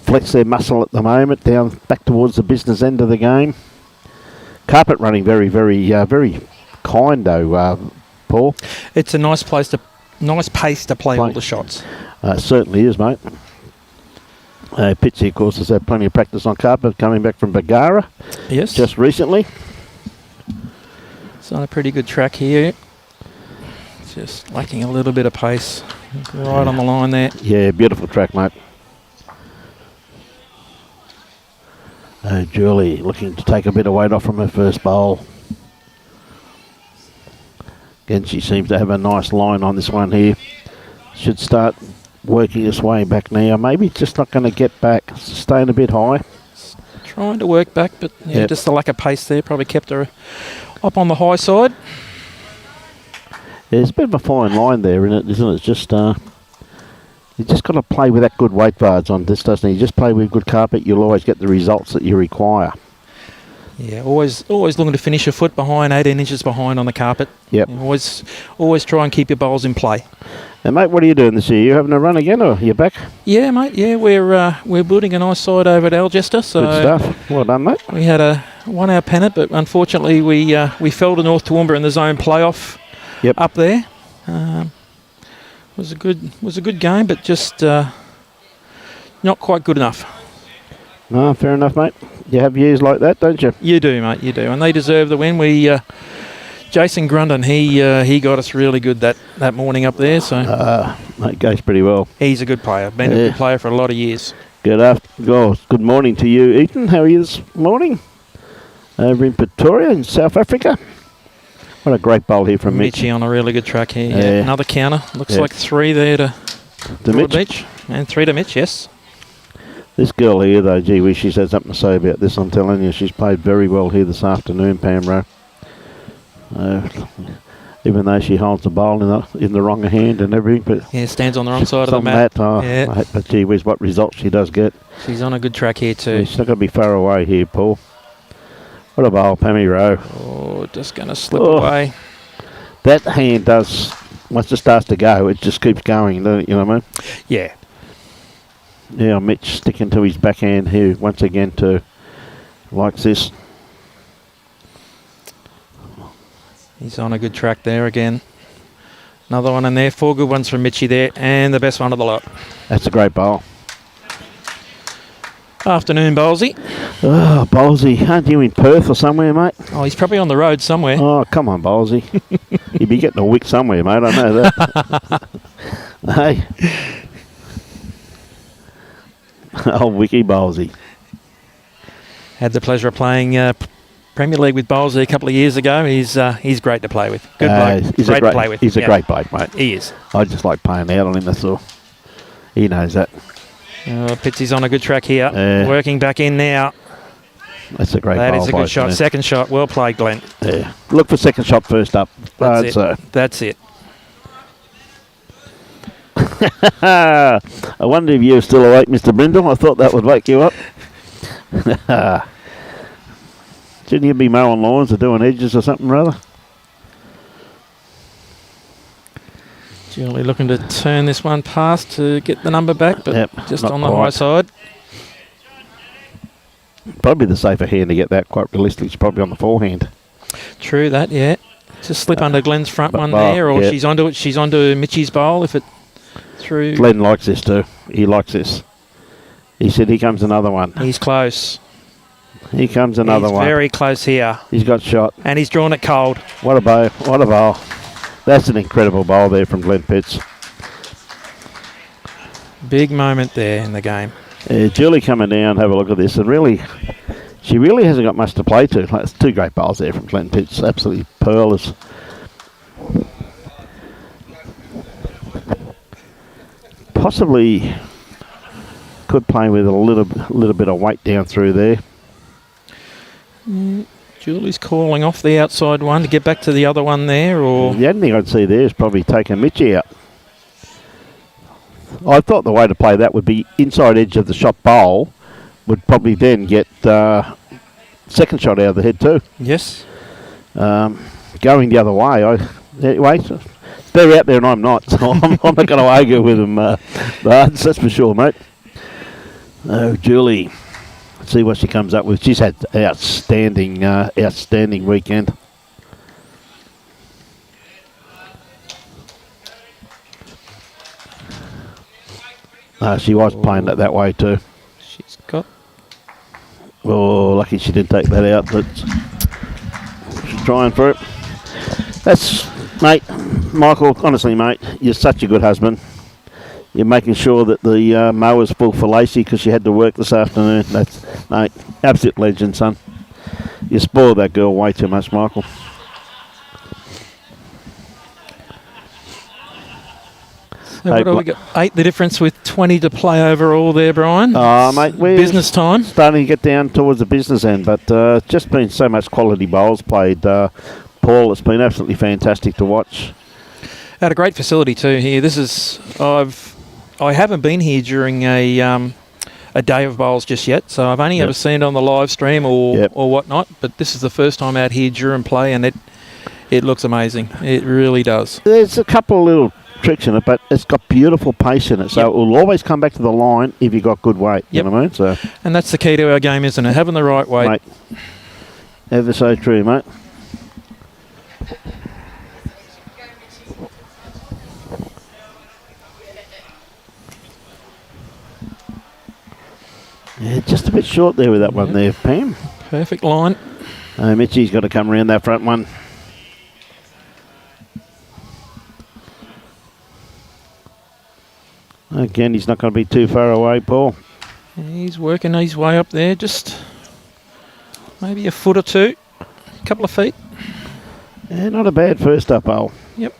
S2: flex their muscle at the moment, down back towards the business end of the game. Carpet running very, very, very kind though, Paul.
S4: It's a nice pace to play all the shots.
S2: Certainly is, mate. Pitsy, of course, has had plenty of practice on carpet, coming back from Bargara.
S4: Yes.
S2: Just recently.
S4: It's on a pretty good track here. Just lacking a little bit of pace. Right on the line there.
S2: Yeah, beautiful track, mate. Julie looking to take a bit of weight off from her first bowl. Again, she seems to have a nice line on this one here. Should start working its way back now. Maybe just not going to get back. Staying a bit high.
S4: Trying to work back, but just the lack of pace there probably kept her up on the high side.
S2: There's a bit of a fine line there, isn't it? It's just you just got to play with that good weight bars on this, doesn't it? You just play with good carpet, you'll always get the results that you require.
S4: Yeah, always looking to finish a foot behind, 18 inches behind on the carpet.
S2: Yep.
S4: Always try and keep your bowls in play.
S2: And mate, what are you doing this year? You having a run again, or you back?
S4: Yeah, mate. Yeah, we're building a nice side over at Algester. So
S2: good stuff. Well done, mate.
S4: We had a 1 hour pennant, but unfortunately we fell to North Toowoomba in the zone playoff.
S2: Yep.
S4: Up there. Was a good game, but just not quite good enough.
S2: No, fair enough, mate. You have years like that, don't you?
S4: You do, mate. You do, and they deserve the win. Jason Grundon, he got us really good that morning up there. So
S2: mate, goes pretty well.
S4: He's a good player. Been a good player for a lot of years.
S2: Good morning to you, Ethan. How are you this morning? Over in Pretoria, in South Africa. What a great bowl here from Mitch.
S4: Mitchie on a really good track here. Yeah. Another counter. Looks like 3 there to Broadbeach. And 3 to Mitch, yes.
S2: This girl here, though, gee whiz, she's had something to say about this, I'm telling you. She's played very well here this afternoon, Pam Rowe. Even though she holds the bowl in the wrong hand and everything. But
S4: stands on the wrong side of the mat.
S2: But gee whiz, what results she does get.
S4: She's on a good track here too.
S2: Yeah, she's not going to be far away here, Paul. What a bowl, Pammy Rowe.
S4: Oh, just going to slip away.
S2: That hand does, once it starts to go, it just keeps going, you know what I mean?
S4: Yeah.
S2: Yeah, Mitch sticking to his backhand here once again too. Likes this.
S4: He's on a good track there again. Another one in there. 4 good ones from Mitchie there, and the best one of the lot.
S2: That's a great bowl.
S4: Afternoon, Bowlesy.
S2: Oh, Bowlesy. Aren't you in Perth or somewhere, mate?
S4: Oh, he's probably on the road somewhere.
S2: Oh, come on, Bowlesy. You'd be getting a wick somewhere, mate. I know that. Hey. Oh, Wicky Bowlesy.
S4: Had the pleasure of playing Premier League with Bowlesy a couple of years ago. He's great to play with. Good bloke.
S2: He's
S4: great to play with.
S2: He's a great bloke, mate.
S4: He is.
S2: I just like playing out on him, that's all. He knows that.
S4: Pitsy's on a good track here. Working back in now.
S2: That's a great bowl.
S4: That is a good shot. Second shot. Well played, Glen.
S2: Yeah. Look for second shot first up.
S4: That's it. That's it.
S2: I wonder if you're still awake, Mr. Brindle. I thought that would wake you up. Shouldn't you be mowing lawns or doing edges or something rather?
S4: Julie looking to turn this one past to get the number back, but just on the high side.
S2: Probably the safer hand to get that, quite realistically. It's probably on the forehand.
S4: True that, yeah. Just slip under Glen's front one there, or she's onto it. She's onto Mitchie's bowl if it through.
S2: Glen likes this too. He likes this. He said, "Here comes another one."
S4: He's close.
S2: Here comes another one.
S4: He's very close here.
S2: He's got shot.
S4: And he's drawn it cold.
S2: What a bow. What a bowl. That's an incredible bowl there from Glen Pitts.
S4: Big moment there in the game.
S2: Julie coming down, have a look at this, and really, she really hasn't got much to play to. Like, it's 2 great bowls there from Glen Pitts, absolutely pearlers. Possibly could play with a little bit of weight down through there.
S4: Julie's calling off the outside one to get back to the other one there, or
S2: The only thing I'd see there is probably taking Mitchie out. I thought the way to play that would be inside edge of the shot bowl, would probably then get second shot out of the head too.
S4: yes.
S2: Going the other way, anyway, they're out there and I'm not, so I'm not going to argue with them, that's for sure, mate. Oh, Julie, let's see what she comes up with. She's had outstanding weekend. She was playing it that way too.
S4: She's got...
S2: Oh, lucky she didn't take that out, but she's trying for it. That's, mate, Michael, honestly, mate, you're such a good husband. You're making sure that the mower's full for Lacey because she had to work this afternoon. That's, mate, absolute legend, son. You spoiled that girl way too much, Michael.
S4: So what do we got? 8 the difference with 20 to play overall there, Brian.
S2: Mate, we're
S4: business time.
S2: starting to get down towards the business end, but just been so much quality bowls played. Paul, it's been absolutely fantastic to watch.
S4: Had a great facility too here. This is I haven't been here during a day of bowls just yet, so I've only ever seen it on the live stream or whatnot. But this is the first time out here during play, and it looks amazing. It really does.
S2: There's a couple of little tricks in it, but it's got beautiful pace in it, so it will always come back to the line if you got good weight. You know what I mean? So,
S4: and that's the key to our game, isn't it? Having the right weight.
S2: Mate, ever so true, mate. Yeah, just a bit short there with that one there, Pam.
S4: Perfect line.
S2: Mitchie's got to come around that front one. Again, he's not going to be too far away, Paul.
S4: He's working his way up there, just maybe a foot or two, a couple of feet.
S2: Yeah, not a bad first up hole.
S4: Yep.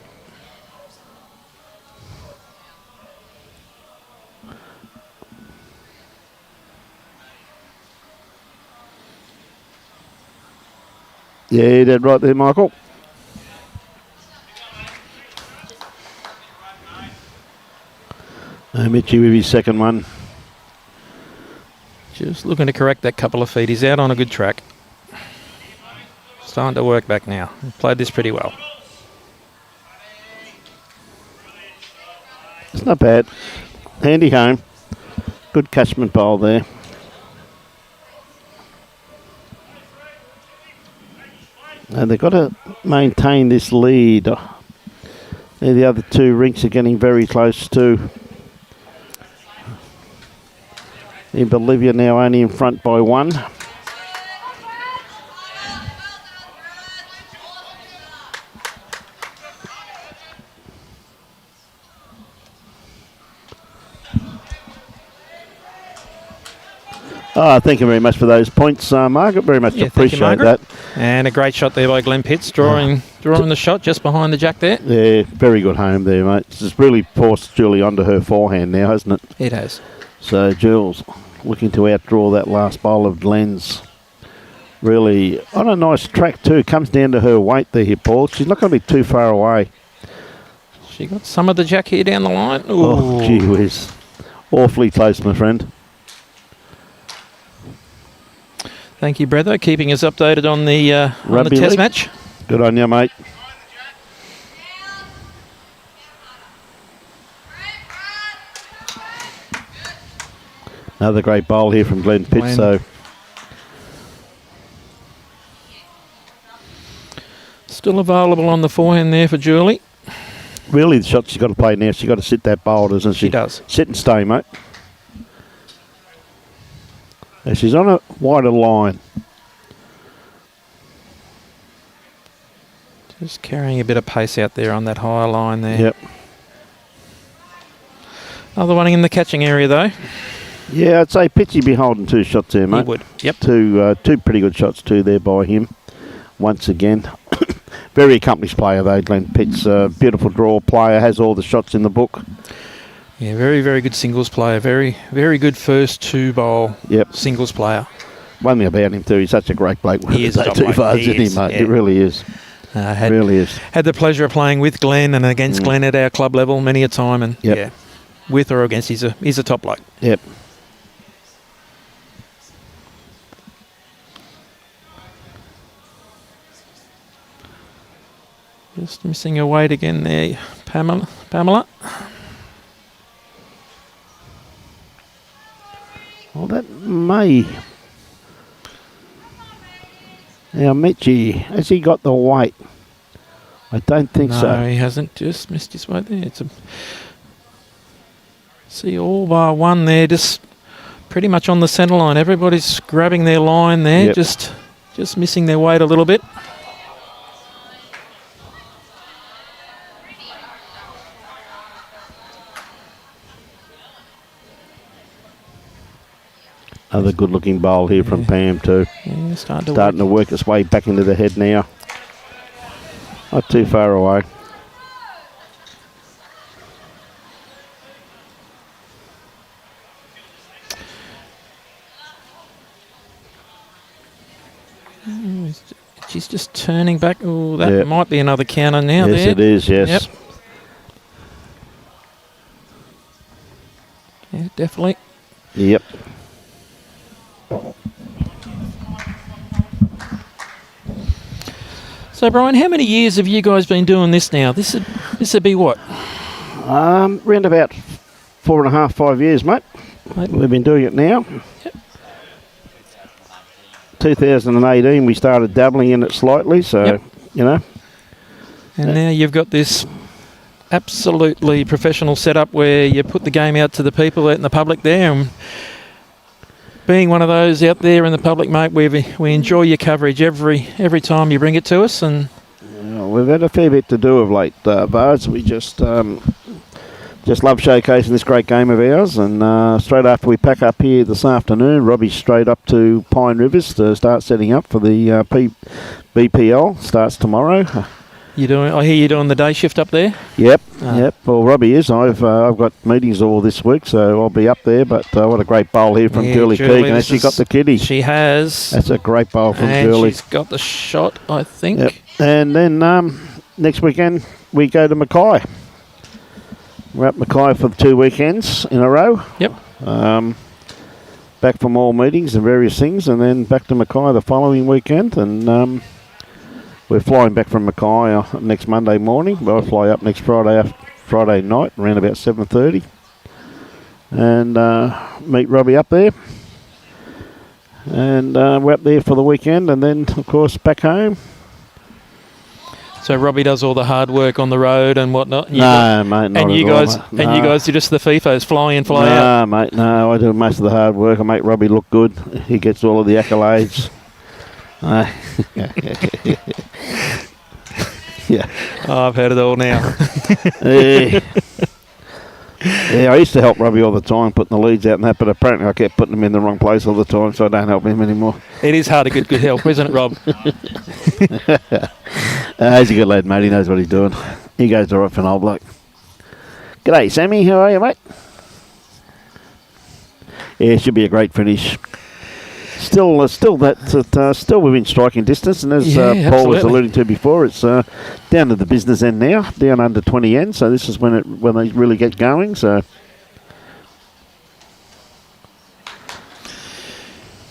S2: Yeah, you did right there, Michael. Mitchie with his second one.
S4: Just looking to correct that couple of feet. He's out on a good track. Starting to work back now. He played this pretty well.
S2: It's not bad. Handy home. Good catchment bowl there. And they've got to maintain this lead. The other two rinks are getting very close too. In Bolivia now only in front by 1. Thank you very much for those points, Margaret. Very much appreciate that.
S4: And a great shot there by Glen Pitts, drawing the shot just behind the jack there.
S2: Yeah, very good home there, mate. It's just really forced Julie onto her forehand now, hasn't it?
S4: It has.
S2: So Jules looking to outdraw that last bowl of Glen's. Really on a nice track too. Comes down to her weight there, Paul. She's not going to be too far away.
S4: She got some of the jack here down the line. Ooh.
S2: Oh, gee whiz. Awfully close, my friend.
S4: Thank you, brother, keeping us updated on the test match.
S2: Good on you, mate. Another great bowl here from Glen Pitts. So
S4: still available on the forehand there for Julie.
S2: Really, the shot she's got to play now. She's got to sit that bowl, doesn't she?
S4: She does.
S2: Sit and stay, mate. Now she's on a wider line.
S4: Just carrying a bit of pace out there on that higher line there.
S2: Yep.
S4: Other one in the catching area though.
S2: Yeah, I'd say Pitchy be holding 2 shots there, mate.
S4: He would, yep.
S2: Two pretty good shots too there by him. Once again, very accomplished player though, Glen Pitts. Beautiful draw player, has all the shots in the book.
S4: Yeah, very, very good singles player. Very, very good first 2-bowl singles player.
S2: One thing about him too, he's such a great bloke.
S4: He is a top
S2: too
S4: bloke.
S2: far,
S4: He
S2: isn't
S4: is,
S2: he, mate?
S4: yeah.
S2: It really is. Really is.
S4: Had the pleasure of playing with Glen and against Glen at our club level many a time, and yeah, with or against, he's a top bloke.
S2: Yep.
S4: Just missing a weight again there, Pamela.
S2: Well, that may. Now, Mitchie, has he got the weight? I don't think so.
S4: No, he hasn't. Just missed his weight there. See, all bar one there, just pretty much on the centre line. Everybody's grabbing their line there, just missing their weight a little bit.
S2: Another good-looking bowl here from Pam too.
S4: Yeah, starting
S2: to work its way back into the head now. Not too far away.
S4: She's just turning back. Oh, that might be another counter now.
S2: Yes,
S4: there.
S2: it is. Yes.
S4: Yep. Yeah, definitely.
S2: Yep.
S4: So, Brian, how many years have you guys been doing this now? This would be what?
S2: Around about 4.5, 5 years, mate. We've been doing it now.
S4: Yep.
S2: 2018, we started dabbling in it slightly, so, you know.
S4: And now you've got this absolutely professional setup where you put the game out to the people out in the public there. And being one of those out there in the public, mate, we enjoy your coverage every time you bring it to us. And
S2: we've had a fair bit to do of late, Bards. We just love showcasing this great game of ours. And straight after we pack up here this afternoon, Robbie's straight up to Pine Rivers to start setting up for the BPL. Starts tomorrow.
S4: I hear you're doing the day shift up there?
S2: Yep. Well, Robbie is. I've got meetings all this week, so I'll be up there. But what a great bowl here from Julie Keegan. Has she got the kitty?
S4: She has.
S2: That's a great bowl from
S4: and
S2: Julie.
S4: She's got the shot, I think.
S2: Yep. And then next weekend we go to Mackay. We're at Mackay for the 2 weekends in a row.
S4: Yep.
S2: Back from all meetings and various things, and then back to Mackay the following weekend. And we're flying back from Mackay next Monday morning. I'll fly up next Friday night around about 7:30 and meet Robbie up there. And we're up there for the weekend and then, of course, back home.
S4: So Robbie does all the hard work on the road and whatnot.
S2: Mate, not
S4: and you
S2: at all,
S4: guys,
S2: mate.
S4: and you guys do just the FIFOs, fly in, fly out.
S2: Mate, no. I do most of the hard work. I make Robbie look good. He gets all of the accolades. Yeah.
S4: Oh, I've heard it all now.
S2: Yeah, I used to help Robbie all the time, putting the leads out and that, but apparently I kept putting them in the wrong place all the time, so I don't help him anymore.
S4: It is hard to get good help, isn't it, Rob?
S2: He's a good lad, mate. He knows what he's doing. He goes all right for an old bloke. G'day, Sammy. How are you, mate? Yeah, it should be a great finish. Still within striking distance, and as Paul was alluding to before, it's down to the business end now, down under 20 end. So this is when they really get going. So,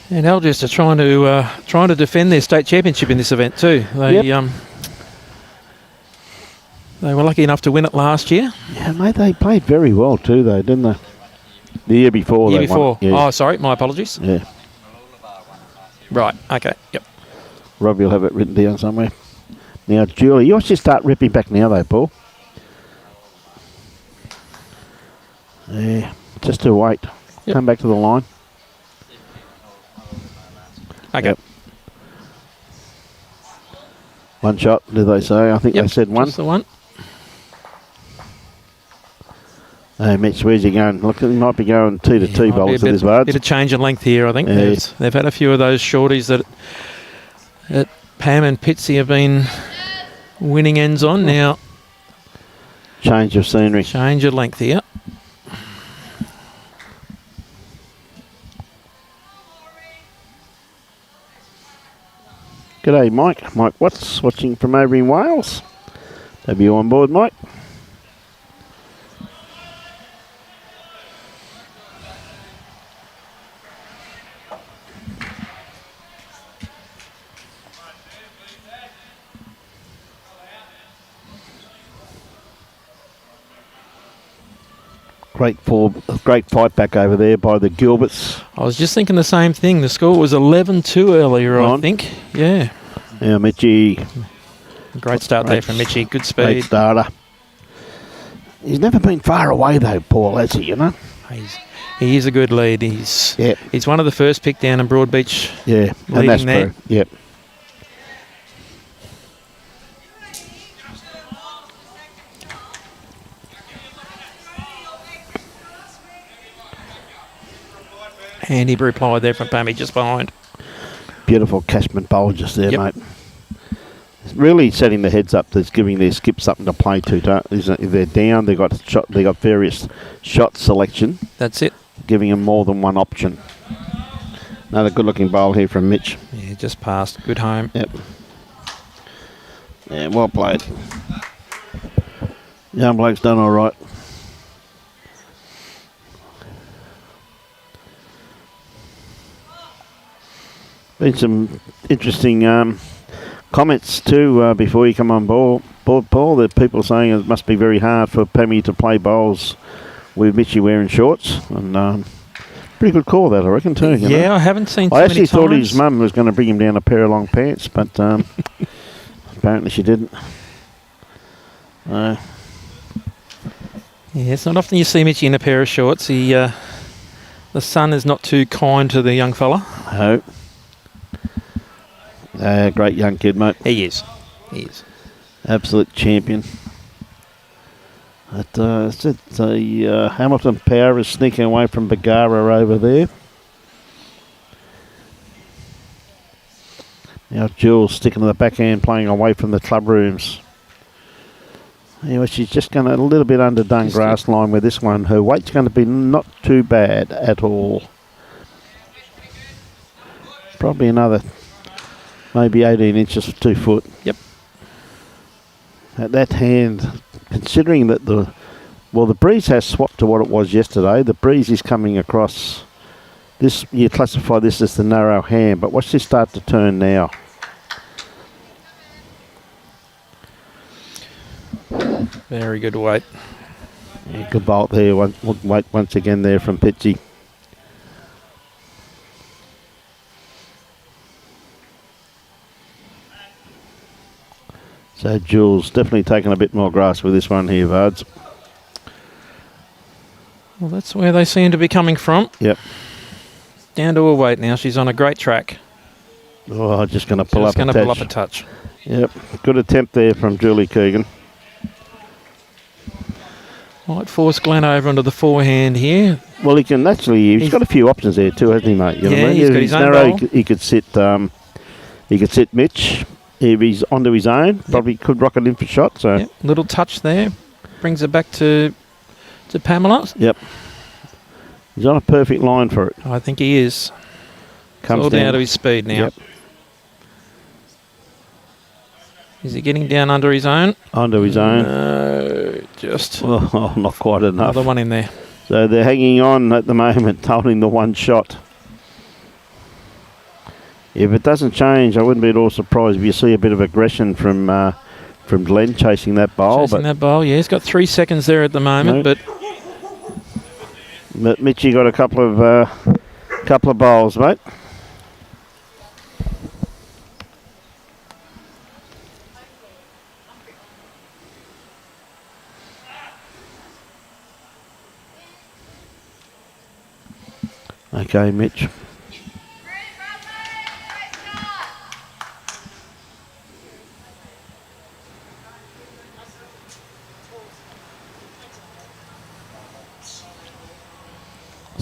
S4: and Algester trying to defend their state championship in this event too. They were lucky enough to win it last year.
S2: Yeah, mate, they played very well too, though, didn't they? The year before.
S4: Year before.
S2: Won it. Yeah.
S4: Oh, sorry, my apologies.
S2: Yeah.
S4: Right, okay, yep.
S2: Robbie will have it written down somewhere. Now, Julie, you should start ripping back now, though, Paul. Yeah, just to wait. Yep. Come back to the line.
S4: Okay.
S2: Yep. One shot, did they say? I think they said one.
S4: Just the one.
S2: Mitch, where's he going? Look, he might be going 2-2 bowls with his birds.
S4: Bit of change in length here, I think.
S2: Yeah.
S4: They've had a few of those shorties that Pam and Pitsy have been winning ends on now.
S2: Change of scenery.
S4: Change of length here.
S2: G'day, Mike. Mike Watts, watching from over in Wales. Have you on board, Mike? Great fight back over there by the Gilberts.
S4: I was just thinking the same thing. The score was 11-2 earlier, I think. Yeah.
S2: Yeah, Mitchie.
S4: Great start there from Mitchie. Good speed.
S2: Great starter. He's never been far away though, Paul, has he, you know?
S4: He is a good lead. He's one of the first picked down in Broadbeach.
S2: Yeah,
S4: leading
S2: and that's
S4: there.
S2: true. Yep.
S4: Handy reply there from Pammy just behind.
S2: Beautiful Cashman bowl just there,
S4: Yep.
S2: mate. It's really setting the heads up that's giving their skip something to play to. If they're down, they got various shot selection.
S4: That's it.
S2: Giving them more than one option. Another good looking bowl here from Mitch.
S4: Yeah, just passed. Good home.
S2: Yep. Yeah, well played. Young bloke's done all right. Been some interesting comments too before you come on board, Paul. That people saying it must be very hard for Pammy to play bowls with Mitchie wearing shorts, and pretty good call that, I reckon too. You know?
S4: I haven't seen.
S2: I actually thought his mum was going to bring him down a pair of long pants, but apparently she didn't.
S4: Yeah, it's not often you see Mitchie in a pair of shorts. The sun is not too kind to the young fella.
S2: No. Great young kid, mate.
S4: He is.
S2: Absolute champion. The Hamilton Power is sneaking away from Bargara over there. Now Jules sticking to the backhand, playing away from the club rooms. Anyway, she's just going a little bit underdone grass line with this one. Her weight's going to be not too bad at all. Probably another maybe 18 inches for 2 foot.
S4: Yep.
S2: At that hand, considering that the breeze has swapped to what it was yesterday. The breeze is coming across. This, you classify this as the narrow hand, but watch this start to turn now.
S4: Very good weight.
S2: Yeah, good bolt there. Weight once again there from Pitsy. So Jules definitely taking a bit more grass with this one here, Vards.
S4: Well, that's where they seem to be coming from.
S2: Yep.
S4: Down to her weight now. She's on a great track.
S2: Oh, just going to pull up a touch.
S4: Just going to pull up a touch.
S2: Yep. Good attempt there from Julie Keegan.
S4: Might force Glen over onto the forehand here.
S2: Well, he can actually. He's got a few options there too, hasn't he, mate? You know what I mean?
S4: He's got his own
S2: narrow.
S4: bowl.
S2: He could sit. He could sit Mitch. If he's onto his own, probably could rock it in for shot. So
S4: little touch there, brings it back to Pamela.
S2: Yep. He's on a perfect line for it.
S4: I think he is.
S2: Comes
S4: all down to his speed now.
S2: Yep.
S4: Is he getting down under his own?
S2: Onto his own.
S4: No, just
S2: oh, not quite enough.
S4: Another one in there.
S2: So they're hanging on at the moment, holding the one shot. If it doesn't change, I wouldn't be at all surprised if you see a bit of aggression from Glen chasing that bowl.
S4: Chasing that bowl, yeah. He's got 3 seconds there at the moment, but
S2: Mitchie got a couple of bowls, mate. Okay, Mitch.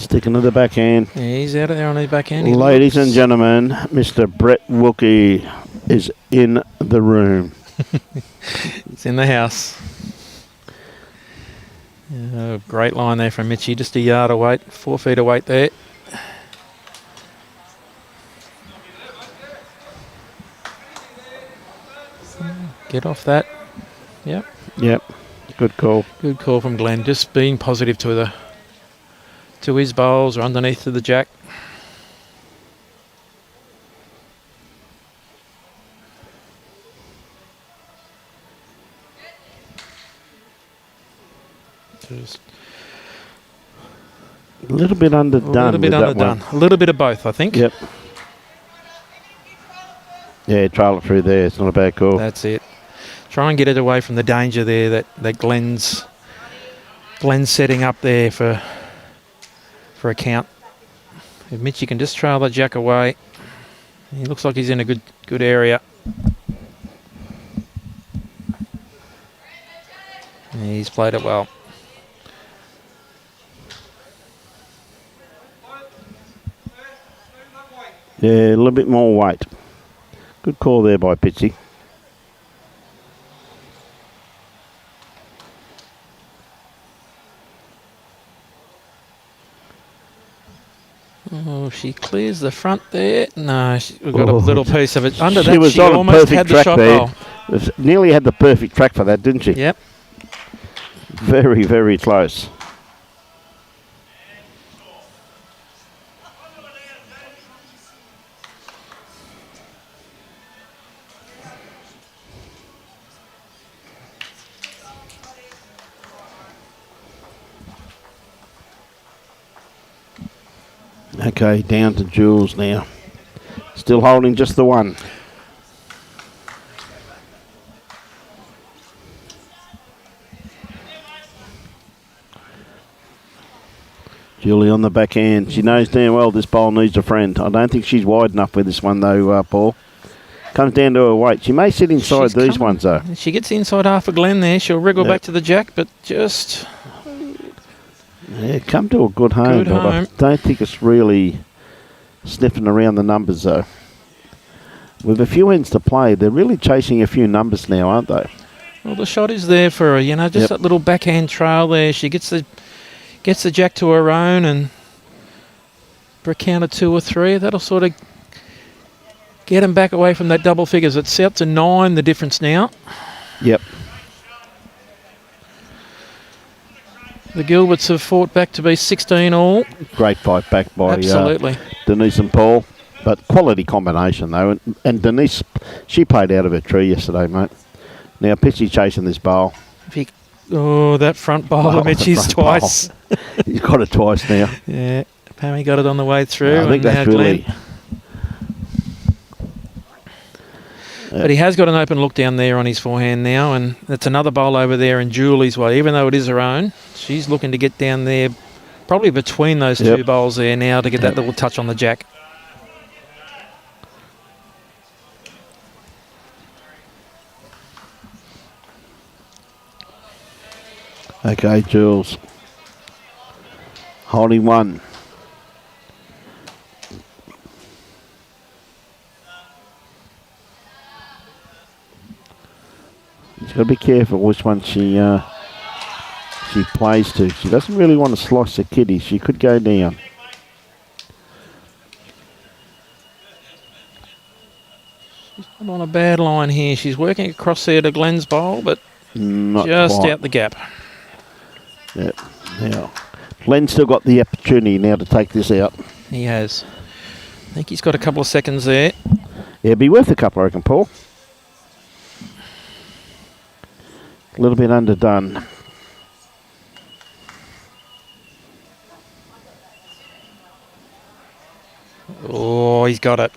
S2: Sticking to the backhand.
S4: Yeah, he's out of there on the backhand.
S2: Ladies and gentlemen, Mr. Brett Wilkie is in the room.
S4: It's in the house. Great line there from Mitchie. Just a yard of weight, 4 feet of weight there. Get off that. Yep.
S2: Yep. Good call.
S4: Good call from Glen. Just being positive to his bowls or underneath to the jack. Just
S2: a little bit underdone.
S4: A little bit underdone. A little bit of both, I think.
S2: Yep. Yeah, trail it through there. It's not a bad call.
S4: That's it. Try and get it away from the danger there that Glen's setting up there for a count. If Mitchie can just trail the jack away, he looks like he's in a good area. And he's played it well.
S2: Yeah, a little bit more weight. Good call there by Pitchy.
S4: Oh, she clears the front there. No, we've got a little piece of it. Under
S2: she
S4: that,
S2: was
S4: she
S2: on
S4: almost
S2: perfect
S4: had the
S2: track
S4: shot
S2: there.
S4: bowl.
S2: Nearly had the perfect track for that, didn't she?
S4: Yep.
S2: Very, very close. Okay, down to Jules now. Still holding just the one. Julie on the backhand. She knows damn well this bowl needs a friend. I don't think she's wide enough with this one though, Paul. Comes down to her weight. She may sit inside these ones though.
S4: She gets inside half a Glen there. She'll wriggle back to the jack, but just...
S2: Yeah, come to a good home.
S4: Good home.
S2: I don't think it's really sniffing around the numbers though. With a few ends to play, they're really chasing a few numbers now, aren't they?
S4: Well, the shot is there for her, just that little backhand trail there. She gets the jack to her own, and for a count of 2 or 3, that'll sort of get him back away from that double figures. It's out to 9, the difference now.
S2: Yep.
S4: The Gilberts have fought back to be 16 all.
S2: Great fight back by
S4: absolutely
S2: Denise and Paul. But quality combination, though. And Denise, she played out of her tree yesterday, mate. Now, Pitchy chasing this bowl.
S4: That front bowl of Mitchie's twice.
S2: He's got it twice now.
S4: Yeah, Pammy got it on the way through.
S2: I think that's really...
S4: But he has got an open look down there on his forehand now, and that's another bowl over there in Julie's way. Even though it is her own, she's looking to get down there, probably between those two bowls there now to get that little touch on the jack.
S2: Okay, Jules. Holding one. She's got to be careful which one she plays to. She doesn't really want to slice the kitty. She could go down.
S4: She's not on a bad line here. She's working across there to Glen's bowl, but
S2: not
S4: just
S2: quite
S4: out the gap.
S2: Yep. Now, Glen's still got the opportunity now to take this out.
S4: He has. I think he's got a couple of seconds there.
S2: Yeah, it'd be worth a couple, I reckon, Paul. A little bit underdone.
S4: Oh, he's got it.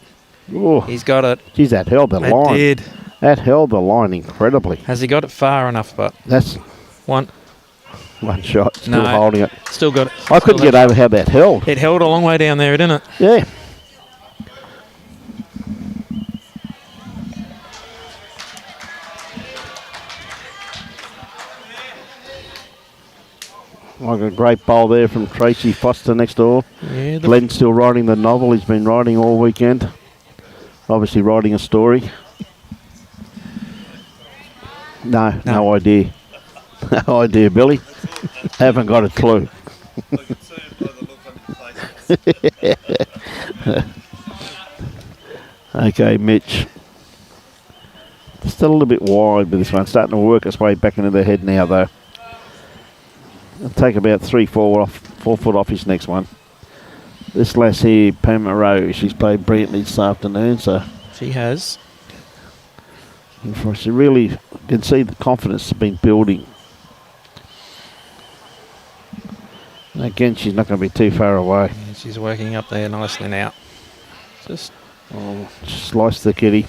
S2: Oh,
S4: he's got it.
S2: Geez, that held the line.
S4: It did.
S2: That held the line incredibly.
S4: Has he got it far enough? But
S2: that's
S4: one
S2: shot. Still holding it.
S4: Still got it.
S2: I couldn't get over how that held.
S4: It held a long way down there, didn't it?
S2: Yeah. Like a great bowl there from Tracy Foster next door.
S4: Yeah,
S2: Glen's still writing the novel. He's been writing all weekend. Obviously writing a story. No idea. No idea, Billy. Haven't got a clue. Okay, Mitch. Still a little bit wide with this one. Starting to work its way back into the head now, though. It'll take about 4 foot off his next one. This lass here, Pamela Rowe, she's played brilliantly this afternoon, so
S4: she has.
S2: She really can see the confidence has been building. And again, she's not going to be too far away.
S4: Yeah, she's working up there nicely now. Just
S2: slice the kitty.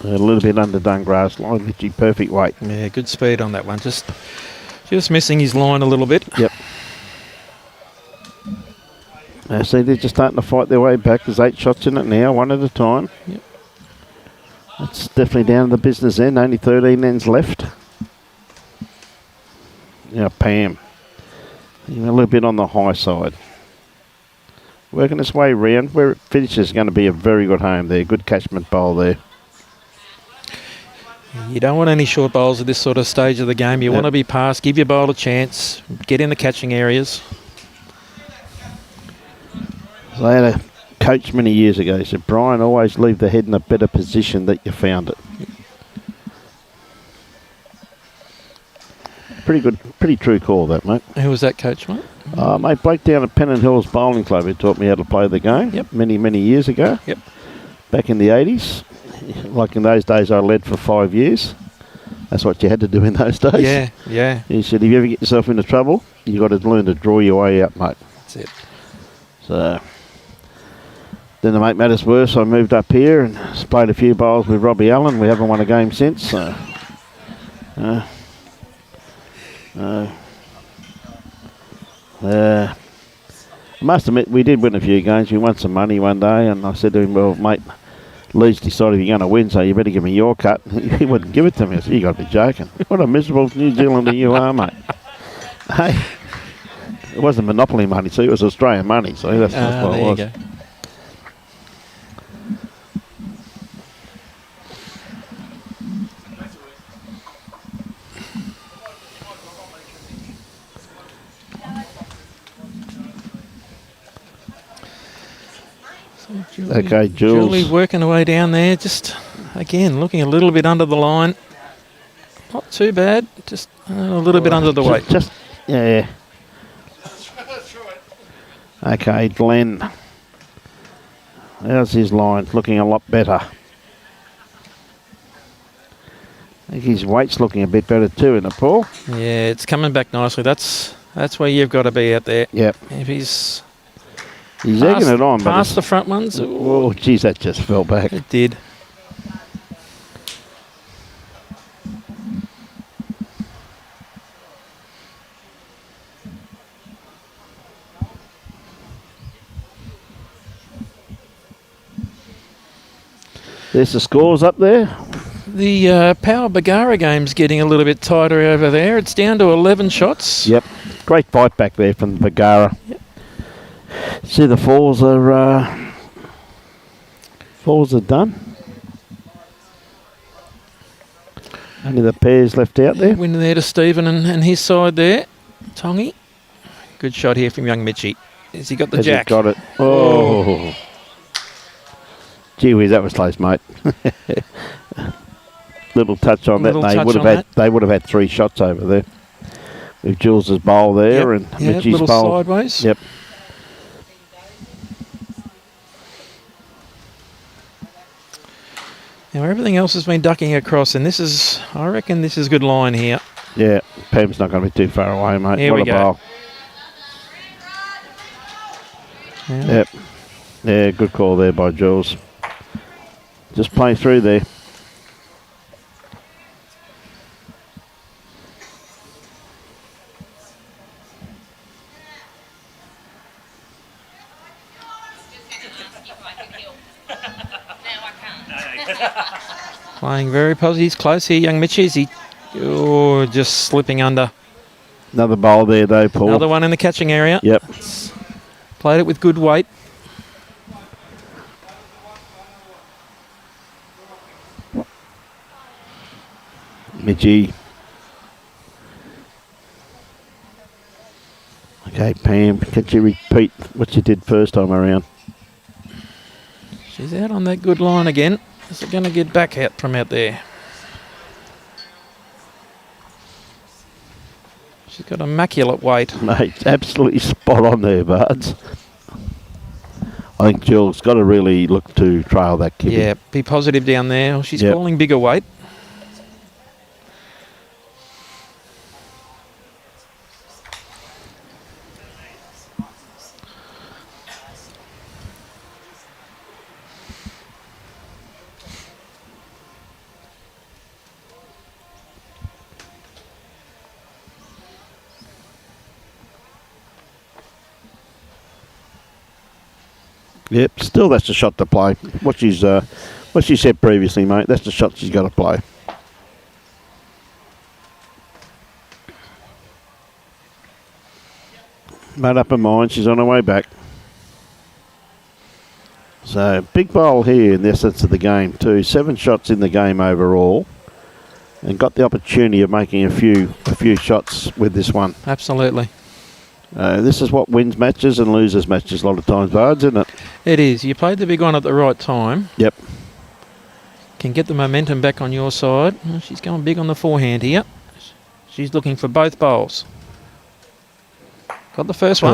S2: A little bit underdone grass line, literally perfect weight.
S4: Yeah, good speed on that one. Just missing his line a little bit.
S2: Yep. See, they're just starting to fight their way back. There's 8 shots in it now, one at a time.
S4: Yep.
S2: That's definitely down to the business end. Only 13 ends left. Now Pam, a little bit on the high side. Working its way round. Where it finishes is going to be a very good home there. Good catchment bowl there.
S4: You don't want any short bowls at this sort of stage of the game. You want to be past, give your bowl a chance, get in the catching areas.
S2: So I had a coach many years ago. He said, Brian, always leave the head in a better position that you found it. Pretty good, pretty true call that, mate.
S4: Who was that coach, mate?
S2: Mate, Blake down at Pennant Hills Bowling Club, who taught me how to play the game many, many years ago.
S4: Yep.
S2: Back in the 80s. Like in those days, I led for 5 years. That's what you had to do in those days.
S4: Yeah, yeah.
S2: He said, if you ever get yourself into trouble, you got to learn to draw your way out, mate.
S4: That's it.
S2: So then to make matters worse, I moved up here and played a few bowls with Robbie Allen. We haven't won a game since. So, I must admit, we did win a few games. We won some money one day, and I said to him, well, mate, Leeds decided you're going to win, so you better give me your cut. He wouldn't give it to me. I said, you got to be joking. What a miserable New Zealander you are, mate. Hey, it wasn't monopoly money, see, it was Australian money, so that's what it was.
S4: There you go.
S2: Okay, Jules.
S4: Julie working her way down there, just again looking a little bit under the line. Not too bad, just a little bit under the weight.
S2: Yeah. Okay, Glen. How's his line? Looking a lot better. I think his weight's looking a bit better too in the pool.
S4: Yeah, it's coming back nicely. That's where you've got to be out there.
S2: Yep.
S4: If he's
S2: egging it on.
S4: Past the front ones.
S2: Oh, geez, that just fell back.
S4: It did.
S2: There's the scores up there.
S4: The Power Bargara game's getting a little bit tighter over there. It's down to 11 shots.
S2: Yep. Great fight back there from Bargara.
S4: Yep.
S2: See, the falls are done. Only the pairs left out there.
S4: Win there to Stephen and his side there. Tongy. Good shot here from young Mitchie. Has he got the jack?
S2: He's got it. Oh. Gee whiz, that was close, mate. Little touch on that. They would have had 3 shots over there. With Jules's bowl there and Mitchie's
S4: little
S2: bowl.
S4: Sideways.
S2: Yep.
S4: Now everything else has been ducking across, and I reckon this is a good line here.
S2: Yeah, Pam's not going to be too far away, mate.
S4: Here we go.
S2: Bowl.
S4: Yeah.
S2: Yep. Yeah, good call there by Jules. Just play through there.
S4: Playing very positive. He's close here, young Mitchies. Just slipping under.
S2: Another bowl there, though, Paul.
S4: Another one in the catching area.
S2: Yep.
S4: Played it with good weight.
S2: Mitchie. Okay, Pam, can you repeat what you did first time around?
S4: She's out on that good line again. Is it going to get back out from out there? She's got immaculate weight.
S2: Mate, absolutely spot on there, Bards. I think Jill's got to really look to trail that kid.
S4: Yeah, be positive down there. She's calling bigger weight.
S2: Yep, still that's the shot to play. What she said previously, mate, that's the shot she's got to play. Made up her mind, she's on her way back. So, big bowl here in the essence of the game too. 7 shots in the game overall. And got the opportunity of making a few shots with this one.
S4: Absolutely.
S2: This is what wins matches and loses matches a lot of times, Bards, isn't it?
S4: It is. You played the big one at the right time.
S2: Yep.
S4: Can get the momentum back on your side. Well, she's going big on the forehand here. She's looking for both bowls. Got the first one.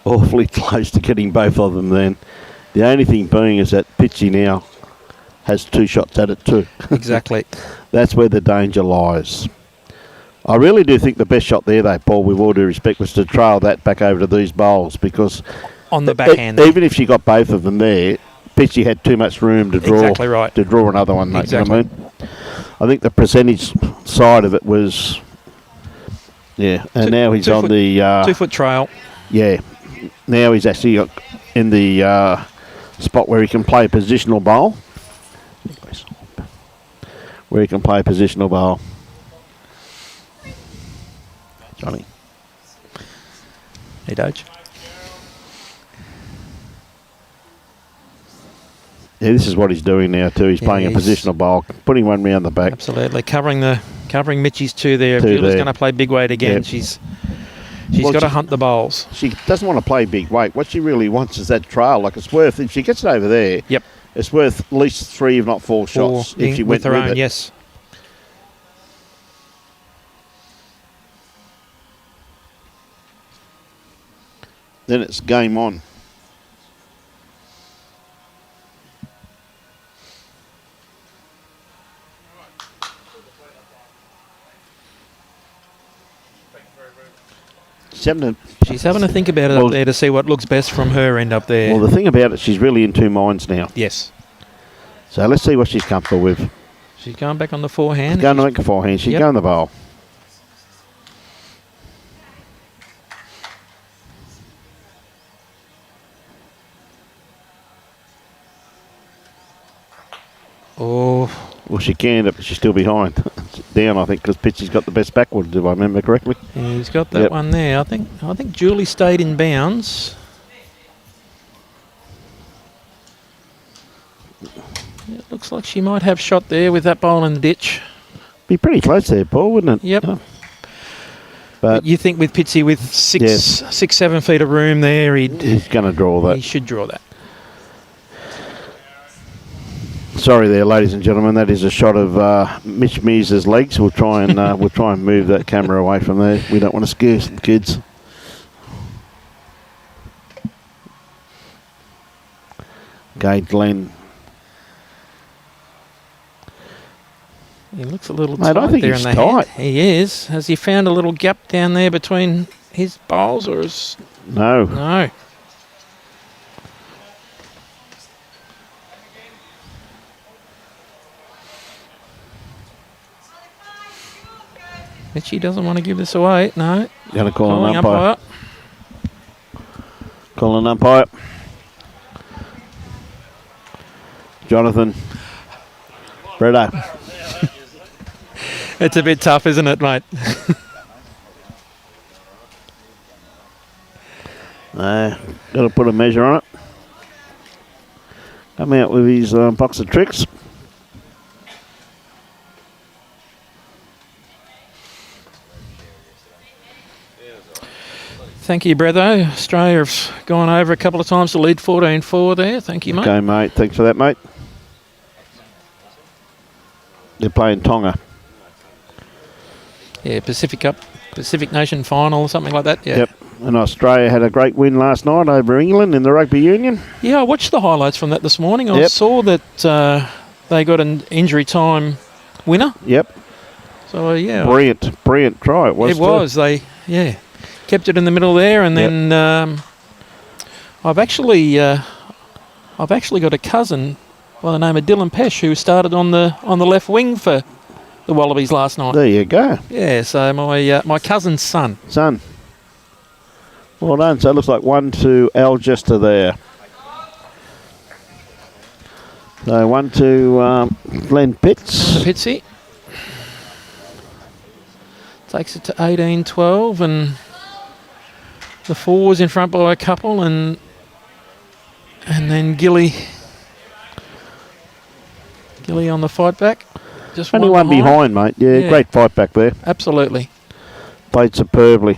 S2: Awfully close to getting both of them then. The only thing being is that Pitchy now has 2 shots at it too.
S4: Exactly.
S2: That's where the danger lies. I really do think the best shot there, though, Paul, with all due respect, was to trail that back over to these bowls because
S4: on the backhand,
S2: even if she got both of them there, Pitchy had too much room to draw.
S4: Exactly right.
S2: To draw another one, mate.
S4: Exactly.
S2: You know what I mean? I think the percentage side of it was, and now he's on the
S4: 2-foot trail.
S2: Yeah, now he's actually in the spot where he can play positional bowl. Where he can play positional bowl. Johnny.
S4: Hey, Doge.
S2: Yeah, this is what he's doing now too. He's playing a positional bowl, putting one round the back.
S4: Absolutely, covering Mitchie's 2 there. If Julie's going to play big weight again, she's got to hunt the bowls.
S2: She doesn't want to play big weight. What she really wants is that trail. Like it's worth, if she gets it over there, it's worth at least 3, if not 4 shots if she went
S4: with her own.
S2: It.
S4: Yes.
S2: Then it's game on.
S4: She's having to think about it up there to see what looks best from her end up there.
S2: Well, the thing about it, she's really in 2 minds now.
S4: Yes.
S2: So let's see what she's comfortable with.
S4: She's going back on the forehand.
S2: She's going to make a forehand. She's going the bowl. Well, she can, but she's still behind. Down, I think, because Pitchy's got the best backwards, if I remember correctly.
S4: Yeah, he's got that one there. I think Julie stayed in bounds. It looks like she might have shot there with that bowl in the ditch.
S2: Be pretty close there, Paul, wouldn't it?
S4: Yep.
S2: Oh. But
S4: you think with Pitsy with 6-7 feet of room there, he's
S2: going to draw that.
S4: He should draw that.
S2: Sorry there, ladies and gentlemen. That is a shot of Mitch Mears' legs. We'll try and move that camera away from there. We don't want to scare some kids. Okay, Glen.
S4: He looks a little
S2: tight.
S4: tight
S2: I think
S4: there
S2: he's
S4: in the
S2: tight.
S4: head. He is. Has he found a little gap down there between his bowls or his...
S2: No.
S4: No. Mitchie doesn't want to give this away. No.
S2: Going to call an umpire. Call an umpire. Jonathan. Righto.
S4: It's a bit tough, isn't it, mate?
S2: Got to put a measure on it. Come out with his box of tricks.
S4: Thank you, Bretho. Australia have gone over a couple of times to lead 14-4 there. Thank you, mate.
S2: Okay, mate. Thanks for that, mate. They're playing Tonga.
S4: Yeah, Pacific Cup, Pacific Nation Final or something like that. Yeah.
S2: Yep. And Australia had a great win last night over England in the rugby union.
S4: Yeah, I watched the highlights from that this morning. I saw that they got an injury time winner.
S2: Yep.
S4: So, yeah.
S2: Brilliant try it was.
S4: It was. They, kept it in the middle there, and then I've actually got a cousin by the name of Dylan Pesh who started on the left wing for the Wallabies last night.
S2: There you go.
S4: Yeah, so my cousin's son.
S2: Well done. So it looks like 1 to Algester there. So 1 to Glen Pitts.
S4: The Pitsy. Takes it to 18-12, and the fours in front by a couple, and then Gilly on the fight back. Just
S2: only one behind, mate. Yeah, great fight back there.
S4: Absolutely.
S2: Played superbly.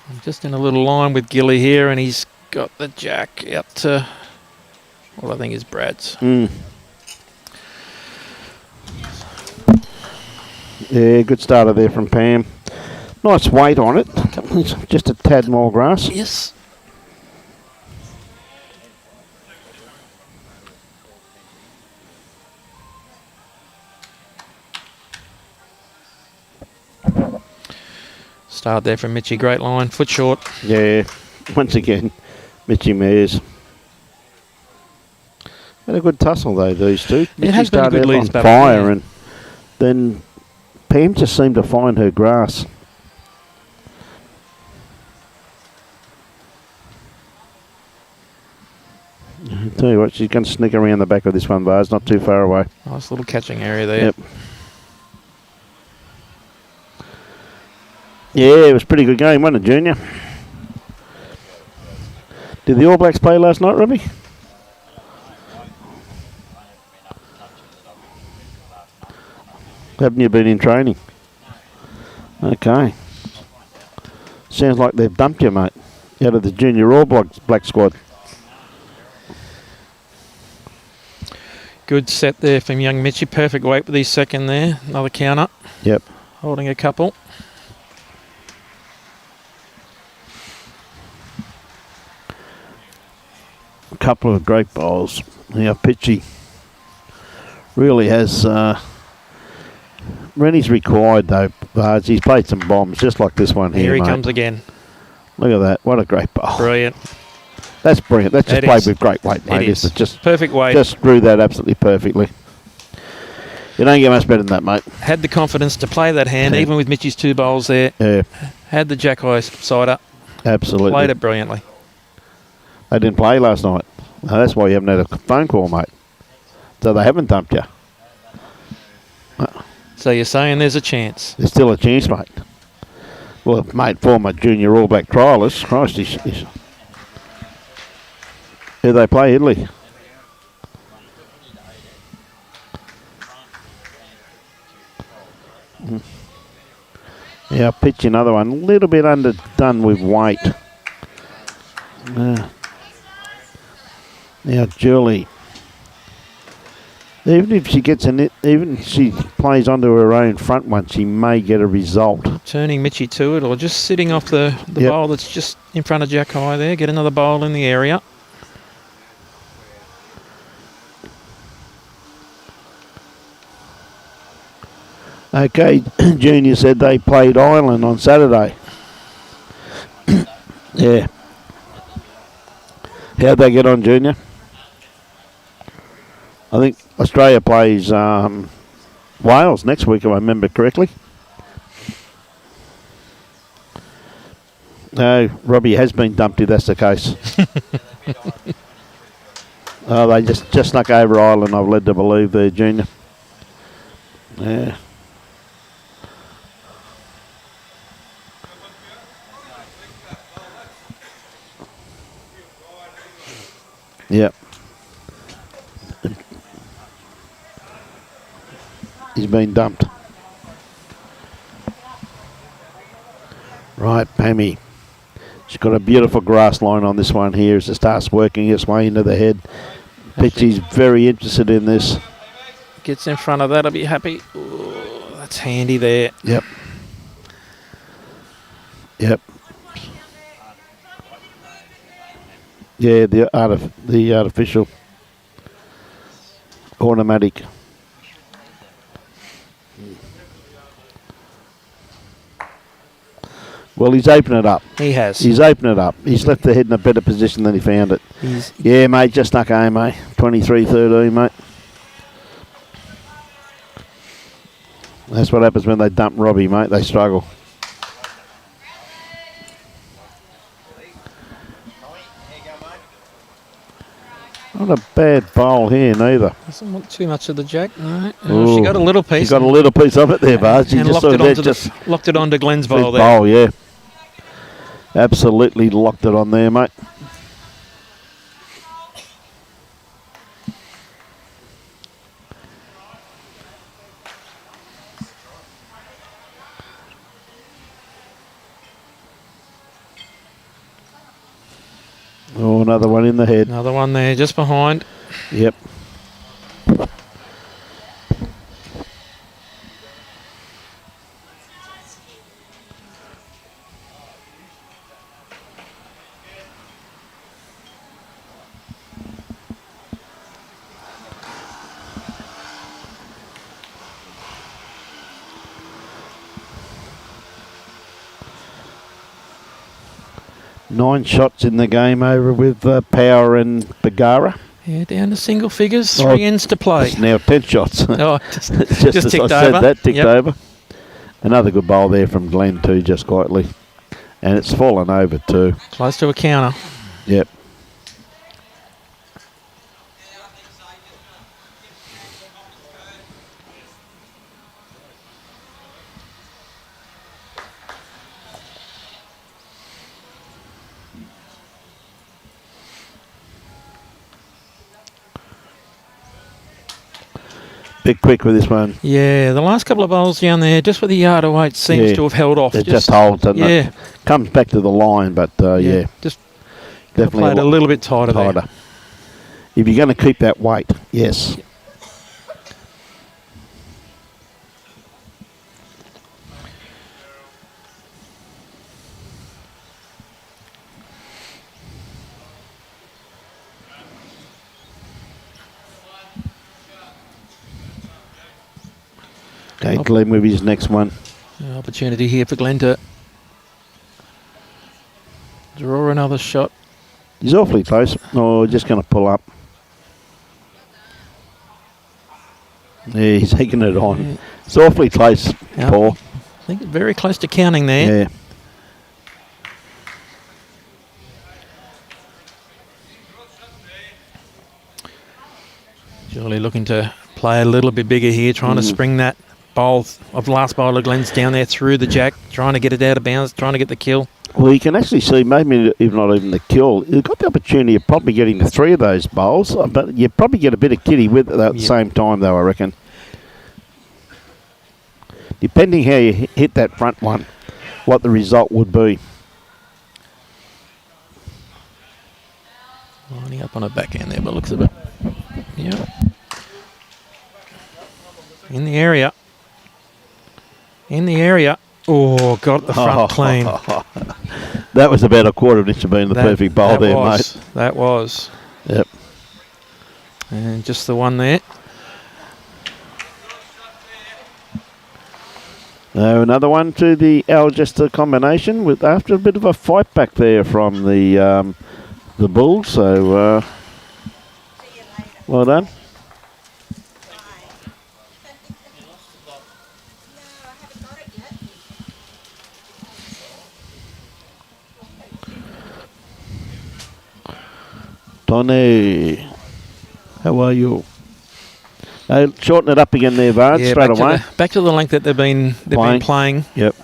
S4: I'm just in a little line with Gilly here, and he's got the jack out to what I think is Brad's.
S2: Yeah, good starter there from Pam. Nice weight on it. Just a tad more grass.
S4: Yes. Start there from Mitchie, great line, foot short.
S2: Yeah, once again, Mears. Had a good tussle though, these two.
S4: It has been a good lead
S2: on fire, and then Pam just seemed to find her grass. I'll tell you what, she's going to sneak around the back of this one, Bars, not too far away.
S4: Nice little catching area there.
S2: Yep. Yeah, it was a pretty good game, wasn't it, Junior? Did the All Blacks play last night, Robbie? Haven't you been in training? Okay. Sounds like they've dumped you, mate, out of the junior All Black squad.
S4: Good set there from young Mitchie. Perfect weight with his second there. Another counter.
S2: Yep.
S4: Holding a couple.
S2: A couple of great bowls. Yeah, Pitchy really has... Rennie's required though, Bards. He's played some bombs just like this one here.
S4: Here he
S2: mate.
S4: comes again.
S2: Look at that. What a great bowl.
S4: Brilliant.
S2: That's brilliant. That's just played with great weight, mate.
S4: It is.
S2: Just
S4: perfect weight.
S2: Just drew that absolutely perfectly. You don't get much better than that, mate.
S4: Had the confidence to play that hand, even with Mitchie's two bowls there.
S2: Yeah.
S4: Had the jack high side up.
S2: Absolutely.
S4: Played it brilliantly.
S2: They didn't play last night. No, that's why you haven't had a phone call, mate. So they haven't dumped you.
S4: So you're saying there's a chance?
S2: There's still a chance, mate. Well, mate, former junior All Black trialist. Christ, who they play, Italy? Yeah, I'll pitch another one. A little bit underdone with weight. Now, Julie. Even if she gets even if she plays onto her own front one, she may get a result.
S4: Turning Mitchie to it, or just sitting off the bowl that's just in front of Jack High there. Get another bowl in the area.
S2: Okay, Junior said they played Ireland on Saturday. Yeah. How'd they get on, Junior? I think Australia plays Wales next week, if I remember correctly. No, Robbie has been dumped if that's the case. Oh, they just snuck over Ireland, I've led to believe there, Junior. Yeah. Yep. He's been dumped. Right, Pammy. She's got a beautiful grass line on this one here as it starts working its way into the head. Pitchy's very interested in this.
S4: Gets in front of that, I'll be happy. Ooh, that's handy there.
S2: Yep. Yep. Yeah, the artificial automatic. Well, he's opened it up.
S4: He has.
S2: He's opened it up. He's left the head in a better position than he found it. Yeah, mate, just snuck home, mate. 23-13, mate. That's what happens when they dump Robbie, mate. They struggle. Not a bad bowl here, neither.
S4: Doesn't want too much of the jack. No. She got a little piece.
S2: She got a little piece of it there, Bart. She
S4: and
S2: just
S4: locked it onto Glen's bowl there.
S2: Bowl, yeah. Absolutely locked it on there, mate. Oh, another one in the head.
S4: Another one there, just behind.
S2: Yep. Nine shots in the game over with Power and Bargara.
S4: Yeah, down to single figures, 3 ends to play.
S2: It's now 10 shots.
S4: Oh,
S2: just
S4: as
S2: ticked
S4: I
S2: over.
S4: Said
S2: that, ticked over. Another good bowl there from Glen too, just quietly. And it's fallen over too.
S4: Close to a counter.
S2: Yep. Bit quick with this one.
S4: Yeah, the last couple of bowls down there, just with the yard of weight, seems to have held off.
S2: It just holds, doesn't it? Comes back to the line, but yeah.
S4: Just
S2: definitely
S4: played a little bit tighter there.
S2: If you're going to keep that weight, yes. Okay, Glen with his next one.
S4: Opportunity here for Glen to draw another shot.
S2: He's awfully close. Oh, just going to pull up. Yeah, he's taking it on. Yeah. It's awfully close, Paul.
S4: I think very close to counting there.
S2: Yeah.
S4: Surely looking to play a little bit bigger here, trying to spring that bowl of last bowl of Glen's down there through the jack, trying to get it out of bounds, trying to get the kill.
S2: Well, you can actually see, maybe even not even the kill, you've got the opportunity of probably getting the 3 of those bowls, but you probably get a bit of kitty with it at the same time, though, I reckon. Depending how you hit that front one, what the result would be.
S4: Lining up on a backhand there, but looks a bit. Yeah. In the area. In the area. Oh, got the front clean.
S2: That was about a quarter of an inch of being the perfect bowl there, mate.
S4: That was.
S2: Yep.
S4: And just the one there.
S2: Another one to the ALGESTER combination with after a bit of a fight back there from the Bulls. So well done. Tony, how are you? Shorten it up again there, Bart,
S4: Yeah,
S2: straight away.
S4: Back to the length that they've been playing.
S2: Yep.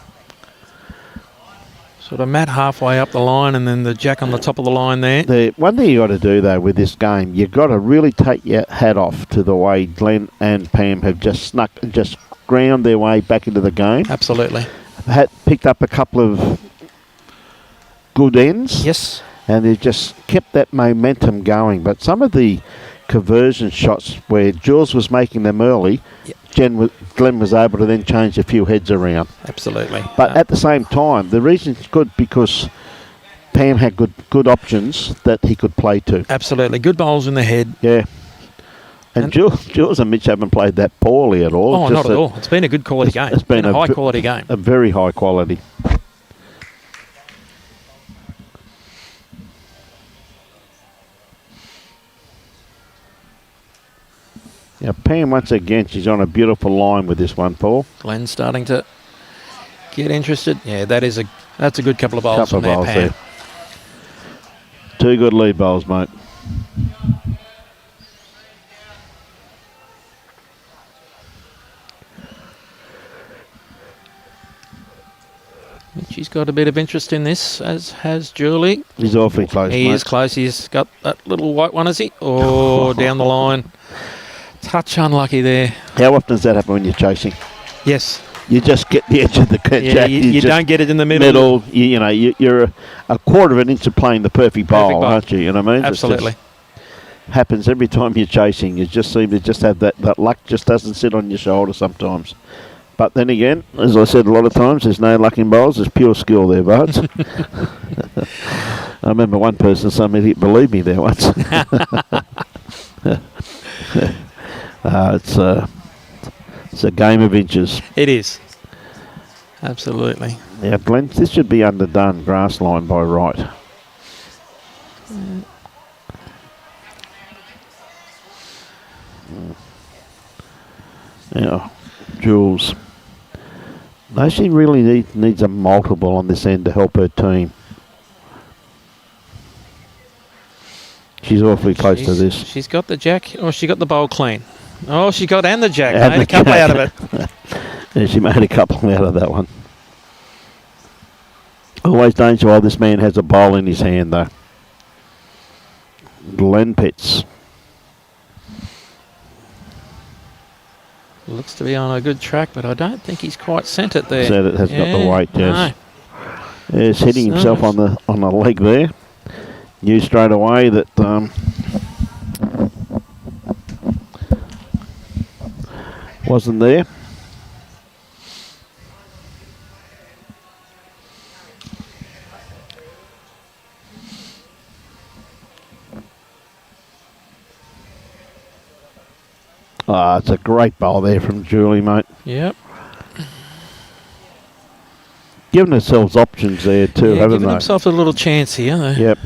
S4: Sort of Matt halfway up the line and then the jack on the top of the line there.
S2: The one thing you got to do, though, with this game, you've got to really take your hat off to the way Glen and Pam have just ground their way back into the game.
S4: Absolutely.
S2: Picked up a couple of good ends.
S4: Yes.
S2: And they've just kept that momentum going. But some of the conversion shots where Jules was making them early,
S4: yep.
S2: Glen was able to then change a few heads around.
S4: Absolutely.
S2: But at the same time, the reason it's good because Pam had good options that he could play to.
S4: Absolutely. Good bowls in the head.
S2: Yeah. And Jules and Mitch haven't played that poorly at all.
S4: Oh, not at all. It's been a good quality game. It's been a high quality game.
S2: A very high quality. Now, Pam, once again, she's on a beautiful line with this one, Paul.
S4: Glen's starting to get interested. Yeah, that's a good couple of bowls from there, Pam. There.
S2: Two good lead bowls, mate.
S4: She's got a bit of interest in this, as has Julie.
S2: He's awfully close,
S4: He is close. He's got that little white one, is he? Oh, down the line. Touch unlucky there.
S2: How often does that happen when you're chasing?
S4: Yes.
S2: You just get the edge of the jack.
S4: You don't get it in the middle.
S2: You're a quarter of an inch of playing the perfect bowl, aren't you? You know what I mean?
S4: Absolutely.
S2: Happens every time you're chasing. You just seem to just have that luck just doesn't sit on your shoulder sometimes. But then again, as I said a lot of times, there's no luck in bowls. There's pure skill there, Bart. I remember one person, somebody believed me there once. It's a game of inches.
S4: It is. Absolutely.
S2: Yeah, Glen, this should be underdone grass line by right. Yeah, Jules. No, she really needs a multiple on this end to help her team. She's awfully close to this.
S4: She's got the jack. Oh, she got the bowl clean. Oh, she got and the jack. Made a couple out of it.
S2: Yeah, she made a couple out of that one. Always danger while this man has a bowl in his hand, though. Glen Pitts.
S4: Looks to be on a good track, but I don't think he's quite sent it there.
S2: Said it has got the weight, yes. No. He's hitting himself on the leg there. Knew straight away that wasn't there. It's a great bowl there from Julie, mate.
S4: Yep.
S2: Giving themselves options there too, haven't they?
S4: Giving themselves a little chance here. Though.
S2: Yep.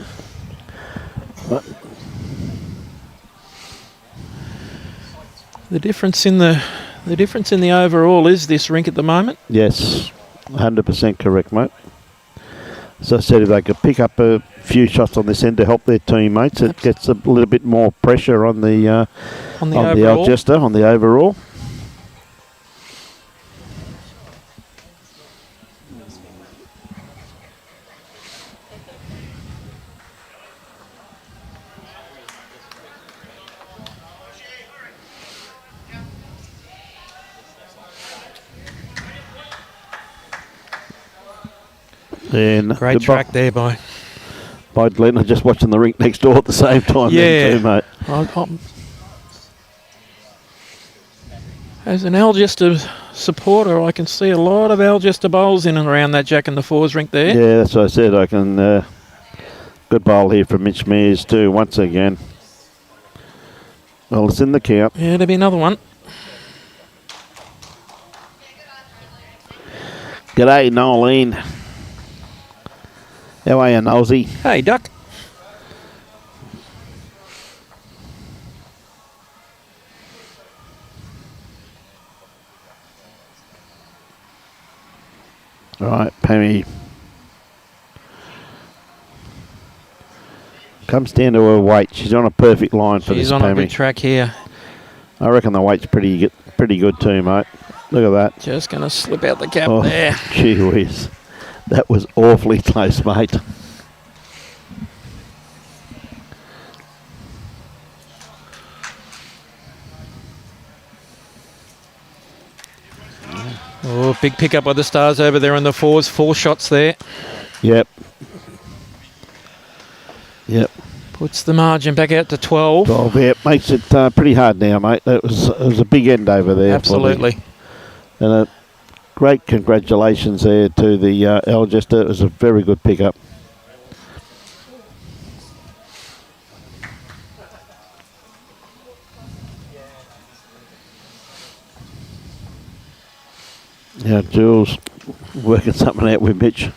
S4: The difference in the overall is this rink at the moment.
S2: Yes, 100% correct, mate. As I said, if they could pick up a few shots on this end to help their teammates, it gets a little bit more pressure on the Algester, on the overall. And
S4: great track there by
S2: Glen. I'm just watching the rink next door at the same time.
S4: Yeah,
S2: too, mate.
S4: As an Algester supporter, I can see a lot of Algester bowls in and around that Jack and the Fours rink there.
S2: Yeah, that's what I said. I can. Good bowl here from Mitch Mears too. Once again. Well, it's in the count.
S4: Yeah, there'll be another one.
S2: G'day, Nolene. How are you, Nosy?
S4: Hey, Duck.
S2: All right, Pammy. Comes down to her weight. She's on a perfect line for this
S4: She's on a
S2: Pammy.
S4: good track here.
S2: I reckon the weight's pretty good too, mate. Look at that.
S4: Just going to slip out the gap
S2: Oh,
S4: there.
S2: gee whiz. That was awfully close, mate.
S4: Oh, big pickup by the Stars over there on the fours. 4 shots there.
S2: Yep. Yep.
S4: Puts the margin back out to 12.
S2: 12, yeah, makes it pretty hard now, mate. It was a big end over there.
S4: Absolutely.
S2: And a great congratulations there to the Algester. It was a very good pickup. Yeah, Jules working something out with Mitch.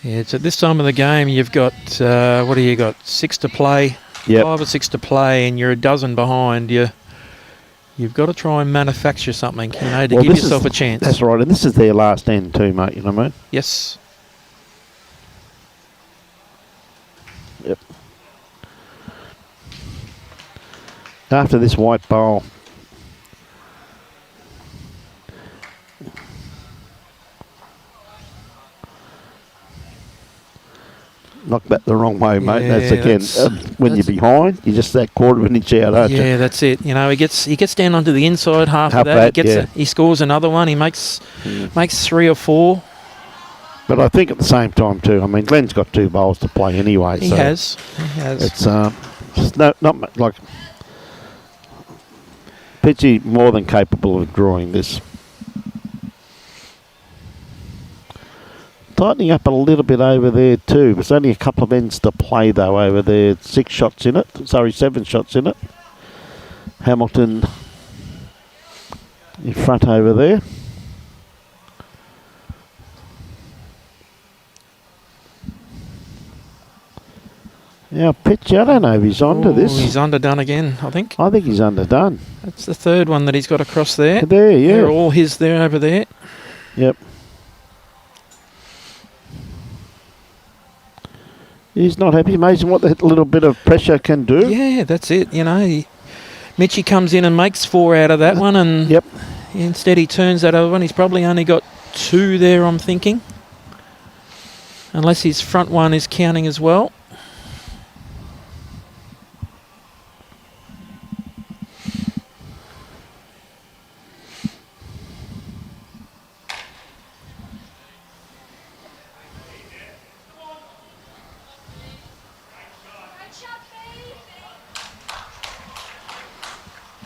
S4: Yeah, it's at this time of the game you've got, what do you got, 6 to play?
S2: Yep.
S4: 5 or 6 to play and you're a dozen behind. You've got to try and manufacture something, to give yourself a chance.
S2: That's right, and this is their last end too, mate, you know what I mean?
S4: Yes.
S2: Yep. After this white bowl, knock that the wrong way, mate.
S4: Yeah,
S2: That's again when you're behind, you're just that quarter of an inch out, aren't you?
S4: Yeah, that's it. He gets down onto the inside half of that. He scores another one. He makes 3 or 4.
S2: But I think at the same time too, I mean, Glen's got 2 bowls to play anyway.
S4: He has.
S2: It's just not like Pitchy more than capable of drawing this. Tightening up a little bit over there too. There's only a couple of ends to play though over there. 7 shots in it. Hamilton in front over there. Now, Pitchy, I don't know if he's onto this.
S4: He's underdone again, I think.
S2: I think he's underdone.
S4: That's the 3rd one that he's got across there.
S2: There, yeah.
S4: They're all his there over there.
S2: Yep. He's not happy. Amazing what that little bit of pressure can do.
S4: Yeah, that's it. Mitchie comes in and makes 4 out of that one, and instead he turns that other one. He's probably only got 2 there, I'm thinking. Unless his front one is counting as well.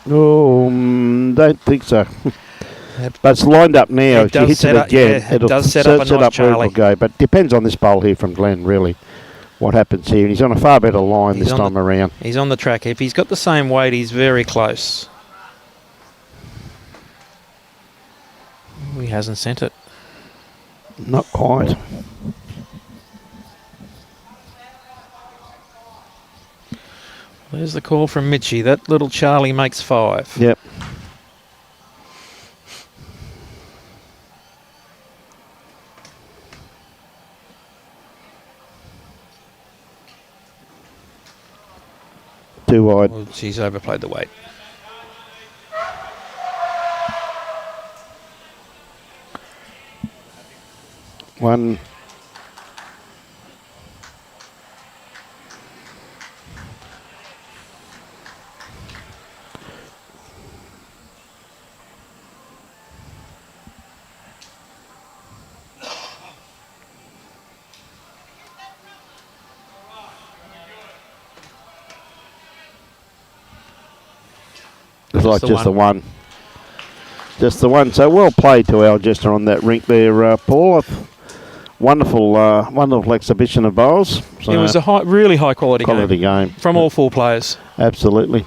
S2: Oh, don't think so. But it's lined up now. If she hits it again, it'll set up where it'll go. But depends on this bowl here from Glen, really, what happens here. And he's on a far better line this time around.
S4: He's on the track. If he's got the same weight, he's very close. He hasn't sent it.
S2: Not quite.
S4: There's the call from Mitchie. That little Charlie makes 5.
S2: Yep. Too wide.
S4: Well, she's overplayed the weight.
S2: One. It's like just the one. Just the one. So well played to Algester on that rink there, Paul. Wonderful exhibition of bowls. So
S4: it was a really high quality
S2: game
S4: from all 4 players.
S2: Absolutely.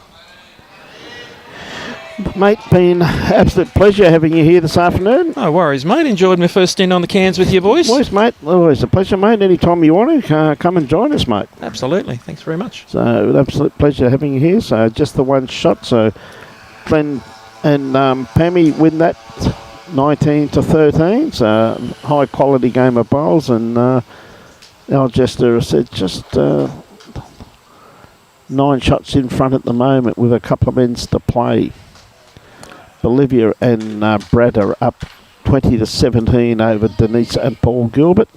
S2: Mate, been absolute pleasure having you here this afternoon.
S4: No worries, mate. Enjoyed my first stint on the cans with you boys.
S2: Boys, mate, always a pleasure, mate. Anytime you want to, come and join us, mate.
S4: Absolutely. Thanks very much.
S2: So, absolute pleasure having you here. So, just the one shot. So, Glen and Pammy win that 19-13. So high quality game of bowls, and Algester said just 9 shots in front at the moment with a couple of ends to play. Bolivia and Brad are up 20-17 over Denise and Paul Gilbert,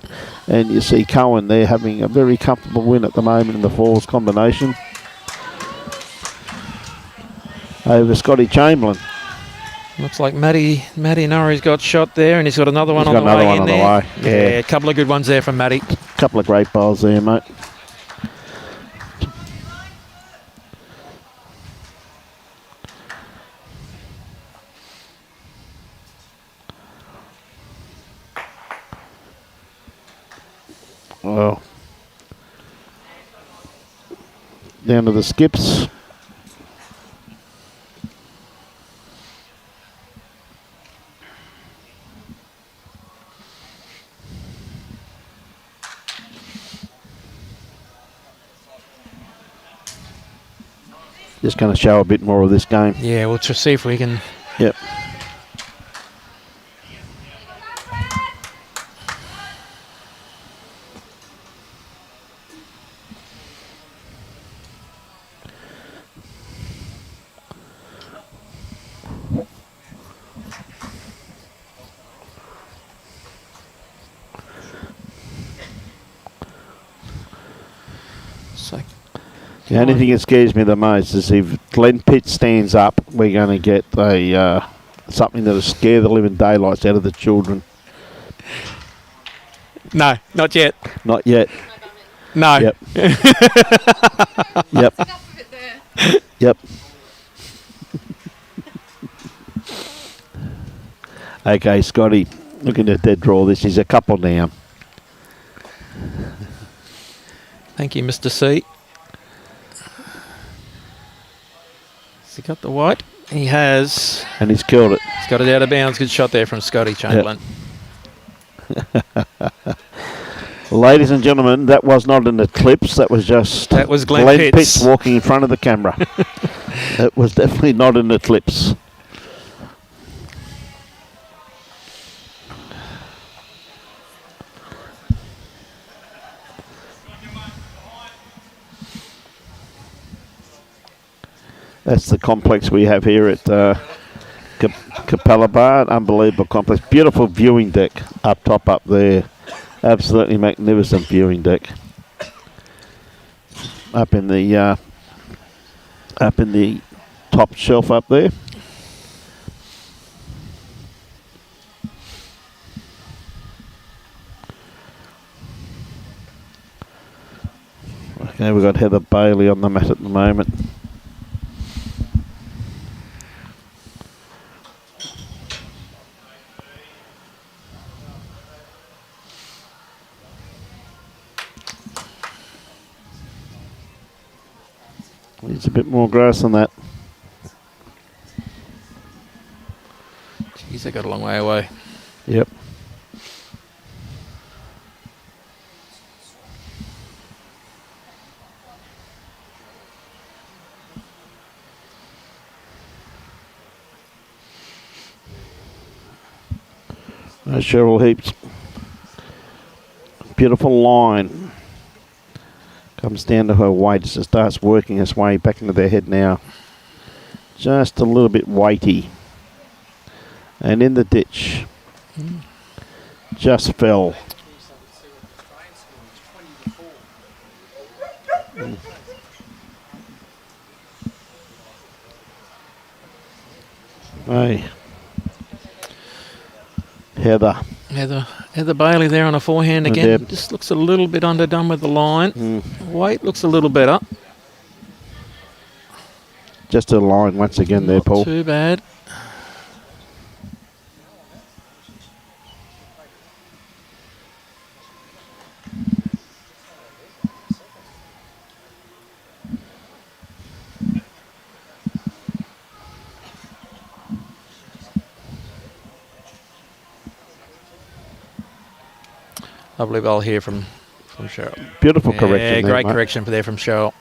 S2: and you see Cohen there having a very comfortable win at the moment in the fours combination over Scotty Chamberlain.
S4: Looks like Matty Norrie's got shot there, and he's got another one on the way in there. Yeah, a couple of good ones there from Matty.
S2: A couple of great bowls there, mate. Well, down to the skips. Just going to show a bit more of this game.
S4: Yeah, we'll just see if we can.
S2: Yep. The only thing that scares me the most is if Glen Pitt stands up, we're going to get a something that'll scare the living daylights out of the children.
S4: No, not yet.
S2: Not yet.
S4: No.
S2: Yep. Yep. Yep. Okay, Scotty, looking at dead draw. This is a couple down.
S4: Thank you, Mr. C. Has he got the white? He has.
S2: And he's killed it.
S4: He's got it out of bounds. Good shot there from Scotty Chamberlain.
S2: Yep. Ladies and gentlemen, that was not an eclipse. That was just
S4: Glen
S2: Pitts walking in front of the camera. It was definitely not an eclipse. That's the complex we have here at Capalaba. Unbelievable complex. Beautiful viewing deck up top up there. Absolutely magnificent viewing deck. Up in the top shelf up there. Okay, we've got Heather Bailey on the mat at the moment. Needs a bit more grass than that.
S4: Jeez, they got a long way away.
S2: Yep. Cheryl Heaps. Beautiful line. Comes down to her weight as it starts working its way back into their head now. Just a little bit weighty. And in the ditch. Just fell. Hey.
S4: Heather Bailey there on a forehand again.
S2: Yep.
S4: Just looks a little bit underdone with the line. Weight looks a little better.
S2: Just a line once again there, Paul.
S4: Not too bad. Lovely ball here from Cheryl.
S2: Beautiful correction.
S4: Yeah,
S2: there,
S4: great
S2: mate.
S4: correction there from Cheryl.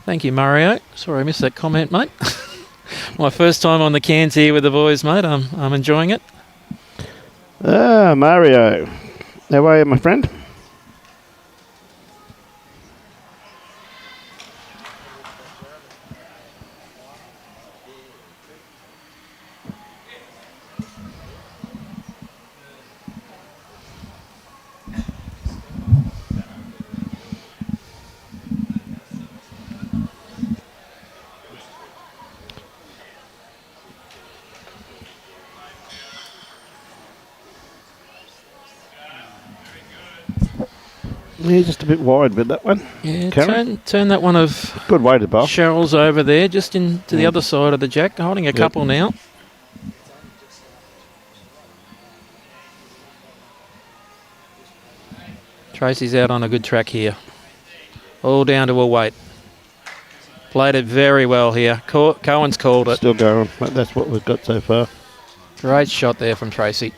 S4: Thank you, Mario. Sorry I missed that comment, mate. My first time on the cans here with the boys, mate. I'm enjoying it.
S2: Mario. How are you, my friend? Yeah, just a bit wide with that one.
S4: Yeah, turn that one of
S2: good weighted bowl.
S4: Cheryl's over there, just into the other side of the jack, holding a couple now. Tracy's out on a good track here. All down to a weight. Played it very well here. Cohen's called it.
S2: Still going. That's what we've got so far.
S4: Great shot there from Tracy.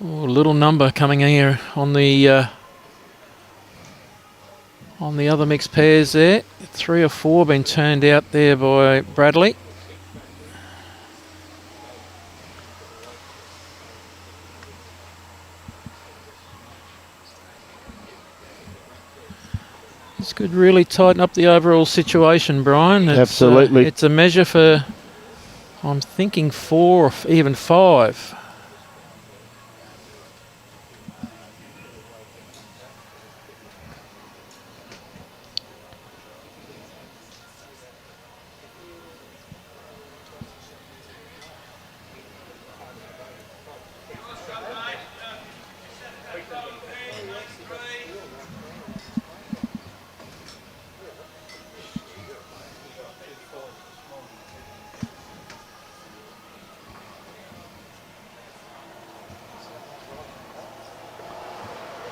S4: Oh, little number coming in here on the other mixed pairs there. 3 or 4 been turned out there by Bradley. This could really tighten up the overall situation, Brian.
S2: Absolutely.
S4: It's a measure for, I'm thinking 4 or even 5.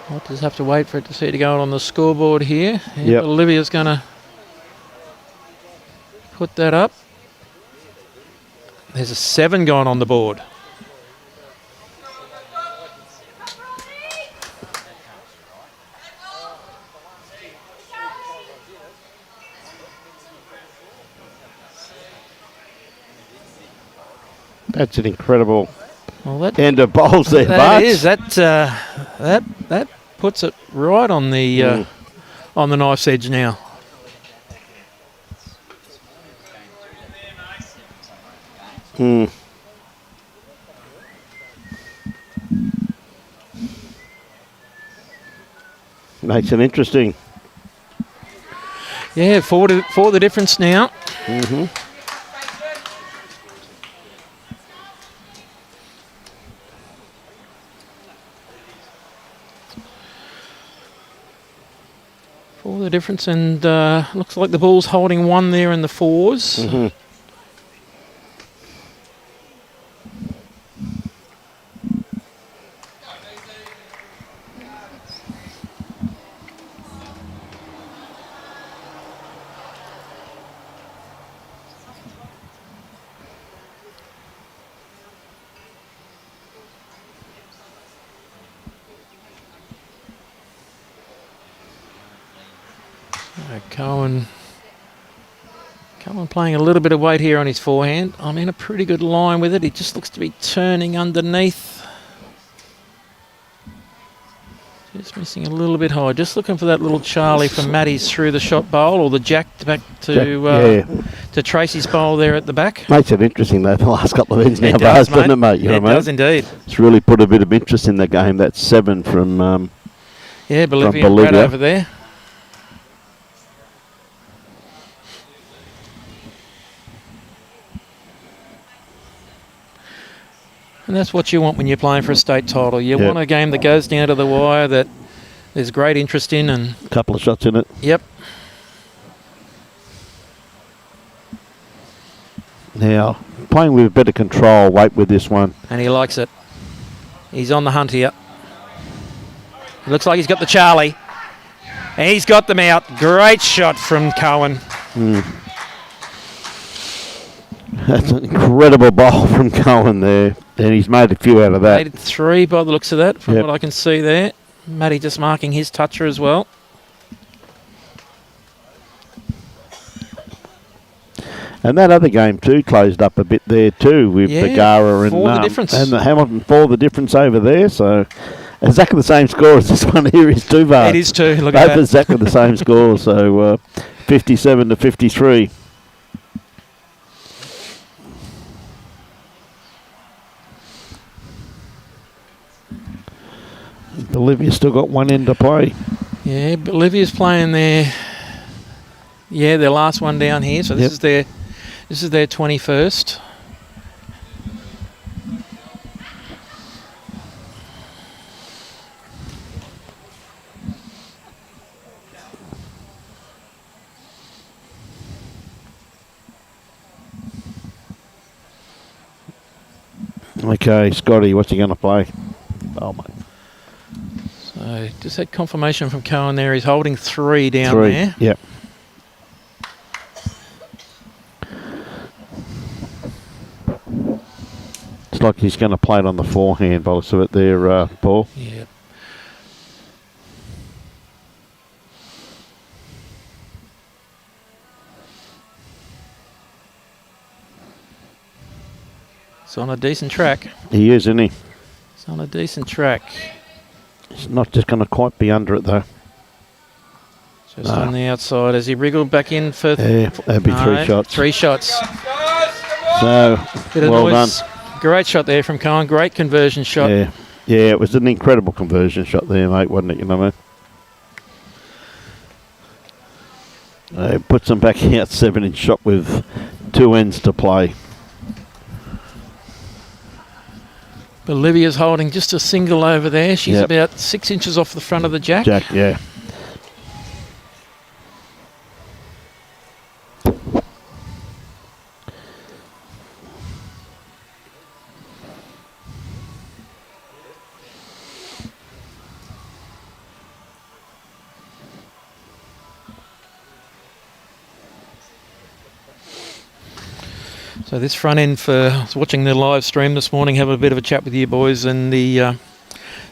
S4: I'll just have to wait for it to see it go on the scoreboard here.
S2: Yep.
S4: Olivia's going to put that up. There's a 7 going on the board.
S2: That's an incredible
S4: Well,
S2: end of bowls there,
S4: that is. That puts it right on the knife's edge now.
S2: Makes it interesting.
S4: Yeah, 4 the difference now. For the difference, and looks like the ball's holding 1 there in the 4s. Cohen playing a little bit of weight here on his forehand. I'm in a pretty good line with it. He just looks to be turning underneath. Just missing a little bit high. Just looking for that little Charlie from Matty's through the shot bowl, or the jack back to Tracy's bowl there at the back.
S2: Makes it interesting though, the last couple of ends now,
S4: doesn't
S2: it, mate? You know
S4: it does indeed.
S2: It's really put a bit of interest in the game. That's 7 from
S4: Bolivia right over there. And that's what you want when you're playing for a state title. You want a game that goes down to the wire, that there's great interest in, and
S2: a couple of shots in it.
S4: Yep.
S2: Now, playing with a bit of control, weight with this one.
S4: And he likes it. He's on the hunt here. It looks like he's got the Charlie. And he's got them out. Great shot from Cohen.
S2: That's an incredible bowl from Cohen there. And he's made a few out of that.
S4: Made it 3 by the looks of that, from
S2: Yep.
S4: what I can see there. Matty just marking his toucher as well.
S2: And that other game too closed up a bit there too with Bargara and
S4: 4 the difference.
S2: and the Hamilton 4 the difference over there. So exactly the same score as this one here is too far.
S4: It is too. Look
S2: Both
S4: at that.
S2: exactly the same score. So 57 to 53. Bolivia's still got one end to play.
S4: Yeah, Bolivia's playing their last one down here. So this is their 21st.
S2: Okay, Scotty, what's he going to play? Oh my.
S4: So just had confirmation from Cohen there. He's holding 3 down
S2: 3.
S4: there.
S2: Yep. It's like he's going to play it on the forehand by the looks of it there, Paul.
S4: Yeah. It's on a decent track.
S2: He is, isn't he?
S4: It's on a decent track.
S2: He's not just going to quite be under it though.
S4: Just on the outside as he wriggled back in for...
S2: Yeah, that'd be 3 shots.
S4: 3 shots.
S2: So,
S4: Bit of
S2: well
S4: noise.
S2: done.
S4: Great shot there from Cohen. Great conversion shot.
S2: Yeah, it was an incredible conversion shot there, mate, wasn't it? You know what I mean? It puts them back out 7-inch shot with 2 ends to play.
S4: Bolivia's holding just a single over there. She's about 6 inches off the front of the jack.
S2: Yeah.
S4: So this front end I was watching the live stream this morning, having a bit of a chat with you boys, and the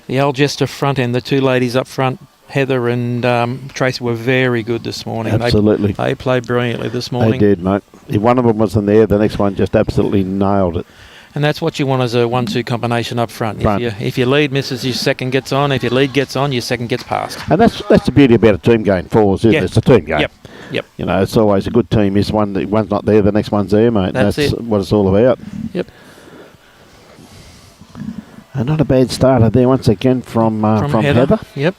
S4: ALGESTER front end, the 2 ladies up front, Heather and Tracy, were very good this morning.
S2: Absolutely.
S4: They played brilliantly this morning.
S2: They did, mate. If one of them wasn't there, the next one just absolutely nailed it.
S4: And that's what you want as a 1-2 combination up front. If your lead misses, your second gets on. If your lead gets on, your second gets past.
S2: And that's the beauty about a team game forwards, isn't it? It's a team game.
S4: Yep.
S2: You know, it's always a good team. If one's not there, the next one's there, mate.
S4: That's it.
S2: What it's all about.
S4: Yep.
S2: And not a bad starter there once again from Heather.
S4: Yep.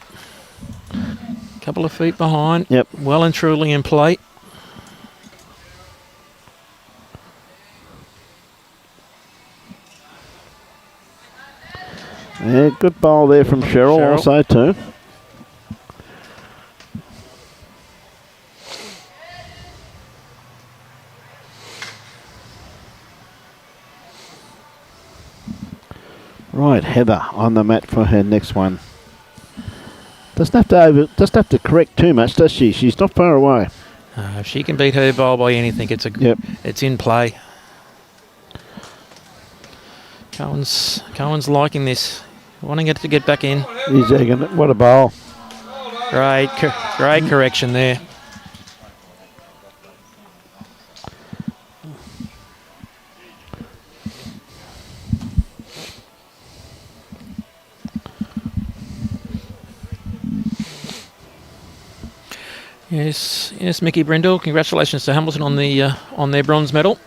S4: Couple of feet behind.
S2: Yep.
S4: Well and truly in play.
S2: Yeah, good bowl there from Cheryl also too. Right, Heather on the mat for her next one. Doesn't have to correct too much, does she? She's not far away.
S4: If she can beat her bowl by anything, it's in play. Cohen's liking this, wanting it to get back in.
S2: He's egging it. What a bowl!
S4: Great correction there. Yes, Mickey Brindle. Congratulations to Hamilton on their bronze medal.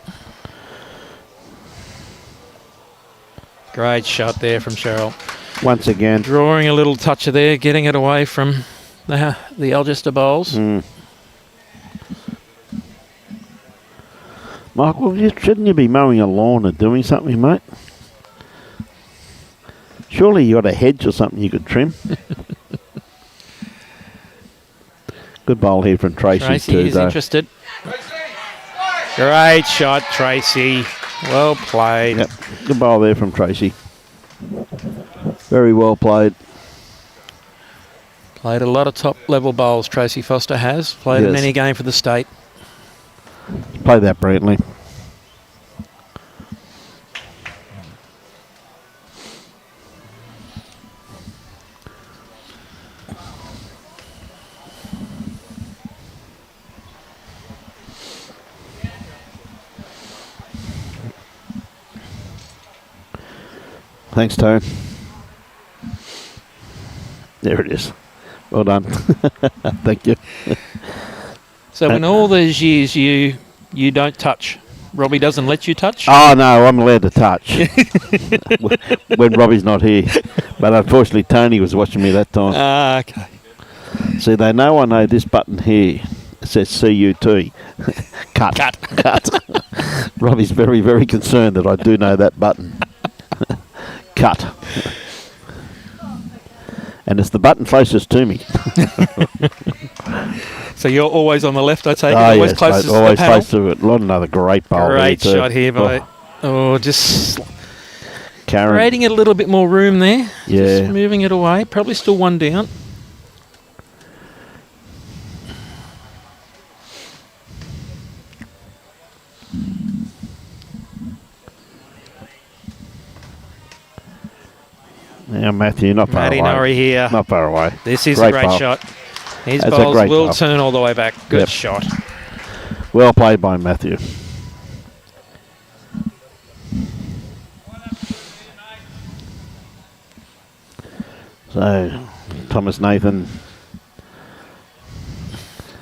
S4: Great shot there from Cheryl.
S2: Once again,
S4: drawing a little toucher there, getting it away from the ALGESTER bowls.
S2: Michael, shouldn't you be mowing a lawn or doing something, mate? Surely you got a hedge or something you could trim. Good bowl here from Tracy too,
S4: is interested. Great shot, Tracy. Well played.
S2: Yep. Good bowl there from Tracy. Very well played.
S4: Played a lot of top-level bowls, Tracy Foster has. Played in any game for the state.
S2: Played that brilliantly. Thanks, Tone. There it is. Well done. Thank you.
S4: So in all these years, you don't touch. Robbie doesn't let you touch?
S2: Oh, no, I'm allowed to touch when Robbie's not here. But unfortunately, Tony was watching me that time.
S4: Ah, okay.
S2: See, they know I know this button here. It says CUT. Cut. Robbie's very, very concerned that I do know that button. Cut. And it's the button closest to me.
S4: So you're always on the left, I take it?
S2: Oh,
S4: Always
S2: yes,
S4: closest
S2: mate,
S4: to the
S2: always
S4: panel?
S2: close to it. Another great bowl.
S4: Great
S2: here too.
S4: shot here by... just
S2: Karen.
S4: creating a little bit more room there.
S2: Yeah.
S4: Just moving it away. Probably still one down.
S2: Now, Matthew, not far
S4: Matty
S2: away.
S4: Norrie here.
S2: Not far away.
S4: This is
S2: Great
S4: a great
S2: bowl.
S4: shot. His
S2: That's a
S4: bowls
S2: great
S4: will
S2: bowl.
S4: turn all the way back. Good
S2: Yep.
S4: shot.
S2: Well played by Matthew. So, Thomas Nathan.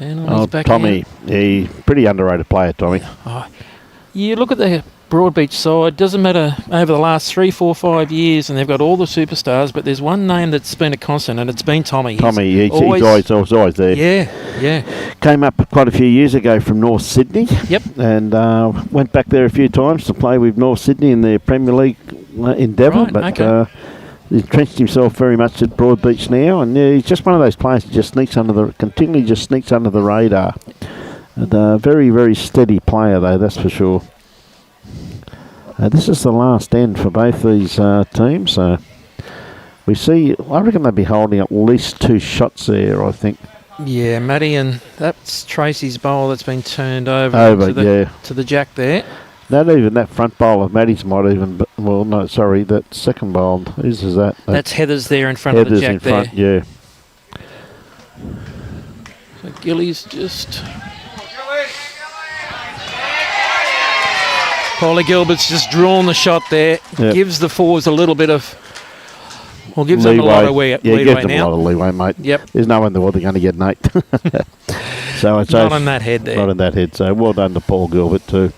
S4: And on
S2: Oh,
S4: his back
S2: Tommy.
S4: hand.
S2: He pretty underrated player, Tommy.
S4: You look at the Broadbeach side, doesn't matter over the last 3, 4, 5 years, and they've got all the superstars, but there's one name that's been a constant, and it's been Tommy.
S2: He's always there.
S4: Yeah.
S2: Came up quite a few years ago from North Sydney.
S4: Yep.
S2: And went back there a few times to play with North Sydney in their Premier League endeavour.
S4: Right,
S2: but
S4: okay.
S2: he's entrenched himself very much at Broadbeach now. And he's just one of those players who just continually just sneaks under the radar. And very, very steady player, though, that's for sure. This is the last end for both these teams. We see, I reckon they'll be holding at least 2 shots there, I think.
S4: Yeah, Matty, and that's Tracy's bowl that's been turned over to the jack there.
S2: That front bowl of Matty's might even, that second bowl. Whose is that?
S4: That's Heather's there in front of the jack
S2: in front,
S4: there.
S2: yeah.
S4: So Gilly's just... Paulie Gilbert's just drawn the shot there.
S2: Yep.
S4: Gives the forwards a little bit of... Well, gives them a lot of leeway
S2: gives them
S4: now.
S2: a lot of leeway, mate.
S4: Yep.
S2: There's no one in the world they're going to get, Nate. So it's
S4: Not on that head there.
S2: Not on that head. So well done to Paul Gilbert too.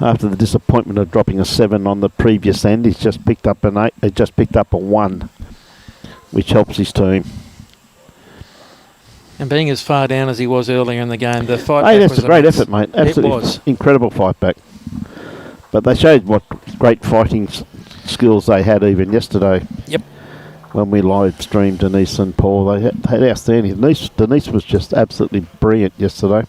S2: After the disappointment of dropping a 7 on the previous end, he's just picked up an 8. He just picked up a 1, which helps his team.
S4: And being as far down as he was earlier in the game, the fight
S2: Hey,
S4: back
S2: that's
S4: was
S2: a great
S4: immense.
S2: effort, mate. Absolutely,
S4: It was.
S2: Incredible fight back. But they showed what great fighting skills they had even yesterday.
S4: Yep.
S2: When we live streamed Denise and Paul, they had outstanding. Denise was just absolutely brilliant yesterday.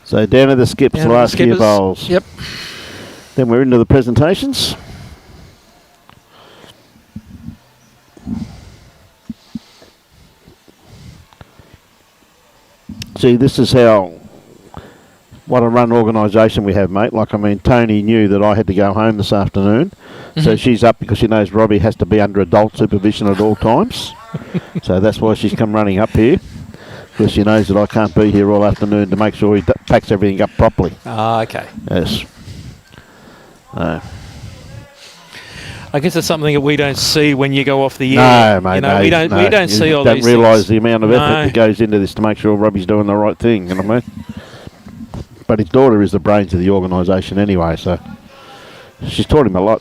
S2: So down to the skips,
S4: Down to
S2: the
S4: the
S2: last few
S4: skippers.
S2: bowls.
S4: Yep.
S2: Then we're into the presentations. See, this is what a run organisation we have, mate. Like, I mean, Tony knew that I had to go home this afternoon. So she's up because she knows Robbie has to be under adult supervision at all times. So that's why she's come running up here. Because she knows that I can't be here all afternoon to make sure he packs everything up properly.
S4: Ah, okay.
S2: Yes.
S4: I guess it's something that we don't see when you go off the air.
S2: No, mate.
S4: You know, we don't see all
S2: don't
S4: these
S2: realise
S4: things.
S2: the amount of effort that goes into this to make sure Robbie's doing the right thing. You know what I mean? But his daughter is the brains of the organisation anyway, so she's taught him a lot.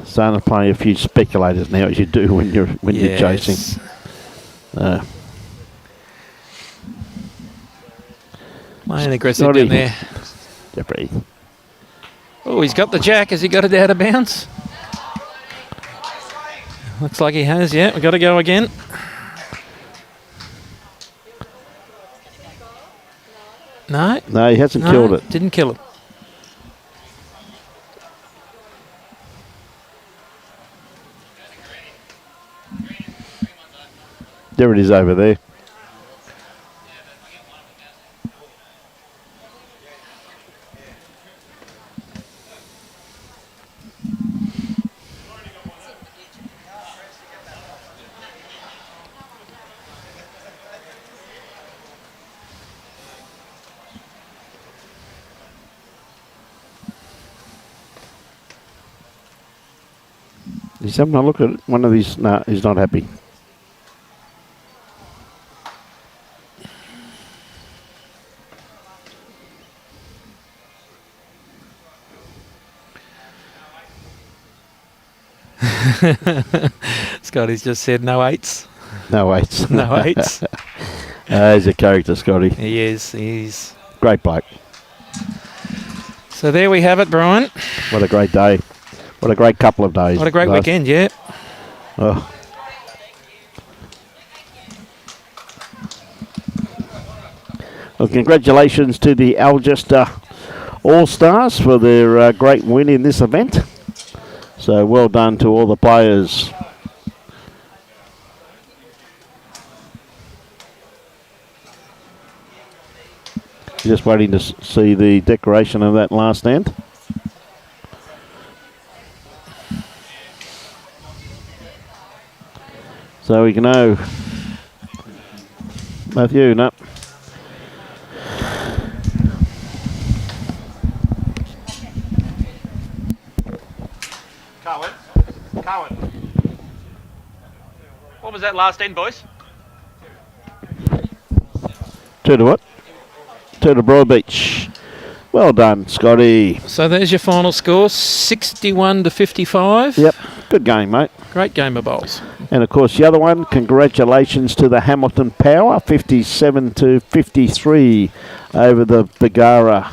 S2: Starting to play a few speculators now, as you do when you're chasing.
S4: Playing aggressive down there.
S2: Jeffrey.
S4: Oh, he's got the jack. Has he got it out of bounds? Looks like he has, yeah. We've got to go again. No?
S2: No, he hasn't killed it.
S4: Didn't kill it.
S2: There it is over there. He's having a look at one of these. No, he's not happy.
S4: Scotty's just said no eights.
S2: No eights.
S4: No eights.
S2: He's a character, Scotty.
S4: He is. He's
S2: great bloke.
S4: So there we have it, Brian.
S2: What a great day. What a great couple of days.
S4: What a great weekend, yeah.
S2: Oh. Well, congratulations to the Algester All-Stars for their great win in this event. So well done to all the players. Just waiting to see the decoration of that last end. So we can know. Matthew, no.
S4: Cowan. What was that last end, boys?
S2: 2 to what? 2 to BROADBEACH. Well done, Scotty.
S4: So there's your final score, 61 to 55.
S2: Yep, good game, mate.
S4: Great game of bowls.
S2: And of course, the other one, congratulations to the Hamilton Power, 57 to 53 over the Bargara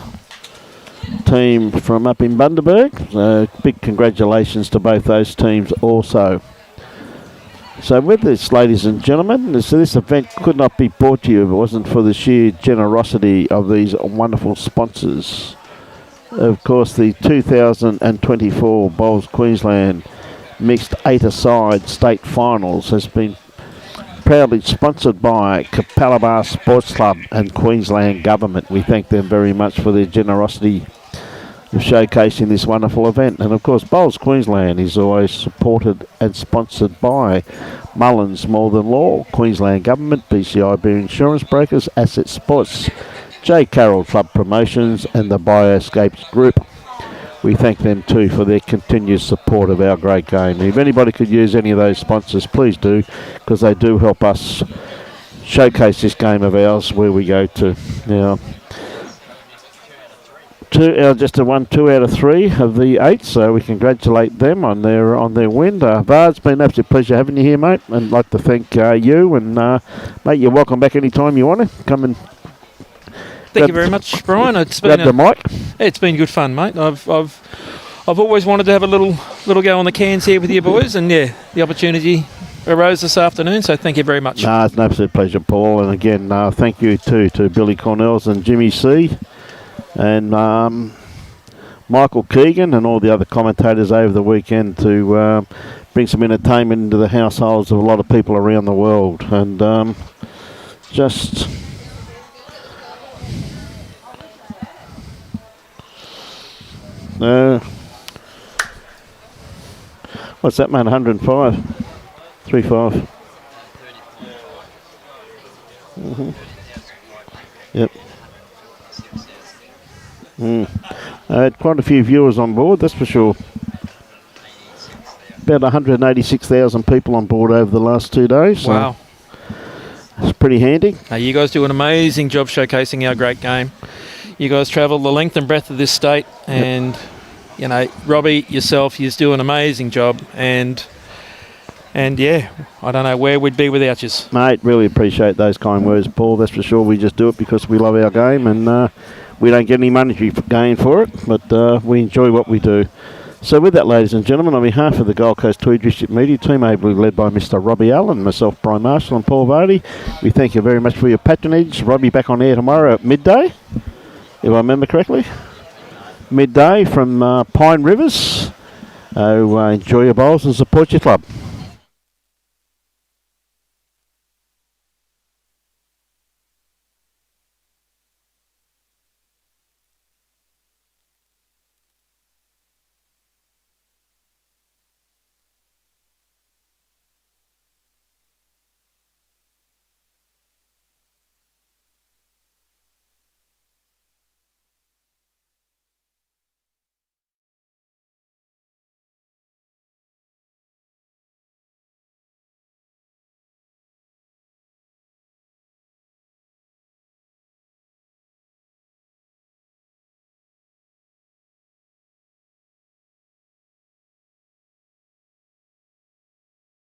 S2: team from up in Bundaberg. So big congratulations to both those teams also. So with this, ladies and gentlemen, this event could not be brought to you if it wasn't for the sheer generosity of these wonderful sponsors. Of course, the 2024 Bowls Queensland Mixed 8-a-side State Finals has been proudly sponsored by Capalaba Sport Club and Queensland Government. We thank them very much for their generosity of showcasing this wonderful event. And of course, Bowls Queensland is always supported and sponsored by Mullins More Than Law, Queensland Government, BCI Beer Insurance Brokers, Asset Sports, J. Carroll Club Promotions and the Bioscapes Group. We thank them too for their continued support of our great game. If anybody could use any of those sponsors, please do, because they do help us showcase this game of ours where we go to. Now, just a 1, 2 out of 3 of the 8, so we congratulate them on their win. Var, it's been an absolute pleasure having you here, mate, and I'd like to thank you. And mate, you're welcome back anytime you want to come and.
S4: Thank you very much, Brian. It's been
S2: the mic.
S4: It's been good fun, mate. I've always wanted to have a little go on the cans here with you boys, and yeah, the opportunity arose this afternoon. So thank you very much.
S2: It's an absolute pleasure, Paul. And again, thank you too to Billy Cornells and Jimmy C. And Michael Keegan and all the other commentators over the weekend to bring some entertainment into the households of a lot of people around the world. And just. What's that, man? 105? 3.5. Mm-hmm. Yep. I had quite a few viewers on board, that's for sure. About 186,000 people on board over the last 2 days. So
S4: wow.
S2: It's pretty handy.
S4: You guys do an amazing job showcasing our great game. You guys travel the length and breadth of this state, and you know, Robbie, yourself, you do an amazing job, and yeah, I don't know where we'd be without you.
S2: Mate, really appreciate those kind words, Paul. That's for sure. We just do it because we love our game, and we don't get any monetary gain for it, but we enjoy what we do. So with that, ladies and gentlemen, on behalf of the Gold Coast Tweed District Media Team, ably led by Mr. Robbie Allen, myself, Brian Marshall and Paul Vardy, we thank you very much for your patronage. Robbie back on air tomorrow at midday, if I remember correctly. Midday from Pine Rivers. Enjoy your bowls and support your club.